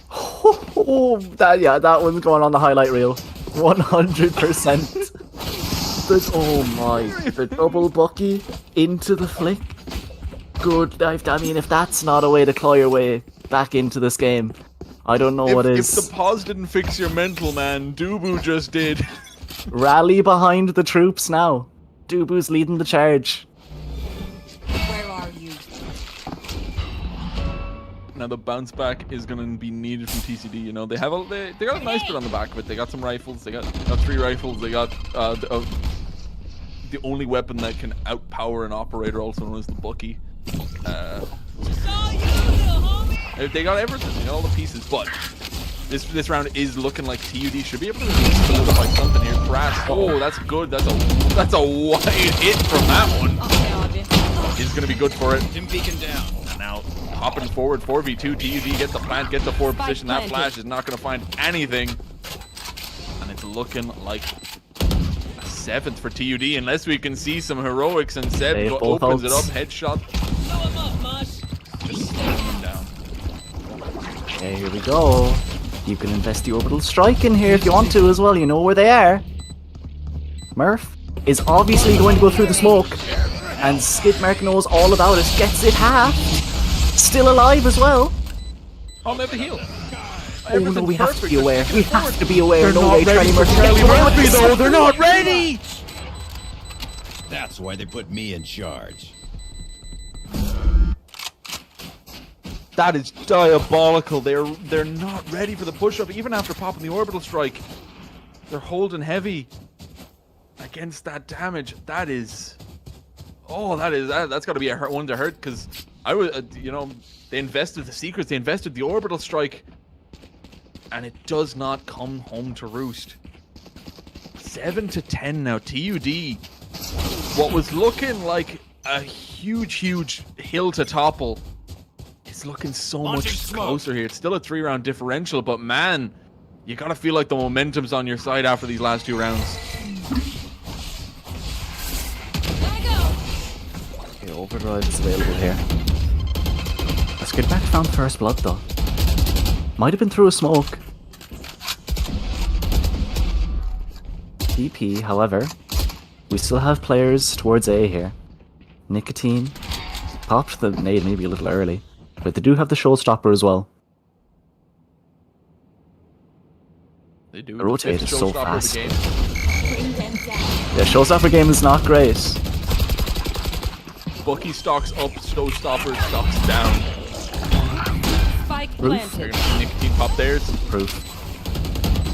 Oh, that one's going on the highlight reel. 100%. Oh my, the double Bucky into the flick. Good. I mean, if that's not a way to claw your way back into this game, I don't know what is. If the pause didn't fix your mental, man, Dubu just did. Rally behind the troops now. Dubu's leading the charge. Where are you? Now the bounce back is going to be needed from TCD. You know, they got a nice bit on the back of it. They got some rifles. They got 3 rifles. They got the only weapon that can outpower an operator, also known as the Bucky. They got everything, they got all the pieces. But this round is looking like TUD should be able to solidify something here. Crash. Oh, that's good. That's a wide hit from that one. Is going to be good for it. Him beacon down. And now hopping forward, 4v2, TUD get the plant, get the forward position. That flash is not going to find anything. And it's looking like a 7th for TUD, unless we can see some heroics and Seb opens it up, headshot. Just slowing them down. Okay, here we go. You can invest the orbital strike in here if you want to as well, you know where they are. Murph is obviously going to go through the smoke, and Skidmark knows all about it, gets it half. Still alive as well. Oh, they have the heal. Oh no, we have to be aware. We have to be aware. They're not ready for Charlie Murphy though. They're not ready. That's why they put me in charge. That is diabolical. They're not ready for the push-up even after popping the orbital strike. They're holding heavy against that damage. That is... Oh, that's got to be a one to hurt, because I was, they invested the secrets, they invested the orbital strike, and it does not come home to roost. 7-10 now. TUD, what was looking like a huge hill to topple, it's looking so much closer here. It's still a 3-round differential, but man, you gotta feel like the momentum's on your side after these last 2 rounds. Okay, Overdrive is available here. Let's get back found first blood though. Might have been through a smoke. TP, however, we still have players towards A here. Nicotine popped the nade maybe a little early, but they do have the showstopper as well. They do. The rotate is so fast. Bring them down. Yeah, showstopper game is not great. Bucky stocks up, showstopper stocks down. Spike Roof. planted. Nicotine pop there. Proof.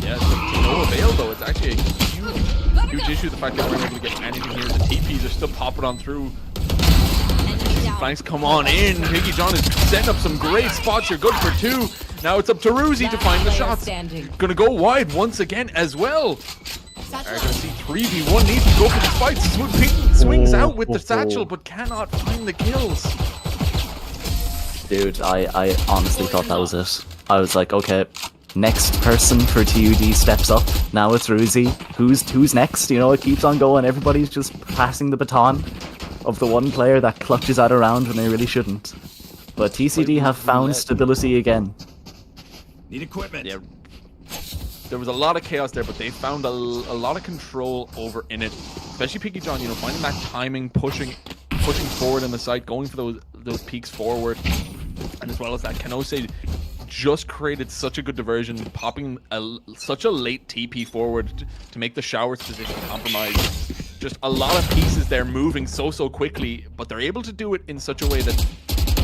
Yeah, to no avail though. It's actually a huge issue, the fact that we're not able to get anything here. The TPs are still popping on through. Flanks come on in. Piggy John is setting up some great spots here. Good for 2. Now it's up to Ruzi to find the shots. Gonna go wide once again as well. Are gonna see 3v1. Needs to go for the fight. Swings out with the satchel, but cannot find the kills. Dude, I honestly thought that was it. I was like, okay, next person for TUD steps up. Now it's Ruzi. Who's next? You know, it keeps on going. Everybody's just passing the baton of the one player that clutches out around when they really shouldn't. But TCD have found stability again. Need equipment. Yeah. There was a lot of chaos there, but they found a lot of control over in it. Especially Piggy John, finding that timing, pushing forward in the site, going for those peaks forward. And as well as that, Kanose just created such a good diversion, popping such a late TP forward to make the Showers position compromised. Just a lot of pieces there moving so quickly, but they're able to do it in such a way that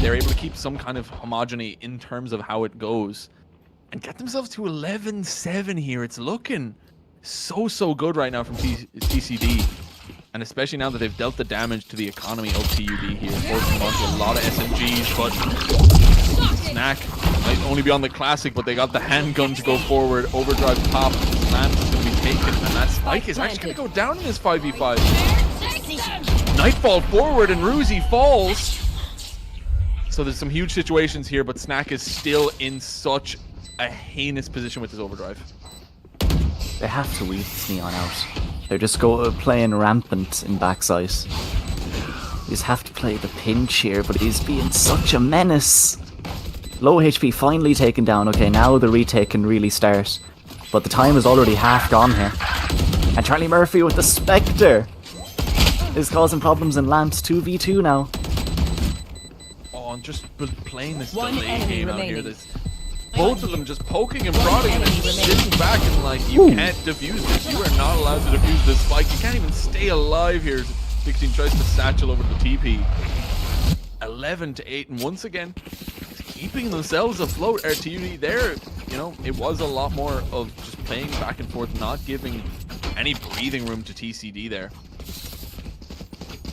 they're able to keep some kind of homogeny in terms of how it goes and get themselves to 11-7 here. It's looking so good right now from TCD, and especially now that they've dealt the damage to the economy of TUD here, forcing onto a lot of SMGs. But Snack might only be on the classic, but they got the handgun to go forward. Overdrive top, Lance is going to be taken, and that Spike is actually going to go down in this 5v5. Nightfall forward, and Ruzi falls. So there's some huge situations here, but Snack is still in such a heinous position with his Overdrive. They have to weed this Neon out. They're just playing rampant in backside. You just have to play the pinch here, but he's being such a menace. Low HP finally taken down. Okay, now the retake can really start. But the time is already half gone here. And Charlie Murphy with the Spectre is causing problems in Lance. 2v2 now. Oh, and just playing this One delay enemy game out here. remaining. There's both of them just poking and prodding and sitting back and like, you can't defuse this. You are not allowed to defuse this Spike. You can't even stay alive here. 16 tries to satchel over the TP. 11-8, and once again, keeping themselves afloat. RTUD there, it was a lot more of just playing back and forth, not giving any breathing room to TCD there.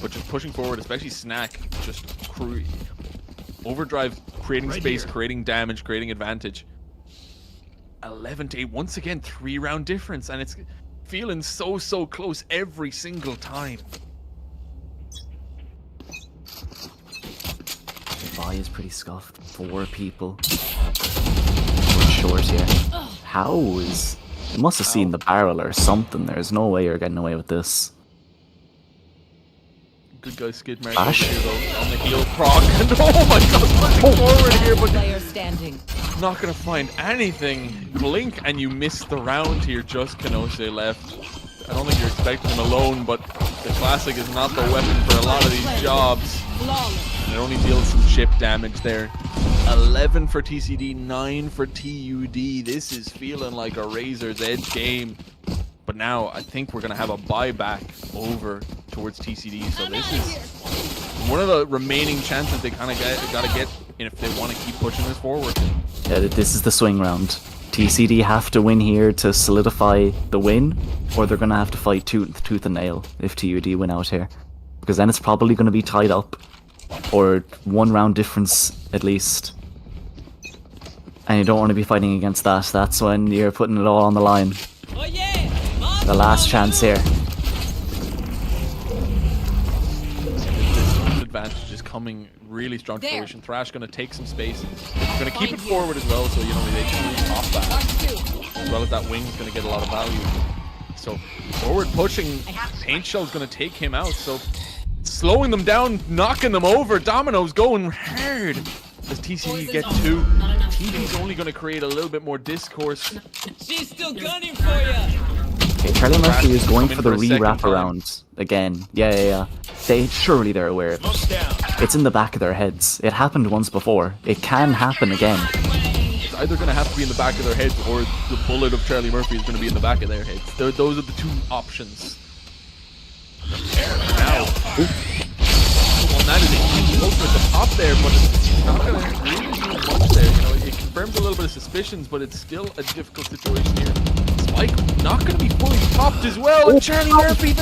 But just pushing forward, especially Snack, just Overdrive creating space, creating damage, creating advantage. 11-8, once again, 3-round difference, and it's feeling so close every single time. Vi is pretty scuffed. 4 people. Short here. How is... They must have seen the barrel or something. There's no way you're getting away with this. Good guy skid mark Bash. over here though, on the heel proc. And oh my god, pushing forward here, but Player standing. not gonna find anything. Blink and you miss the round here. Just Kanose left. I don't think you're expecting him alone, but the classic is not the weapon for a lot of these jobs. And it only deals some chip damage there. 11 for TCD, 9 for TUD. This is feeling like a razor's edge game. But now I think we're gonna have a buyback over towards TCD. So this is one of the remaining chances they kind of gotta get if they want to keep pushing this forward. Yeah, this is the swing round. TCD have to win here to solidify the win, or they're gonna have to fight tooth and nail if TUD win out here. because then it's probably going to be tied up, or 1 round difference at least. And you don't want to be fighting against that. That's when you're putting it all on the line. Oh yeah! The last chance here. This advantage is coming really strong to fruition. Thrash going to take some space. Going to keep it forward as well, so you know they can really pop that. As well as that wing's going to get a lot of value. So forward pushing, Paint Shell's going to take him out. So slowing them down, knocking them over. Domino's going hard as TCD get 2. TD's only going to create a little bit more discourse. She's still gunning for you. Okay, Charlie Murphy is going for the re-wrap around again. Yeah. Surely they're aware of it. It's in the back of their heads. It happened once before. It can happen again. It's either going to have to be in the back of their heads, or the bullet of Charlie Murphy is going to be in the back of their heads. Those are the 2 options. Now, well, that is a huge poke at the top there, but it's not going to really do much there. You know, it confirms a little bit of suspicions, but it's still a difficult situation here. Spike not going to be fully popped as well, and Charlie Murphy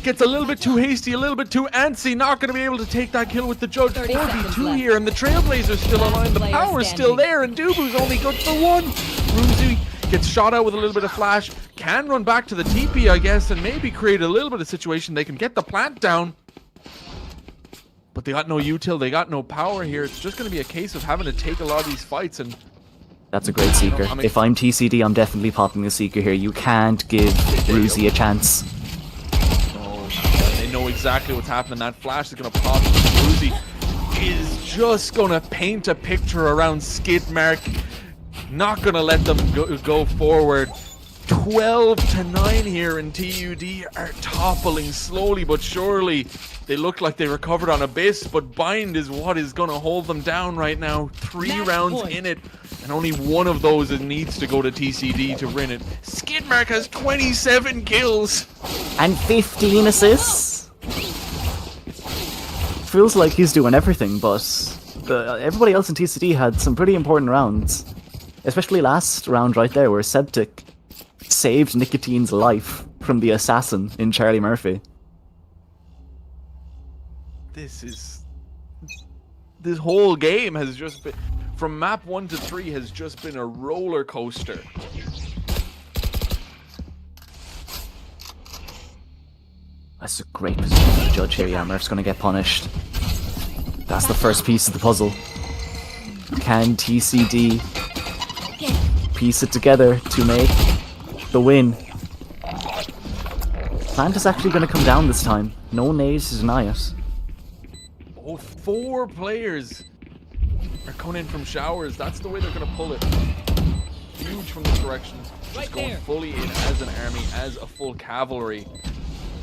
gets a little bit too hasty, a little bit too antsy, not going to be able to take that kill with the Judge. 4v2 here, and the Trailblazer's still alive, the power's still there, and Dubu's only good for 1. Ruzi gets shot out with a little bit of flash, can run back to the TP, I guess, and maybe create a little bit of situation. They can get the plant down, but they got no util, they got no power here. It's just going to be a case of having to take a lot of these fights, and that's a great Seeker. If I'm TCD, I'm definitely popping the Seeker here. You can't give Ruzi a chance. They know exactly what's happening. That flash is going to pop. Ruzi is just going to paint a picture around skid mark. Not going to let them go forward. 12-9 here, and TUD are toppling slowly but surely. They look like they recovered on Abyss, but Bind is what is going to hold them down right now. 3 rounds in it, and only 1 of those needs to go to TCD to win it. Skidmark has 27 kills. And 15 assists. Feels like he's doing everything, but everybody else in TCD had some pretty important rounds. Especially last round right there, where Septic saved Nicotine's life from the assassin in Charlie Murphy. This whole game has just been, from map 1 to 3, has just been a roller coaster. That's a great position to judge here. Yeah, Murph's gonna get punished. That's the first piece of the puzzle. Can TCD piece it together to make the win? Plant is actually gonna come down this time. No nades to deny it. Oh, 4 players are coming in from showers. That's the way they're going to pull it. Huge from this direction. Just going fully in as an army, as a full cavalry.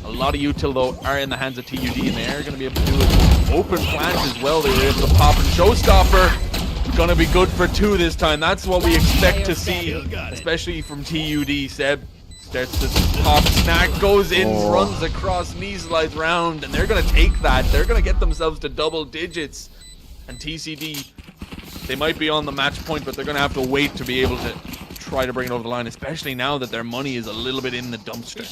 A lot of util, though, are in the hands of TUD, and they are going to be able to do it. Open plant as well. They were able to pop, and Showstopper going to be good for 2 this time. That's what we expect to see, especially from TUD. Seb starts to pop, snack goes in, runs across, knee slides round, and they're going to take that. They're going to get themselves to double digits. And TCD, they might be on the match point, but they're going to have to wait to be able to try to bring it over the line, especially now that their money is a little bit in the dumpster.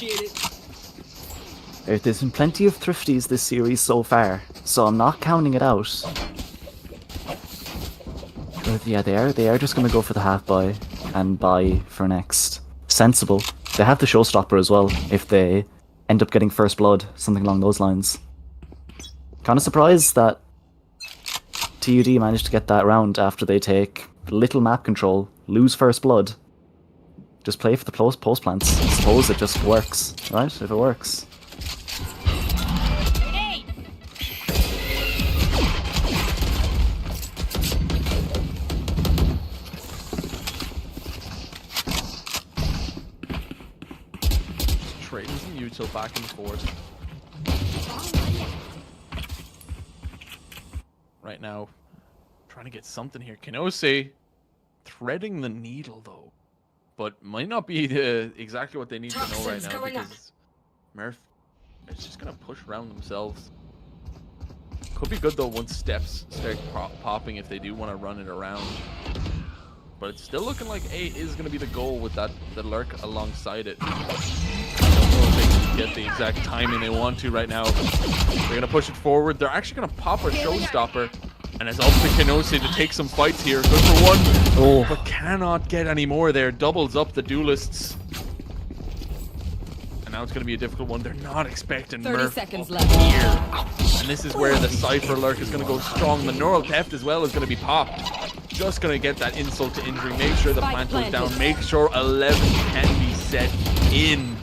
There's been plenty of thrifties this series so far, so I'm not counting it out. But yeah, they are just going to go for the half buy and buy for next. Sensible. They have the Showstopper as well, if they end up getting first blood, something along those lines. Kind of surprised that TUD managed to get that round after they take little map control, lose first blood. Just play for the post plants. I suppose it just works, right? If it works. Trading some util back and forth. Right now, trying to get something here. Kanose threading the needle though, but might not be exactly what they need to know right now, because Murph is just gonna push around themselves. Could be good though once steps start popping if they do want to run it around. But it's still looking like A is going to be the goal with the lurk alongside it. I don't know if they can get the exact timing they want to right now. They're going to push it forward. They're actually going to pop a showstopper. And it's up to Kenose to take some fights here. Good for one, but cannot get any more there. Doubles up the duelists. And now it's going to be a difficult one. They're not expecting 30 Murph seconds up left. here. And this is where the Cypher Lurk is going to go strong. The Neural Theft as well is going to be popped. Just going to get that insult to injury. Make sure the plant goes down. Make sure 11 can be set in.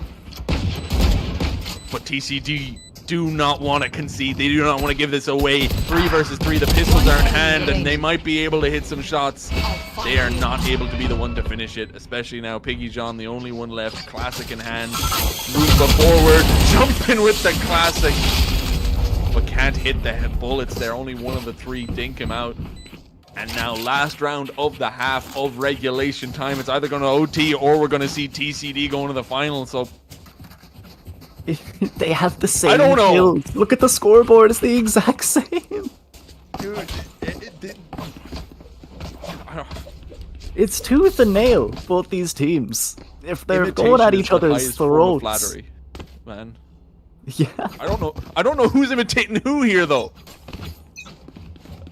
But TCD do not want to concede. They do not want to give this away. 3 versus 3. The pistols are in hand, and they might be able to hit some shots. They are not able to be the one to finish it, especially now. Piggy John, the only one left. Classic in hand. Move forward. Jumping with the Classic. But can't hit the bullets there. Only one of the 3 dink him out. And now last round of the half of regulation time. It's either going to OT or we're going to see TCD going to the final. So they have the same I don't know. kills. Look at the scoreboard, it's the exact same. Dude, it's tooth and nail, both these teams. If they're going at each other's throats. Flattery, man. Yeah. I don't know who's imitating who here though.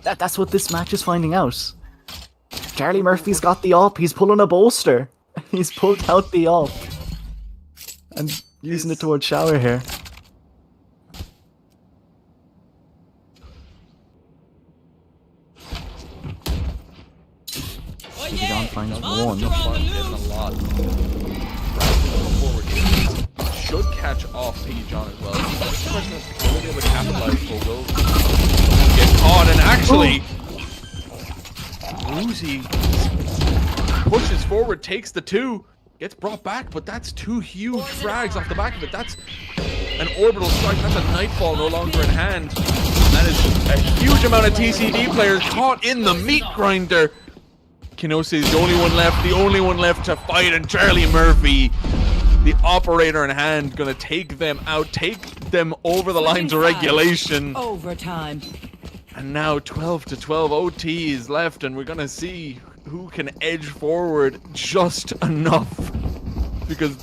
That's what this match is finding out. Charlie Murphy's got the op, he's pulling a bolster. He's pulled out the op. And using it towards shower here. John finds one. Getting a lot. Should catch off Piggy John as well. That's the question of will they be able to capitalize or will get caught? And actually, Woozy pushes forward, takes the 2. Gets brought back, but that's 2 huge frags off the back of it. That's an orbital strike. That's a Nightfall no longer in hand. That is a huge amount of TCD players caught in the meat grinder. Kenose is the only one left to fight, and Charlie Murphy, the operator in hand, gonna take them out, take them over the line to regulation. Overtime. And now 12-12 OT is left, and we're gonna see who can edge forward just enough, because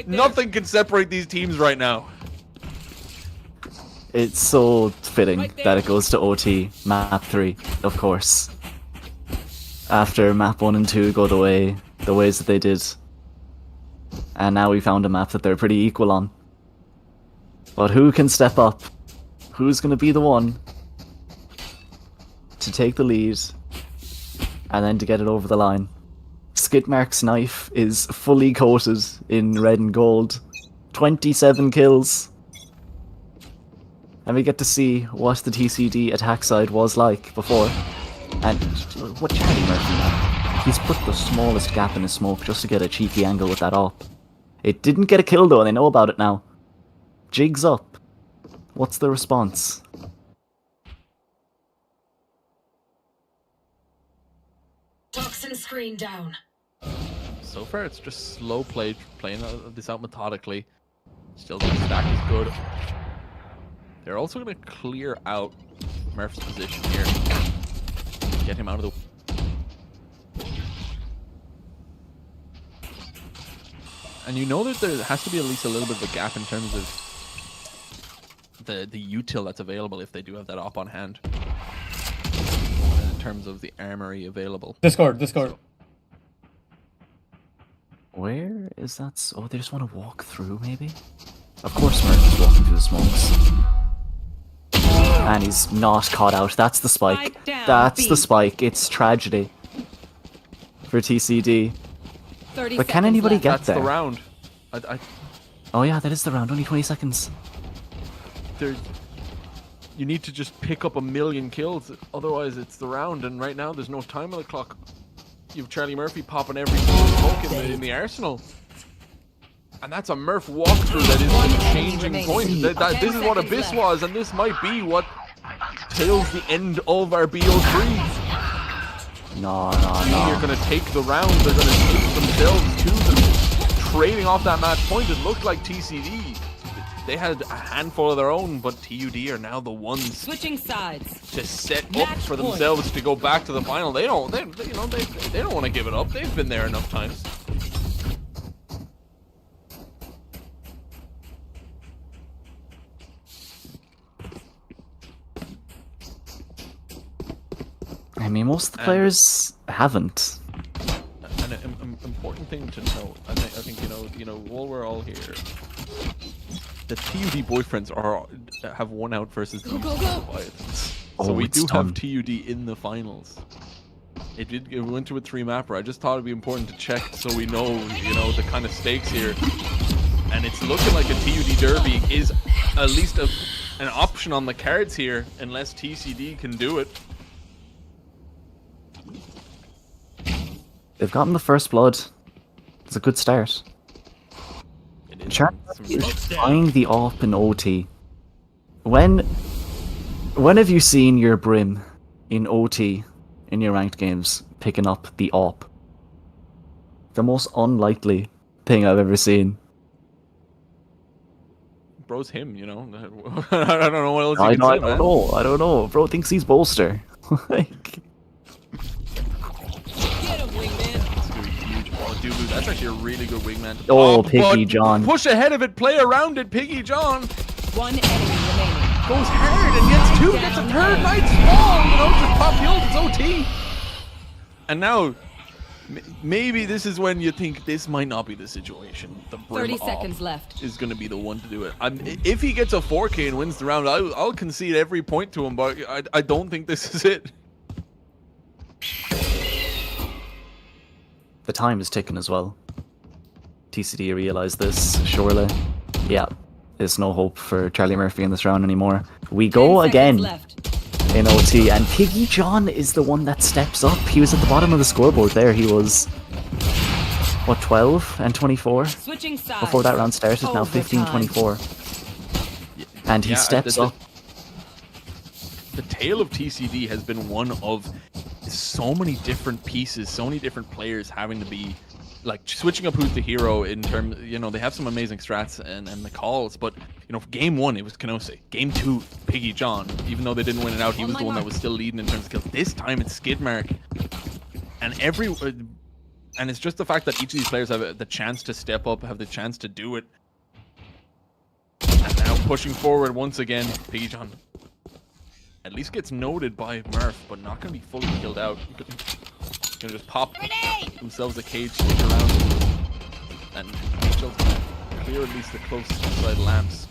nothing can separate these teams right now. It's so fitting that it goes to OT, map 3, of course. After map 1 and 2 go the ways that they did. And now we found a map that they're pretty equal on. But who can step up? Who's gonna be the one to take the lead and then to get it over the line? Skidmark's knife is fully coated in red and gold. 27 kills. And we get to see what the TCD attack side was like before. And what Charlie Murphy now? He's put the smallest gap in his smoke just to get a cheeky angle with that op. It didn't get a kill though, and they know about it now. Jigs up. What's the response? Toxin screen down. So far, it's just slow play, playing this out methodically. Still, the stack is good. They're also going to clear out Murph's position here. Get him out of the... And you know that there has to be at least a little bit of a gap in terms of the util that's available if they do have that op on hand. In terms of the armory available. Discord. Where is that? Oh, they just want to walk through, maybe? Of course Murph is walking through the smokes. And he's not caught out. That's the spike. That's the spike. It's tragedy for TCD. But can anybody get there? That's the round. Oh yeah, that is the round. Only 20 seconds. You need to just pick up 1,000,000 kills. Otherwise, it's the round. And right now, there's no time on the clock. You have Charlie Murphy popping every single smoke in the arsenal. And that's a Murph walkthrough that is the changing point. This is what Abyss was, and this might be what tails the end of our BO3. No. They're going to take the round. They're going to take themselves to them. Trading off that match point, it looked like TCD. They had a handful of their own, but TUD are now the ones switching sides to set up for themselves to go back to the final. They don't want to give it up. They've been there enough times. I mean, most of the players haven't. And an important thing to note, I think you know, while we're all here, the TUD boyfriends have won out versus the Leviathans. So we do have TUD in the finals. It went to a 3-mapper. I just thought it'd be important to check so we know, you know, the kind of stakes here. And it's looking like a TUD derby is at least an option on the cards here, unless TCD can do it. They've gotten the first blood. It's a good start. Buying the AWP in OT. When have you seen your Brim in OT in your ranked games picking up the AWP? The most unlikely thing I've ever seen. Bro's him, you know. I don't know what else you can say, I don't know. Bro thinks he's bolster. Like... Dude, that's actually a really good wingman. Oh, Piggy John. Push ahead of it, play around it, Piggy John. One enemy remaining. Goes hard and gets 2, gets a third night small, you know, just pop the ult, it's OT. And now, maybe this is when you think this might not be the situation. The Brim 30 seconds left. is going to be the one to do it. If he gets a 4K and wins the round, I'll concede every point to him, but I don't think this is it. The time is ticking as well. TCD realized this, surely. Yeah, there's no hope for Charlie Murphy in this round anymore. We go again in OT, and Piggy John is the one that steps up. He was at the bottom of the scoreboard there. He was, what, 12 and 24? Before that round started, now 15-24. And he steps up. The tale of TCD has been one of so many different pieces, so many different players having to be like switching up who's the hero in terms, you know, they have some amazing strats and the calls, but you know, game 1 it was Kanose, game 2 Piggy John, even though they didn't win it out, he was the one that was still leading in terms of kills. This time it's Skidmark, and and it's just the fact that each of these players have the chance to step up, have the chance to do it, and now pushing forward once again. Piggy John at least gets noted by Murph, but not going to be fully killed out. Going to just pop themselves a cage around him. And HL's going to clear at least the close side lamps.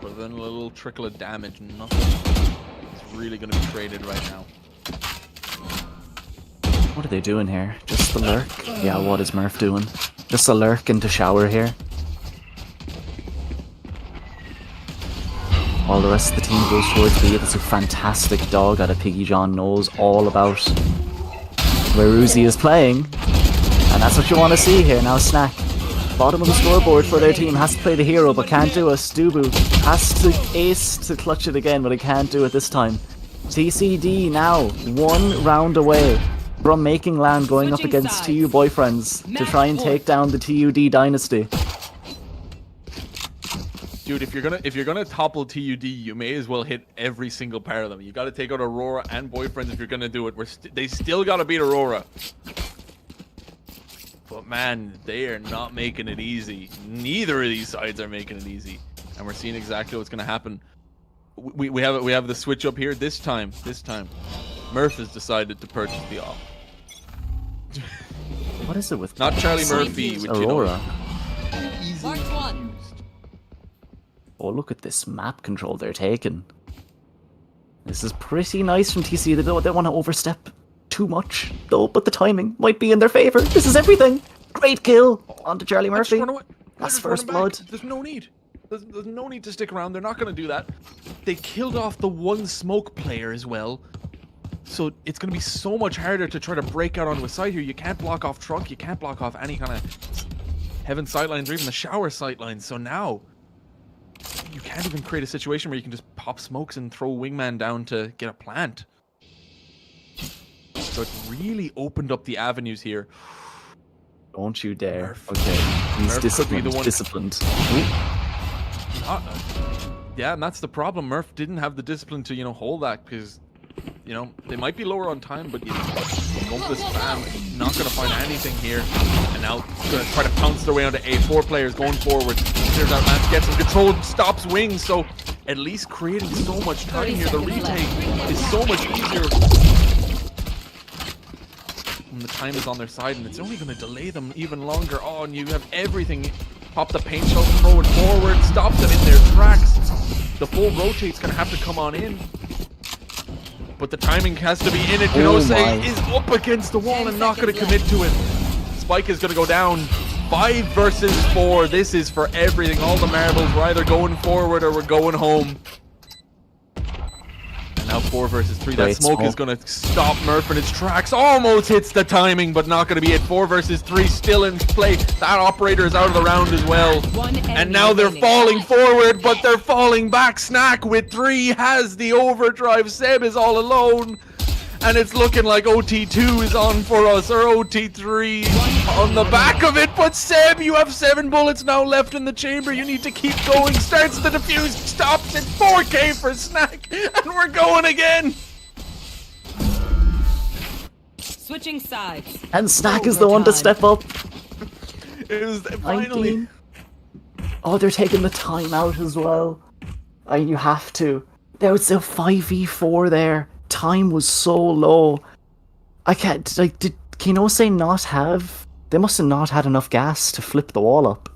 But then a little trickle of damage, nothing is really going to be traded right now. What are they doing here? Just the lurk? Yeah, what is Murph doing? Just a lurk into shower here. All the rest of the team goes towards B. That's a fantastic dog out of Piggy John knows all about where Uzi is playing. And that's what you want to see here. Now Snack, bottom of the scoreboard for their team, has to play the hero but can't do it. Dubu has to ace to clutch it again, but he can't do it this time. TCD now 1 round away from making land, going up against TU boyfriends to try and take down the TUD dynasty. Dude, if you're gonna topple TUD, you may as well hit every single part of them. You got to take out Aurora and boyfriends if you're gonna do it. They still got to beat Aurora. But man, they are not making it easy. Neither of these sides are making it easy, and we're seeing exactly what's gonna happen. We have the switch up here this time. Murph has decided to purchase the AWP. What is it with not Charlie Murphy with Aurora? Mark 1. Oh, look at this map control they're taking. This is pretty nice from TC. They don't want to overstep too much, though, but the timing might be in their favor. This is everything. Great kill onto Charlie Murphy. That's first blood. There's no need. There's no need to stick around. They're not going to do that. They killed off the one smoke player as well. So it's going to be so much harder to try to break out onto a side here. You can't block off truck. You can't block off any kind of heaven sightlines or even the shower sightlines. So now you can't even create a situation where you can just pop smokes and throw wingman down to get a plant. So it really opened up the avenues here. Don't you dare. Murph. Okay, he's Murph disciplined. could be the one. Disciplined. Yeah, and that's the problem. Murph didn't have the discipline to, you know, hold that because, you know, they might be lower on time, but you know, Bumpus Spam not going to find anything here. And now going to try to pounce their way onto A4 players going forward. Clears out Lance, gets some control, stops wings. So at least creating so much time here. The retake is so much easier when the time is on their side, and it's only going to delay them even longer. Oh, and you have everything. Pop the paint shell, throw it forward, stop them in their tracks. The full rotate's going to have to come on in. But the timing has to be in it. KOKA is up against the wall and not going to commit to it. Spike is going to go down. 5 versus 4. This is for everything. All the marbles. We're either going forward or we're going home. And now 4 versus 3. That smoke is going to stop Murph in its tracks. Almost hits the timing, but not going to be it. 4 versus 3 still in play. That operator is out of the round as well. And now they're falling forward, but they're falling back. Snack with 3 has the overdrive. Seb is all alone. And it's looking like OT2 is on for us, or OT3 on the back of it. But Seb, you have 7 bullets now left in the chamber. You need to keep going. Starts the defuse, stops it. 4K for Snack, and we're going again. Switching sides. And Snack is the one to step up. It was finally. 19. Oh, they're taking the time out as well. And you have to. There was a 5v4 there. Time was so low. I can't, like, did KOKA not have... They must have not had enough gas to flip the wall up.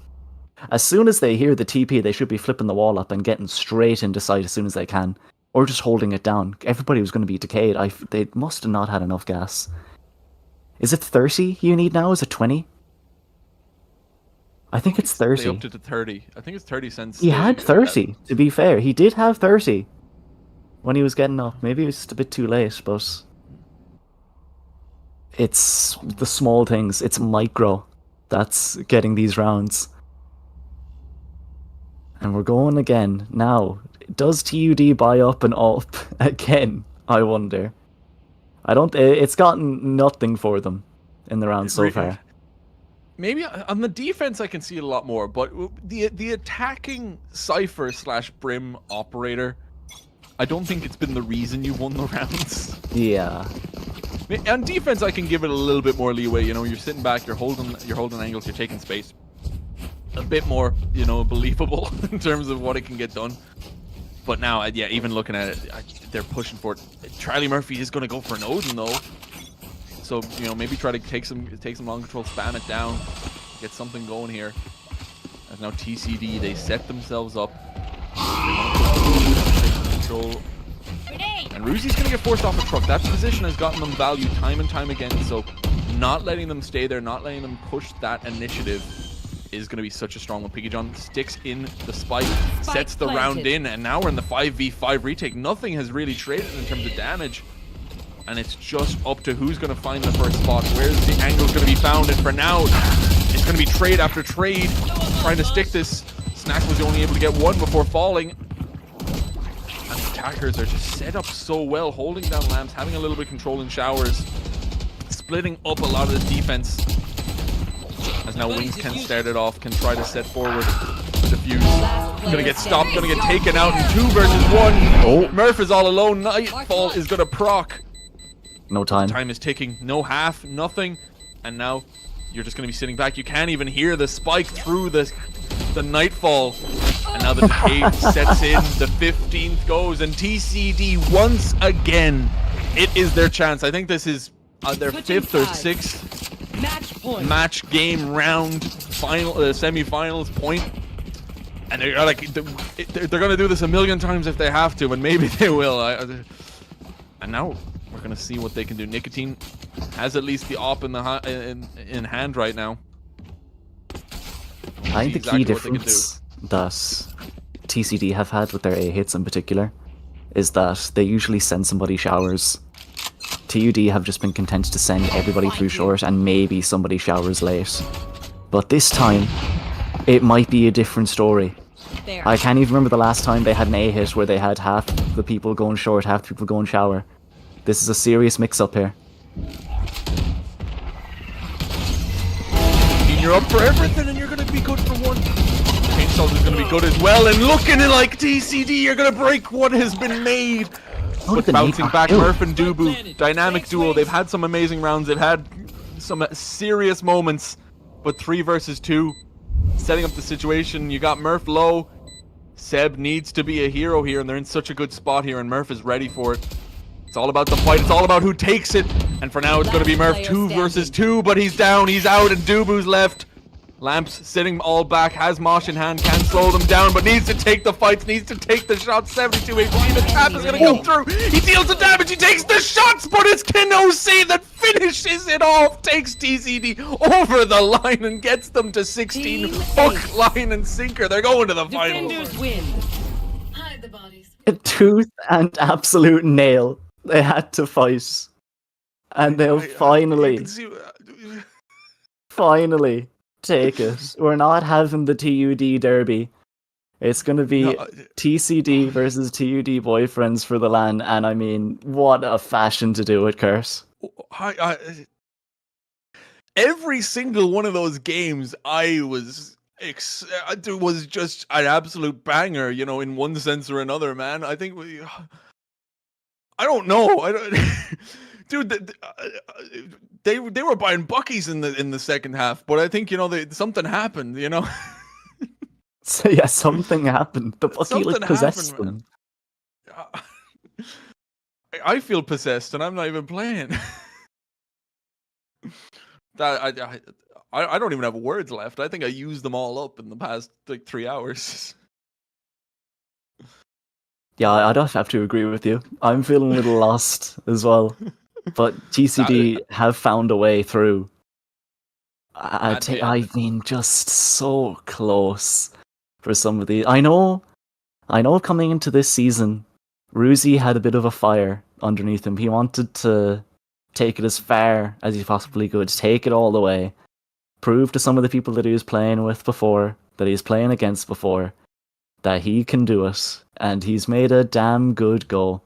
As soon as they hear the TP, they should be flipping the wall up and getting straight into sight as soon as they can. Or just holding it down. Everybody was going to be decayed. They must have not had enough gas. Is it 30 you need now? Is it 20? I think it's 30. They upped it to 30. I think it's 30 cents. He had 30, to be fair. He did have 30. When he was getting up. Maybe it was just a bit too late, but... It's the small things. It's micro that's getting these rounds. And we're going again. Now, does TUD buy up and up again? I wonder. I don't... It's gotten nothing for them in the round so far. Maybe on the defense I can see it a lot more, but the attacking Cypher / Brim operator... I don't think it's been the reason you won the rounds. Yeah. On defense, I can give it a little bit more leeway. You know, you're sitting back, you're holding angles, you're taking space. A bit more, you know, believable in terms of what it can get done. But now, yeah, even looking at it, they're pushing for it. Charlie Murphy is going to go for an Odin though. So, you know, maybe try to take some long control, spam it down, get something going here. As now TCD, they set themselves up. And Ruzi's going to get forced off a truck. That position has gotten them value time and time again, so not letting them stay there, not letting them push that initiative is going to be such a strong one. Piggy John sticks in the spike, sets the round in, and now we're in the 5v5 retake. Nothing has really traded in terms of damage, and it's just up to who's going to find the first spot. Where's the angle going to be found? And for now, it's going to be trade after trade, trying to stick this. Snack was only able to get 1 before falling. And the attackers are just set up so well, holding down lamps, having a little bit of control in showers, splitting up a lot of the defense. As now Wings can start it off, can try to set forward the defuse. Gonna get stopped, gonna get taken out in 2 versus 1. Oh. Murph is all alone. Nightfall is gonna proc. No time. Time is ticking. No half, nothing. And now you're just gonna be sitting back. You can't even hear the spike through the Nightfall. And now the decay sets in. The 15th goes, and TCD once again, it is their chance. I think this is their 5th or 6th match game round final semi-finals point. And they're like they're gonna do this a million times if they have to, and maybe they will. And now we're gonna see what they can do. Nicotine has at least the op in hand right now. I think the key difference that TCD have had with their A hits in particular is that they usually send somebody showers. TUD have just been content to send everybody through short and maybe somebody showers late. But this time, it might be a different story. I can't even remember the last time they had an A hit where they had half the people going short, half the people going shower. This is a serious mix-up here. You're up for everything and you're going to be good for 1. Chainsaw is going to be good as well, and looking like TCD, you're going to break what has been made. But bouncing back, Murph and Dubu, dynamic duo. They've had some amazing rounds. They've had some serious moments. But 3 versus 2, setting up the situation. You got Murph low. Seb needs to be a hero here, and they're in such a good spot here, and Murph is ready for it. It's all about the fight. It's all about who takes it. And for now, it's going to be Murph 2 versus 2, but he's down, he's out, and Dubu's left. Lamps sitting all back, has Mosh in hand, can't slow them down, but needs to take the fights, needs to take the shots. 72 HP, the tap is going to go through. He deals the damage, he takes the shots, but it's KOKA that finishes it off, takes TCD over the line and gets them to 16. Hook, line, and sinker. They're going to the finals. Defenders win. Hide the bodies. A tooth and absolute nail. They had to fight. And they'll finally take it. We're not having the TUD derby. It's going to be TCD versus TUD boyfriends for the LAN, and I mean, what a fashion to do it, Curse. Every single one of those games, it was just an absolute banger, you know, in one sense or another, man. I think I don't know. Dude, they were buying buckies in the second half, but I think, you know, something happened, you know. So yeah, something happened. The bucky like possessed them. I feel possessed, and I'm not even playing. I don't even have words left. I think I used them all up in the past like 3 hours. Yeah, I'd have to agree with you. I'm feeling a little lost as well. But TCD have found a way through. I mean, just so close for some of these. I know coming into this season, Ruzi had a bit of a fire underneath him. He wanted to take it as far as he possibly could, take it all the way, prove to some of the people that he was playing with before, that he was playing against before, that he can do it, and he's made a damn good go.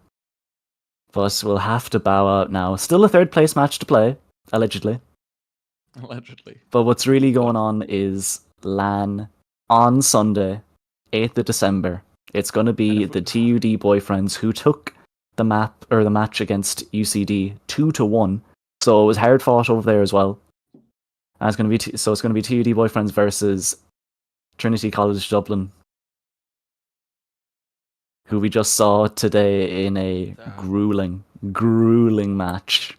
But we'll have to bow out now. Still a third place match to play, allegedly. Allegedly. But what's really going on is LAN on Sunday, 8th of December. It's going to be the TUD boyfriends who took the match against UCD 2-1. So it was hard fought over there as well. And it's going to be it's going to be TUD boyfriends versus Trinity College Dublin, who we just saw today in a grueling match.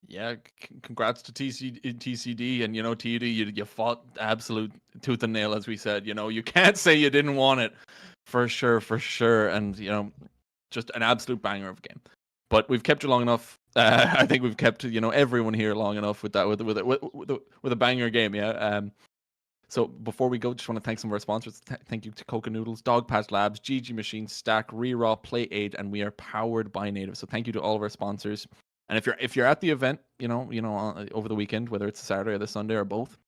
Yeah, congrats to TCD, and, you know, TUD, you fought absolute tooth and nail, as we said. You know, you can't say you didn't want it, for sure. And, you know, just an absolute banger of a game. But we've kept you long enough. I think we've kept, you know, everyone here long enough with that, with a banger game. Yeah. So before we go, just want to thank some of our sponsors. Thank you to KOKA Noodles, Dogpatch Labs, GG Machines, Stack, Reraw, Play Aid, and we are powered by Native. So thank you to all of our sponsors. And if you're at the event, you know, over the weekend, whether it's a Saturday or the Sunday or both,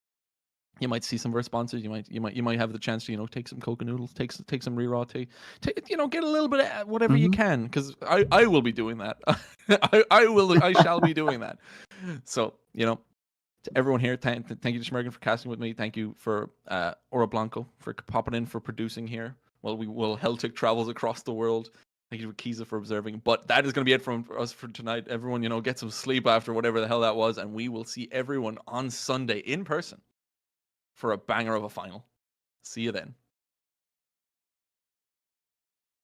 you might see some of our sponsors. You might have the chance to, you know, take some KOKA Noodles, take some Reraw, take you know, get a little bit of whatever you can, because I will be doing that. I shall be doing that. So, you know, to everyone here, thank you to Schmergen for casting with me. Thank you for Ora Blanco for popping in, for producing here while Celtic travels across the world. Thank you to Kiza for observing. But that is going to be it from us for tonight. Everyone, you know, get some sleep after whatever the hell that was, and we will see everyone on Sunday in person for a banger of a final. See you then.